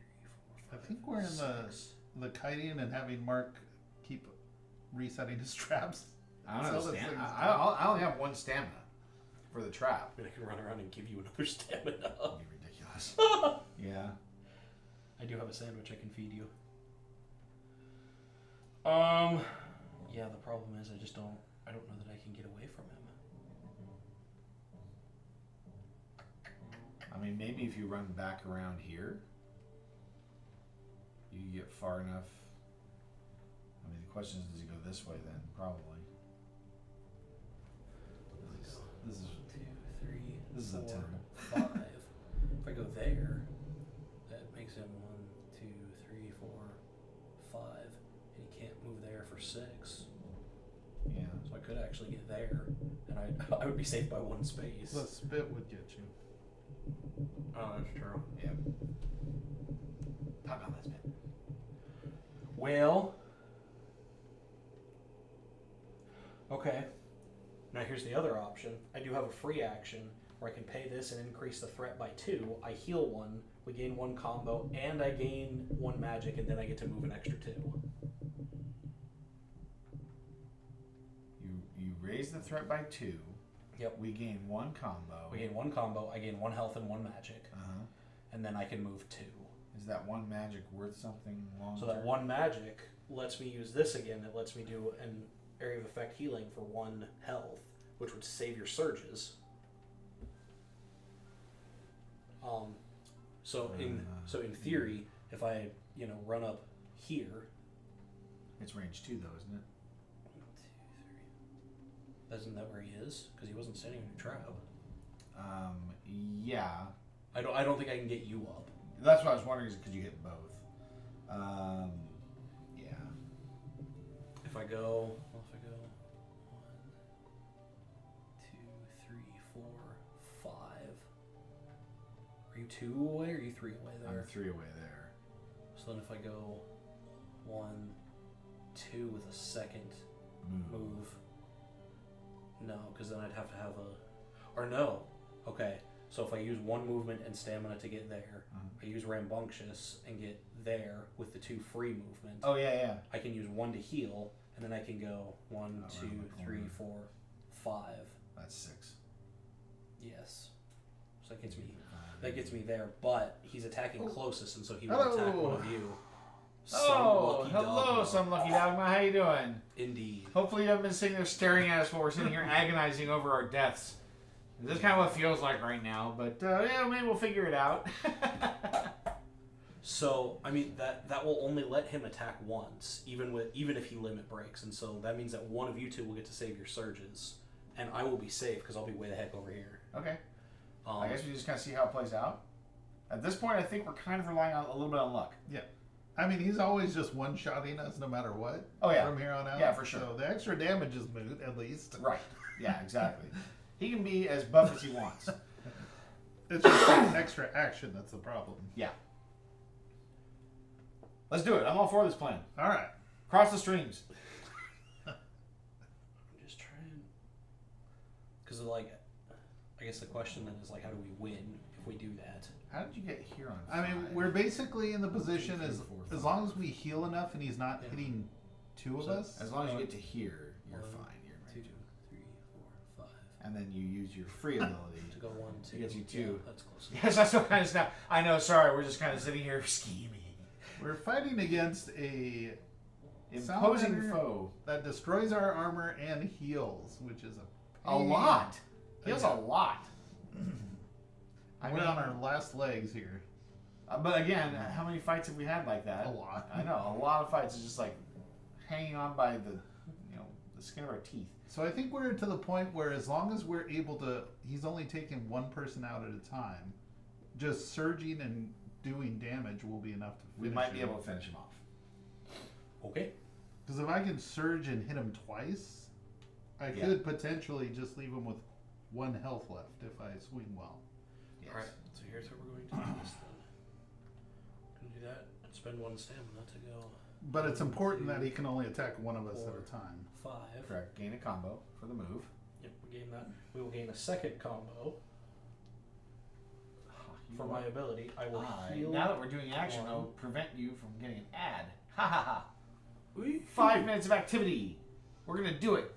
4, 5. I think we're in the kiting and having Mark keep resetting his traps. I don't know. So this thing's- I only have 1 stamina for the trap. I mean, I can run around and give you another stamina. That'd be ridiculous. Yeah. I do have a sandwich I can feed you. Yeah, the problem is I don't know that I can get away from him. I mean, maybe if you run back around here, you can get far enough. I mean, the question is, does he go this way then? Probably. This is 2, 3, This is 4, untenable. 5. If I go there, that makes him 1, 2, 3, 4, 5, and he can't move there for 6. yeah. So I could actually get there, and I would be safe by 1 space. The spit would get you. Oh, that's true. Yeah. Talk on this bit. Well, okay. Now here's the other option. I do have a free action where I can pay this and increase the threat by 2. I heal 1, we gain 1 combo, and I gain 1 magic, and then I get to move an extra 2. You raise the threat by 2. Yep. We gain 1 combo. We gain 1 combo, I gain 1 health and 1 magic, Uh-huh. and then I can move 2. Is that 1 magic worth something long So that term? 1 magic lets me use this again. It lets me do an area of effect healing for 1 health, which would save your surges. So in theory, if I run up here, It's range 2 though, isn't it? 1, 2, 3. Isn't that where he is? Because he wasn't standing in a trap. Yeah. I don't think I can get you up. That's what I was wondering, is could you hit both? Yeah. If I go 1, 2, 3, 4, 5. Are you 2 away or are you 3 away there? I'm 3 away there. So So then if I go 1, 2 with a second move. No, because then I'd have to have a... Or no. Okay, so if I use 1 movement and stamina to get there, I use Rambunctious and get there with the 2 free movement. Oh, yeah. I can use 1 to heal, and then I can go 1, 2, 3, 4, 5. That's 6. Yes. So that gets me there, but he's attacking closest, and so he will attack one of you. Hello, some lucky dogma. How you doing? Indeed. Hopefully you haven't been sitting there staring at us while we're sitting here agonizing over our deaths. This is kind of what it feels like right now, but yeah, maybe we'll figure it out. So, I mean, that will only let him attack once, even if he limit breaks, and so that means that one of you two will get to save your surges, and I will be safe because I'll be way the heck over here. Okay. I guess we just kind of see how it plays out. At this point, I think we're kind of relying on a little bit on luck. Yeah. I mean, he's always just one-shotting us no matter what. Oh, yeah. From here on out. Yeah, for sure. So the extra damage is moot, at least. Right. Yeah, exactly. He can be as buff as he wants. It's just that extra action that's the problem. Yeah. Let's do it. I'm all for this plan. All right. Cross the streams. I'm just trying... Because, like, I guess the question then is, like, how do we win if we do that? How did you get here on 5? I mean, we're basically in the position as long as we heal enough and he's not hitting 2 of us. As long as you get to here, you're fine. You're 2, right. 3, 4, 5. And then you use your free ability To go 1, 2. to get you 2. Yeah, that's close enough. Yes, that's what kind of snap. I know. Sorry, we're just kind of sitting here scheming. We're fighting against a Imposing salamander foe. that destroys our armor and heals, which is a A pain. lot. Heals a lot. We're on our last legs here. But again, how many fights have we had like that? A lot. I know. A lot of fights is just like hanging on by the skin of our teeth. So I think we're to the point where as long as we're able to, he's only taking 1 person out at a time. Just surging and doing damage will be enough to finish We might be him. able to finish him off. Okay. Because if I can surge and hit him twice, I could potentially just leave him with 1 health left if I swing well. Yes. Alright, so here's what we're going to do this then. Gonna do that and spend 1 stamina to go. But it's important that he can only attack 1 of us at a time. 5. Correct. Gain a combo for the move. Yep, we gain that. We will gain a second combo for my ability. I will heal. Now that we're doing action, 1. I'll prevent you from getting an ad. Ha ha ha. 5 minutes of activity. We're gonna do it.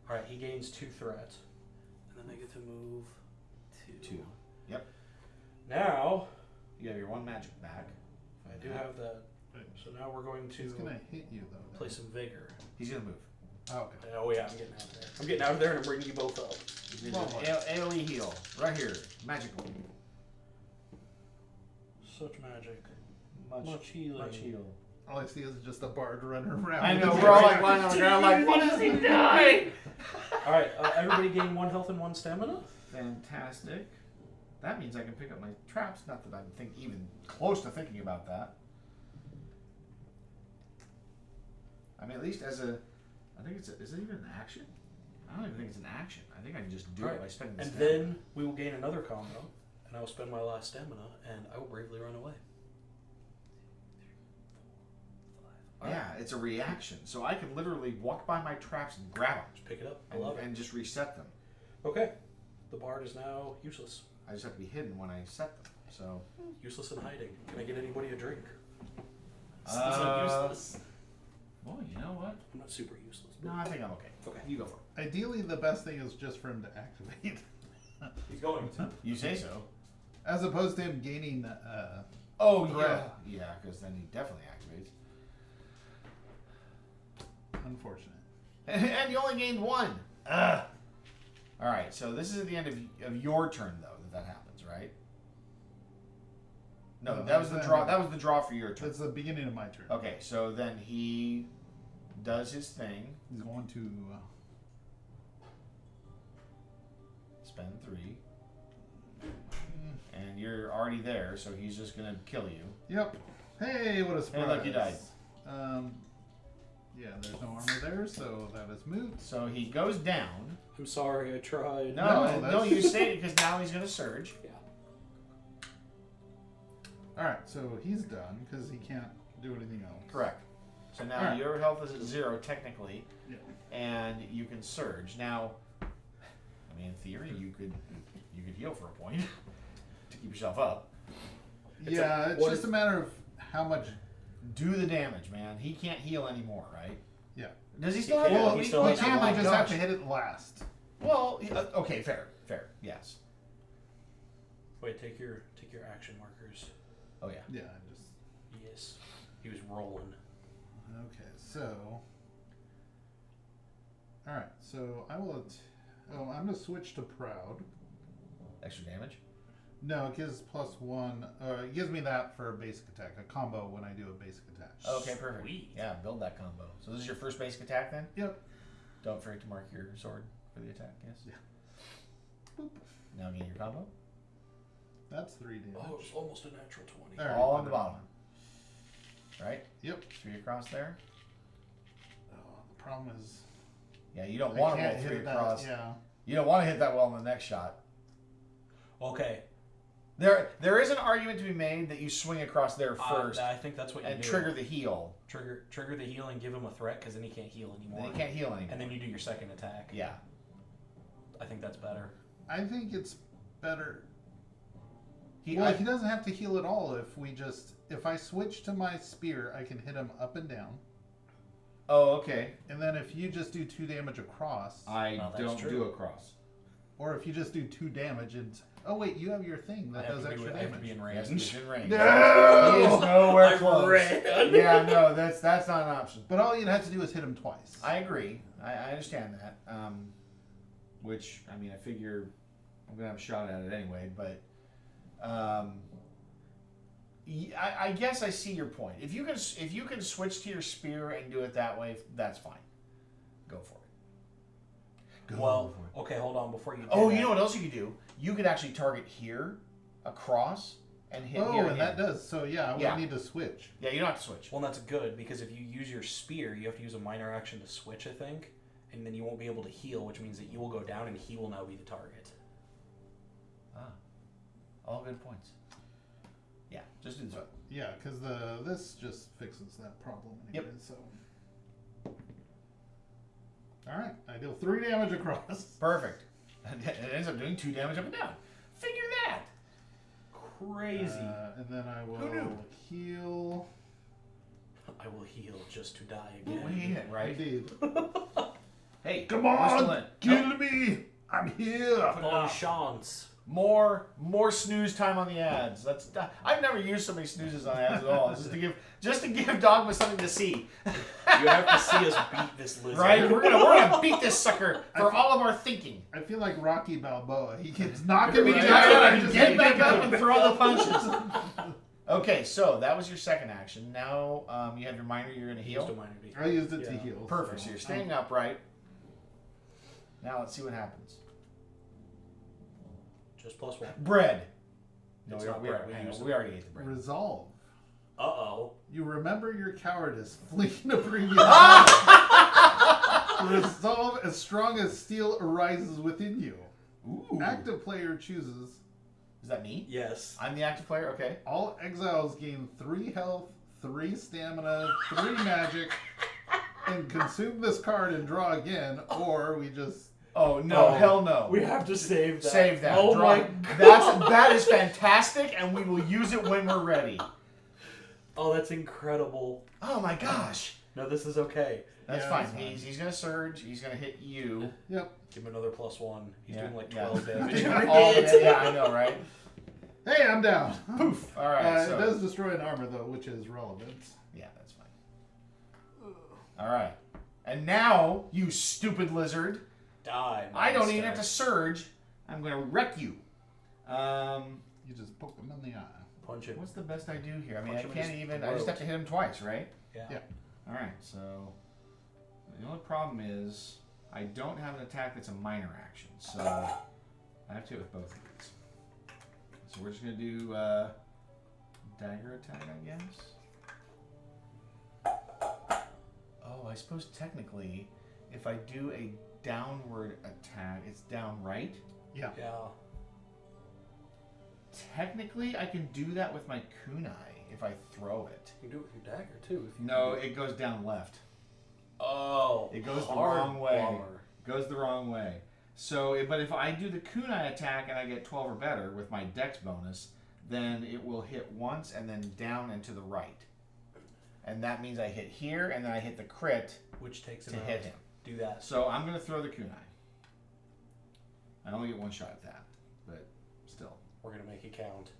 Alright, he gains 2 threat. And then I get to move 2. Yep. Now, You have your 1 magic back. I do have that. So now we're going to He's going to hit you, though. play some vigor. He's gonna move. Oh, okay. Oh yeah, I'm getting out of there. I'm getting out of there and I'm bringing you both up. He's gonna do AoE heal right here. Magical. Such magic. Much healing. Much heal. All I see is just a bard running around. I know. We're all like lying on the ground, like, what is he doing? Alright, everybody gain 1 health and 1 stamina. Fantastic. That means I can pick up my traps. Not that I'm even close to thinking about that. I mean, at least as a, I think it's is it even an action? I don't even think it's an action. I think I can just do it by spending the And stamina. then we will gain another combo, and I will spend my last stamina, and I will bravely run away. Yeah, it's a reaction. So I can literally walk by my traps and grab them. Just pick it up. I love it. And just reset them. Okay. The bard is now useless. I just have to be hidden when I set them. So. Useless in hiding. Can I get anybody a drink? Useless. Well, you know what? I'm not super useless. No, I think I'm okay. Okay. You go for it. Ideally, the best thing is just for him to activate. He's going to. You say so. As opposed to him gaining... Oh, yeah. threat. Yeah, because then he definitely activates. Unfortunate. And you only gained 1. Alright, so this is at the end of your turn, though, that happens, right? No, that was the draw. That was the draw for your turn. That's the beginning of my turn. Okay, so then he does his thing. He's going to... Spend 3. And you're already there, so he's just going to kill you. Yep. Hey, what a surprise. Hey, look, you died. Yeah, there's no armor there, so that is moot. So he goes down. I'm sorry, I tried. No, No, you stayed because now he's going to surge. Yeah. All right, so he's done because he can't do anything else. Correct. So now Alright. your health is at 0 technically, Yeah. and you can surge. Now, I mean, in theory, you could heal for a point to keep yourself up. It's just a matter of how much. Do the damage, man. He can't heal anymore, right? Yeah. Does he still have? can't. Well, he we still has can. a I lot. just have to hit it last. Well, okay, fair, yes. Wait, take your action markers. Oh yeah. Yeah. I just. Yes. He was rolling. Okay. So. All right. So I will. I'm gonna switch to proud. Extra damage. No, it gives +1. It gives me that for a basic attack, a combo when I do a basic attack. Okay, perfect. Sweet. Yeah, build that combo. So this is your first basic attack then? Yep. Don't forget to mark your sword for the attack, yes? Yeah. Boop. Now get your combo. That's 3 damage. Oh, it's almost a natural 20. There. All on the bottom. Right? Yep. 3 across there. Oh, the problem is. Yeah, you don't I want to can't roll hit 3 that, across. Yeah. You don't want to hit that well in the next shot. Okay. There is an argument to be made that you swing across there first I think that's what you and do. trigger the heal. Trigger the heal and give him a threat because then he can't heal anymore. Then he can't heal anymore. And then you do your second attack. Yeah. I think that's better. I think it's better. He doesn't have to heal at all if I switch to my spear, I can hit him up and down. Oh, okay. And then if you just do 2 damage across, I Oh, that's don't true. do a cross. or if you just do 2 damage and wait, you have your thing that does extra I have to be damage. in Yes, range. he's in range. No! He is nowhere I close. ran. Yeah, no, that's not an option. But all you'd have to do is hit him twice. I agree. I understand that. Which, I mean, I figure I'm going to have a shot at it anyway, but I guess I see your point. If you can switch to your spear and do it that way, that's fine. Go for it. Well, okay, hold on before you. Oh, you know what else you could do? You could actually target here, across, and hit here. and that does. So yeah, I would Yeah. need to switch. Yeah, you don't have to switch. Well, that's good because if you use your spear, you have to use a minor action to switch, I think, and then you won't be able to heal, which means that you will go down and he will now be the target. All good points. Yeah, just do this. Yeah, because this just fixes that problem anyway. Yep. So. All right, I deal 3 damage across. Perfect. And it ends up doing 2 damage up and down. Figure that. Crazy. And then I Who will knew? heal. I will heal just to die Wait, again. right? Indeed. Hey, Come we're still on, in. kill Nope. me! I'm here. Bon chance. More snooze time on the ads. I've never used so many snoozes on ads at all. Just to give Dogma something to see. You have to see us beat this lizard. Right? We're gonna beat this sucker for all of our thinking. I feel like Rocky Balboa. He keeps knocking me Right? down. I Right? just Get back up and throw the punches. Okay, so that was your second action. Now you have your minor. You're gonna He used a heal. minor to I used it to Yeah. heal. Perfect. So you're staying upright. Now let's see what happens. Just +1. Bread. No, It's we, not we, bread, already- we hang on, used we it. already ate the bread. Resolve. Uh-oh. You remember your cowardice, fleeing a previous battle. Resolve as strong as steel arises within you. Ooh. Active player chooses. Is that me? Yes. I'm the active player. Okay. All exiles gain 3 health, 3 stamina, 3 magic, and consume this card and draw again, or we just... Oh no! Oh, Hell no! We have to save that. Save that. Oh Draw. my god. That is fantastic, and we will use it when we're ready. Oh, that's incredible. Oh my gosh! No, this is okay. That's Yeah, fine. that's fine. He's gonna surge. He's gonna hit you. Yep. Give him another +1. He's Yeah, doing like yeah. 12 damage. He's every All of hit. it. Yeah, I know, right? Hey, I'm down. Poof. All right. It So, does destroy an armor, though, which is relevant. yeah, that's fine. All right. And now, you stupid lizard, Die. I don't even monster. have to surge. I'm gonna wreck you. You just poke him in the eye. Punch him. What's the best I do here? I mean, Punch I him in can't his even. I just throat. have to hit him twice, right? Yeah. Yeah. All right. So the only problem is I don't have an attack that's a minor action, so I have to hit with both of these. So we're just gonna do dagger attack, I guess. Oh, I suppose technically, if I do a downward attack, it's down right. Yeah. Yeah. Technically, I can do that with my kunai if I throw it. You can do it with your dagger too. If you No, it goes down left. Oh. It goes the hard wrong way. bummer. Goes the wrong way. So, but if I do the kunai attack and I get 12 or better with my dex bonus, then it will hit once and then down and to the right. And that means I hit here and then I hit the crit Which takes it to out. hit him. Do that. So I'm going to throw the kunai. I only get one shot at that, but still. We're gonna make it count.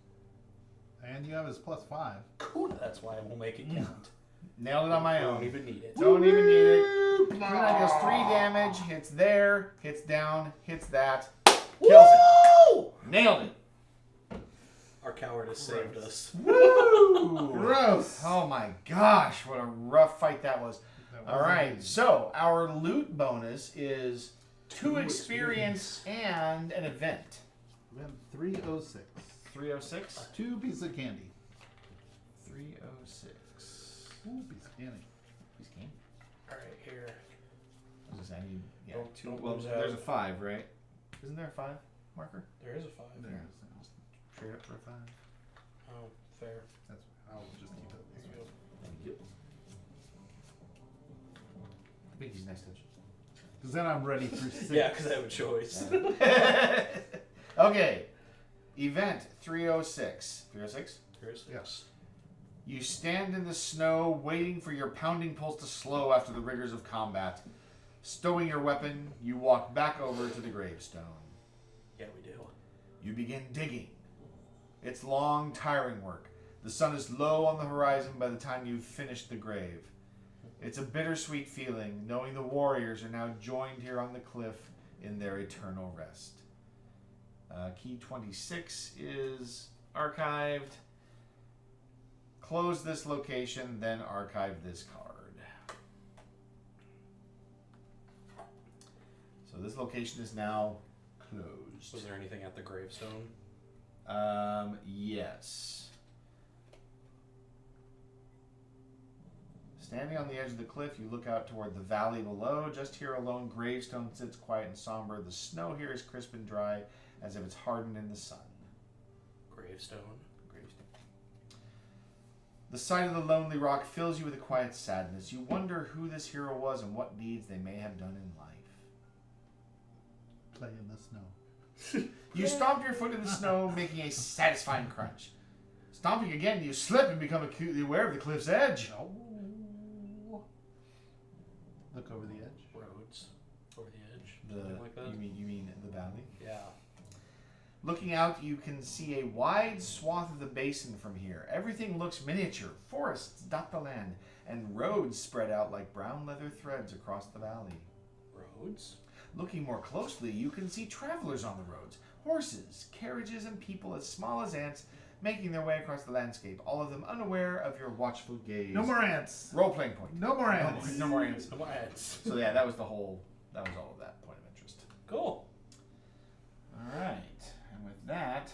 And you have his +5. Cool. That's why we'll make it count. Nailed it on my Don't own. even need it. Don't even need it. Kunai deals 3 damage, hits there, hits down, hits that, kills it. Nailed it. Our coward has saved us. Woo! Gross. Oh my gosh, what a rough fight that was. That All wasn't right, easy. so our loot bonus is 2 experience and an event. We have 306. 306? 2 pieces of candy. 306. Ooh, piece of candy. Piece of candy. All right, here. What does that need? Yeah, Don't- 2. don't Well, lose there's a out. 5, right? Isn't there a 5 marker? There is a 5. There. Trade up for a 5. Oh, fair. That's. I'll just keep it. There you go. Thank you. Biggie's nice touch. Because then I'm ready for 6. Yeah, because I have a choice. Okay. Event 306. 306? Here's Yes. You stand in the snow, waiting for your pounding pulse to slow after the rigors of combat. Stowing your weapon, you walk back over to the gravestone. Yeah, we do. You begin digging. It's long, tiring work. The sun is low on the horizon by the time you've finished the grave. It's a bittersweet feeling, knowing the warriors are now joined here on the cliff in their eternal rest. Key 26 is archived. Close this location, then archive this card. So this location is now closed. Was there anything at the gravestone? Yes. Standing on the edge of the cliff, you look out toward the valley below. Just here, a lone gravestone sits quiet and somber. The snow here is crisp and dry, as if it's hardened in the sun. Gravestone. Gravestone. The sight of the lonely rock fills you with a quiet sadness. You wonder who this hero was and what deeds they may have done in life. Play in the snow. You stomp your foot in the snow, making a satisfying crunch. Stomping again, you slip and become acutely aware of the cliff's edge. Oh. Look over the edge. Roads. Over the edge. The, Something like that. you mean the valley? Yeah. Looking out, you can see a wide swath of the basin from here. Everything looks miniature. Forests dot the land, and roads spread out like brown leather threads across the valley. Roads? Looking more closely, you can see travelers on the roads. Horses, carriages, and people as small as ants making their way across the landscape, all of them unaware of your watchful gaze. No more ants. Role-playing point. No more ants. No more ants. No more ads. So yeah, that was all of that point of interest. Cool. All right, and with that,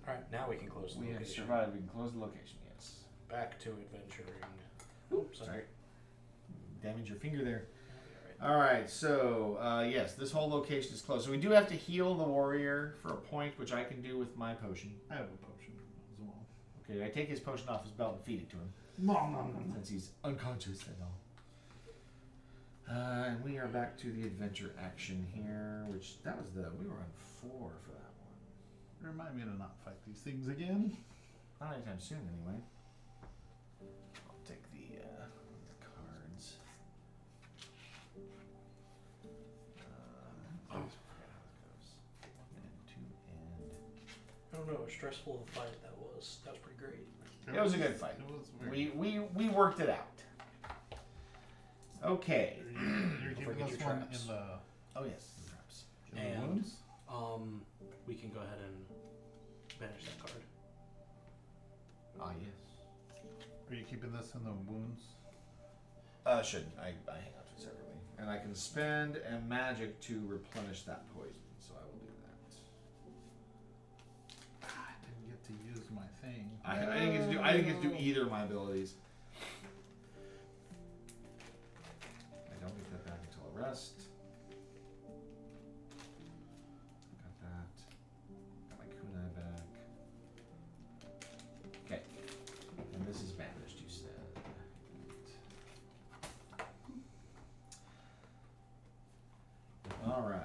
All right, now we can close the we have location. survived. We can close the location. Yes. Back to adventuring. Oops, sorry. Damage your finger there. All right. All right, so yes, this whole location is closed. So we do have to heal the warrior for a point, which I can do with my potion. I have a potion as well. Okay, I take his potion off his belt and feed it to him, Nom, nom, nom. since he's unconscious and all. And we are back to the adventure action here, which we were on 4 for that one. Remind me to not fight these things again. Not anytime soon, anyway. I'll take the cards. I forgot how it goes. And 2 and. I don't know how stressful a fight that was. That was pretty great. It was a good fight. It was weird. We worked it out. Okay. You're Don't keeping forget this your one traps. in the, Oh yes, the traps. in And- the wounds. We can go ahead and banish that card. Ah yes. Are you keeping this in the wounds? Shouldn't. I hang on to it separately. And I can spend a magic to replenish that poison, so I will do that. I didn't get to use my thing. I didn't get to do either of my abilities. I don't get that back until a rest. Got that. Got my kunai back. All right.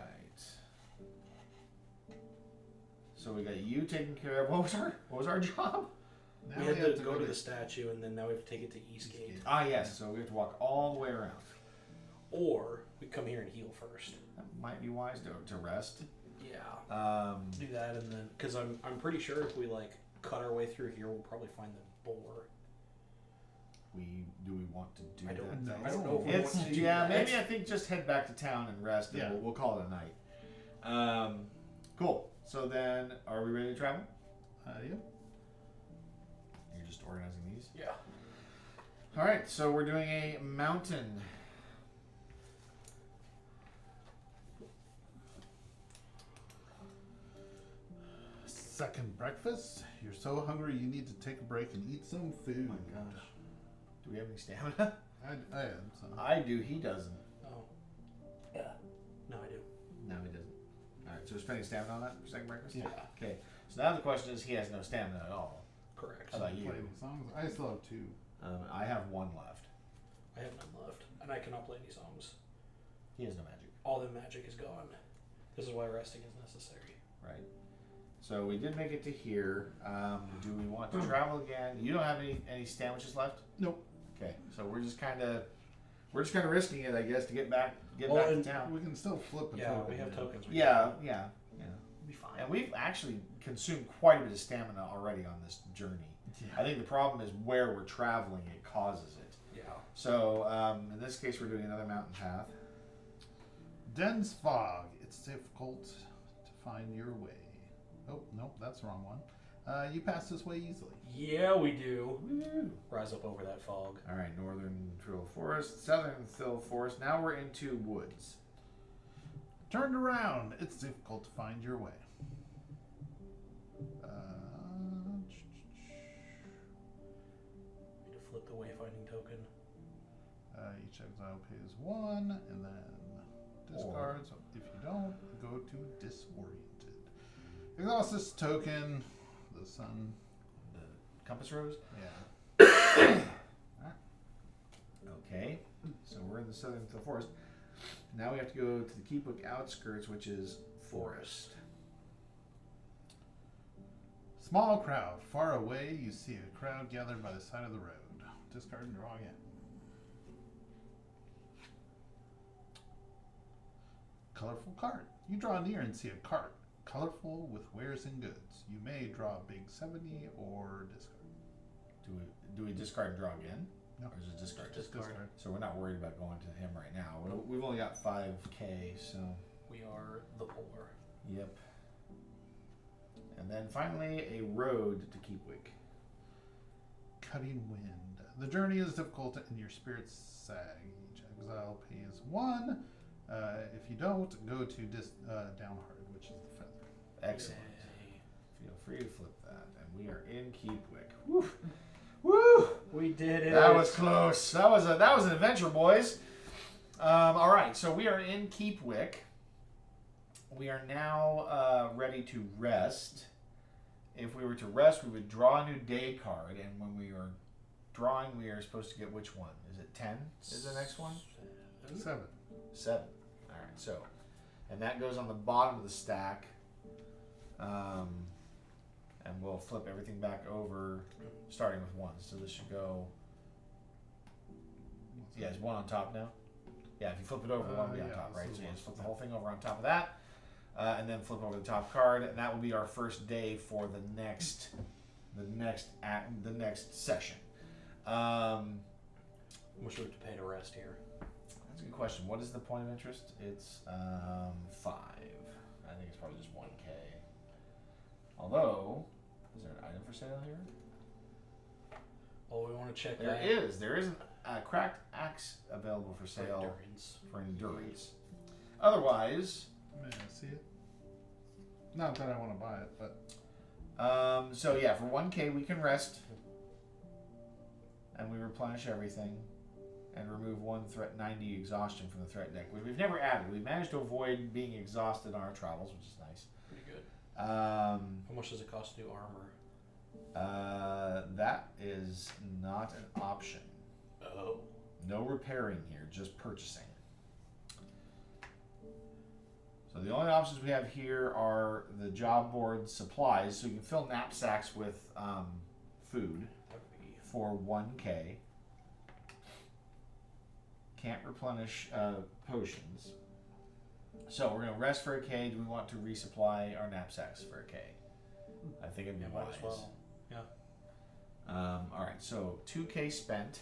So we got you taken care of. What was our job? Now We had to go to the statue, and then now we have to take it to Eastgate. Ah, yes. So we have to walk all the way around. Or we come here and heal first. That might be wise to rest. Yeah. Do that, and then because I'm pretty sure if we like cut our way through here, we'll probably find the boar. Do we want to do I don't that? know. I don't know if we It's want to do yeah. that. Maybe I think just head back to town and rest, and Yeah. we'll call it a night. Cool. So then, are we ready to travel? Yep. You're just organizing these. Yeah. All right. So we're doing a mountain. Second breakfast. You're so hungry you need to take a break and eat some food. Oh my gosh. Do we have any stamina? I had some. I do. He doesn't. Oh. Yeah. No, I do. No, he doesn't. All right. So we're spending stamina on that for second breakfast. Yeah. Okay. So now the question is, he has no stamina at all. Correct. How about you? Play any songs? I still have 2. I have one left. I have none left, and I cannot play any songs. He has no magic. All the magic is gone. This is why resting is necessary. Right. So we did make it to here. Do we want to travel again? You don't have any sandwiches left? Nope. Okay. So we're just kind of risking it, I guess, to get back to and town. We can still flip a Yeah, token. we have tokens. We Yeah. can- We'll be fine. And we've actually consumed quite a bit of stamina already on this journey. Yeah. I think the problem is where we're traveling, it causes it. Yeah. So in this case, we're doing another mountain path. Dense fog. It's difficult to find your way. Oh, nope, that's the wrong one. You pass this way easily. Yeah, we do. Woo. Rise up over that fog. All right, northern Trill Forest, southern Thill Forest. Now we're into woods. Turned around. It's difficult to find your way. Need to flip the wayfinding token. Each exile pays 1, and then discards. If you don't, go to disoriented. Exhaust this token. The sun. The compass rose. Yeah. Okay, so we're in the southern Thill Forest. Now we have to go to the Keepwick outskirts, which is forest. Small crowd. Far away, you see a crowd gathered by the side of the road. Discard and draw again. Colorful cart. You draw near and see a cart, colorful with wares and goods. You may draw a big 70 or discard. Do we discard and draw again? No. Or is it discard? Discard. So we're not worried about going to him right now. We've only got 5K, so We are the poor. yep. And then finally a road to Keepwick. Cutting wind. The journey is difficult and your spirits sag. Each exile pays 1. If you don't, go to downhearted, which is the feather. Excellent. Yay. Feel free to flip that. And we are in Keepwick. Woo! Woo! We did it. That was close. That was an adventure, boys. All right, so we are in Keepwick. We are now ready to rest. If we were to rest, we would draw a new day card, and when we are drawing, we are supposed to get which one? Is it 10? Is the next one? 7. 7. All right, so, and that goes on the bottom of the stack. And we'll flip everything back over, starting with 1. So this should go. Yeah, is 1 on top now? Yeah, if you flip it over, 1 will be on yeah, top, this right? is So you one. just flip the whole thing over on top of that, and then flip over the top card, and that will be our first day for the next session. How much do we have to pay to rest here? That's a good question. What is the point of interest? It's 5. I think it's probably just 1K. Although, is there an item for sale here? Oh, we want to check There that. is. There is a cracked axe available for sale Endurance. for endurance. Otherwise, May I see it? Not that I want to buy it, but so yeah, for 1K we can rest, and we replenish everything, and remove 1 threat 90 exhaustion from the threat deck, which we've never added. We managed to avoid being exhausted on our travels, which is nice. Pretty good. How much does it cost to do armor? That is not an option. Oh. No repairing here, just purchasing. the only options we have here are the job board supplies, so you can fill knapsacks with food for 1K. Can't replenish potions. So we're gonna rest for a K. Do we want to resupply our knapsacks for a K? I think it'd be Might wise. as well. Yeah. All right, so 2K spent.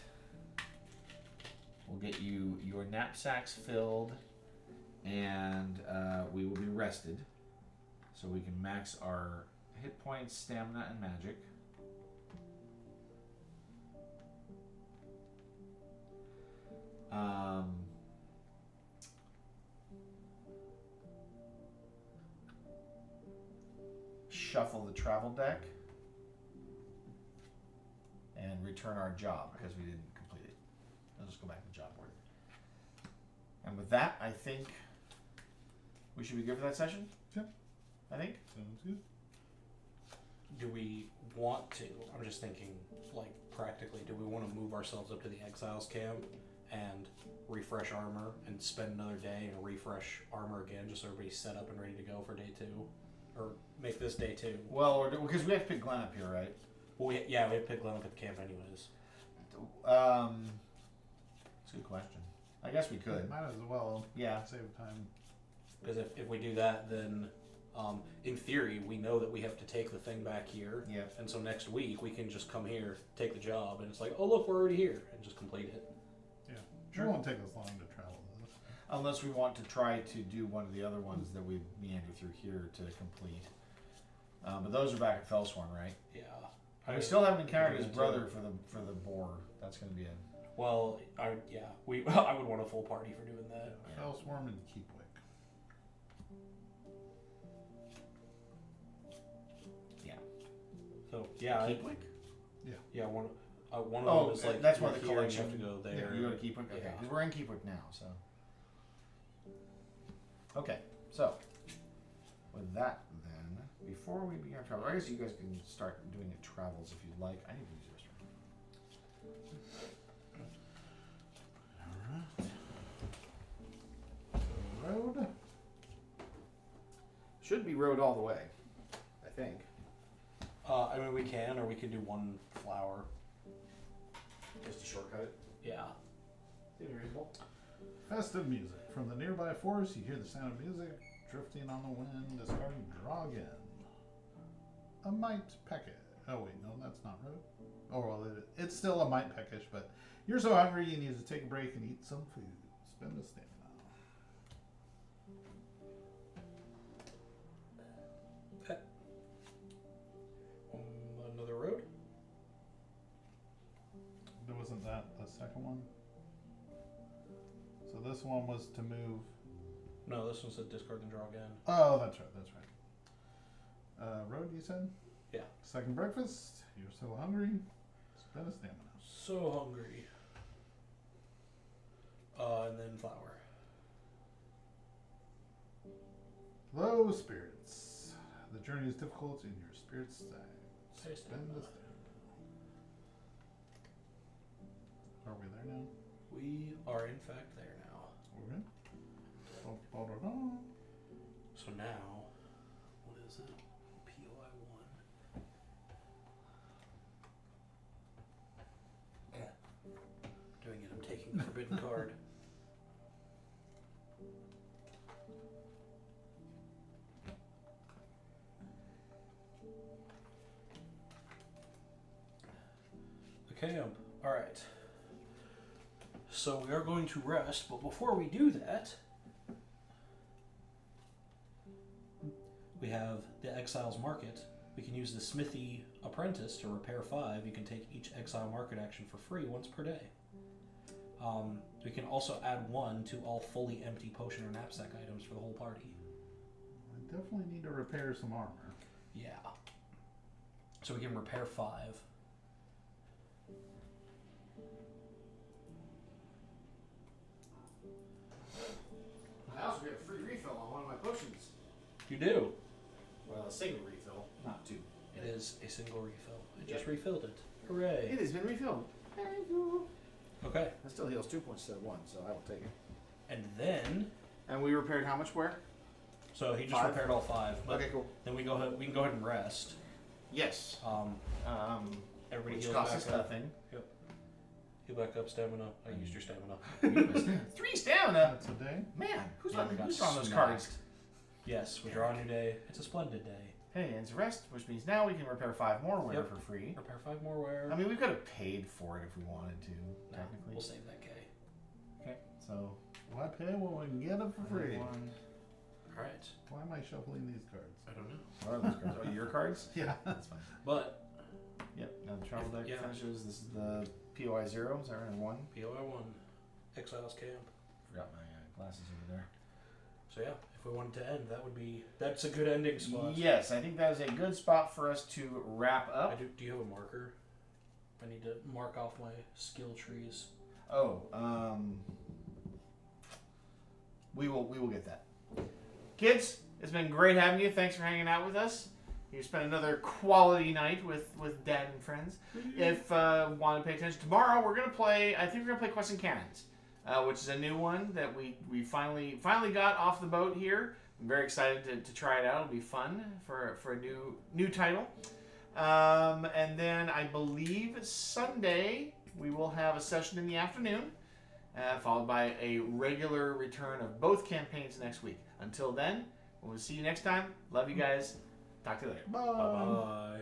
We'll get you your knapsacks filled, and we will be rested, so we can max our hit points, stamina, and magic. Shuffle the travel deck and return our job because we didn't complete it. I'll just go back to the job board. And with that, I think we should be good for that session. Yeah. I think. Sounds good. Do we want to? I'm just thinking, like, practically, do we want to move ourselves up to the Exiles camp and refresh armor and spend another day and refresh armor again just so everybody's set up and ready to go for day 2? Or make this day 2? Well, because we have to pick Glenn up here, right? Well, we have to pick Glenn up at the camp anyways. It's a good question. I guess we could. Might as well. Yeah. Save time. Because if we do that, then in theory, we know that we have to take the thing back here. Yeah. And so next week, we can just come here, take the job, and it's like, oh, look, we're already here, and just complete it. Yeah. Sure. It won't take us long to travel this. Unless we want to try to do one of the other ones that we meander through here to complete. But those are back at Fellsworn, right? Yeah. We still haven't encountered Yeah, his too. brother for the boar. That's going to be a... Well, I would want a full party for doing that. Yeah. Fellsworm and Keepwick. Yeah. So yeah, Keepwick? yeah, one of Oh, them is like that's one you're of the here, collection. You have to go there. Yeah, you go to Keepwick? Okay, Yeah. because we're in Keepwick now, so... Okay, so... With that, then, before we begin our travel, I guess you guys can start doing your travels if you'd like. I need to use the restroom. Road. Should be road all the way, I think. I mean, we can, or we can do one flower. Just to shortcut it. Yeah. Seems reasonable. Festive music. From the nearby forest, you hear the sound of music drifting on the wind, discarding draw again. A mite pecket. Oh wait, no, that's not road. Oh well, it's still a mite peckish, but you're so hungry you need to take a break and eat some food. Spend a stamina. Another road. Wasn't that the second one? So this one was to move. No, this one said discard and draw again. Oh, that's right. That's right. Road, you said? Yeah. Second breakfast. You're so hungry. Spend a stamina. So hungry. And then flower. Low spirits. The journey is difficult and your spirits sag. Hey, Spend the stamina. Are we there now? We are in fact there now. Okay. Ba-da-da. So now, what is it? POI 1. Doing it. I'm taking the forbidden card. Okay, all right. So we are going to rest, but before we do that, we have the Exiles Market. We can use the Smithy Apprentice to repair 5. You can take each Exile Market action for free once per day. We can also add 1 to all fully empty potion or knapsack items for the whole party. I definitely need to repair some armor. Yeah. So we can repair 5. I also get a free refill on one of my potions. You do. Well, a single refill, not two. It is a single refill. I just Yep. refilled it. Hooray. It has been refilled. Thank you. Okay. That still heals 2 points instead of 1, so I will take it. And then And we repaired how much where? So he just 5? repaired all 5. But Okay, cool. then we can go ahead and rest. Yes. Everybody Which heals costs back us up. nothing. Yep. Heal back up stamina. I used your stamina. 3 stamina. That's a day. Man, who's Yeah, on we got those cards? smacked. Yes, we draw a new day. It's a splendid day. Hey, and it's a rest, which means now we can repair 5 more wear Yep. for free. Repair 5 more wear. I mean, we could have paid for it if we wanted to, No, technically. we'll save that K. Okay, so Why pay when we can get them for free? All right. Why am I shuffling these cards? I don't know. What are those cards? Oh, your cards? Yeah, that's fine. But Yep. Now the travel deck Yeah. finishes. This is the POI 0. Is that right? 1. POI 1, Exiles Camp. Forgot my glasses over there. So yeah, if we wanted to end, that's a good ending spot. Yes, I think that is a good spot for us to wrap up. Do you have a marker? I need to mark off my skill trees. Oh, we will get that. Kids, it's been great having you. Thanks for hanging out with us. You spent another quality night with Dad and friends. If want to pay attention, tomorrow we're gonna play. I think we're gonna play Quests and Cannons, which is a new one that we finally got off the boat here. I'm very excited to try it out. It'll be fun for a new title. And then I believe Sunday we will have a session in the afternoon, followed by a regular return of both campaigns next week. Until then, we'll see you next time. Love you guys. Talk to you later. Bye. Bye.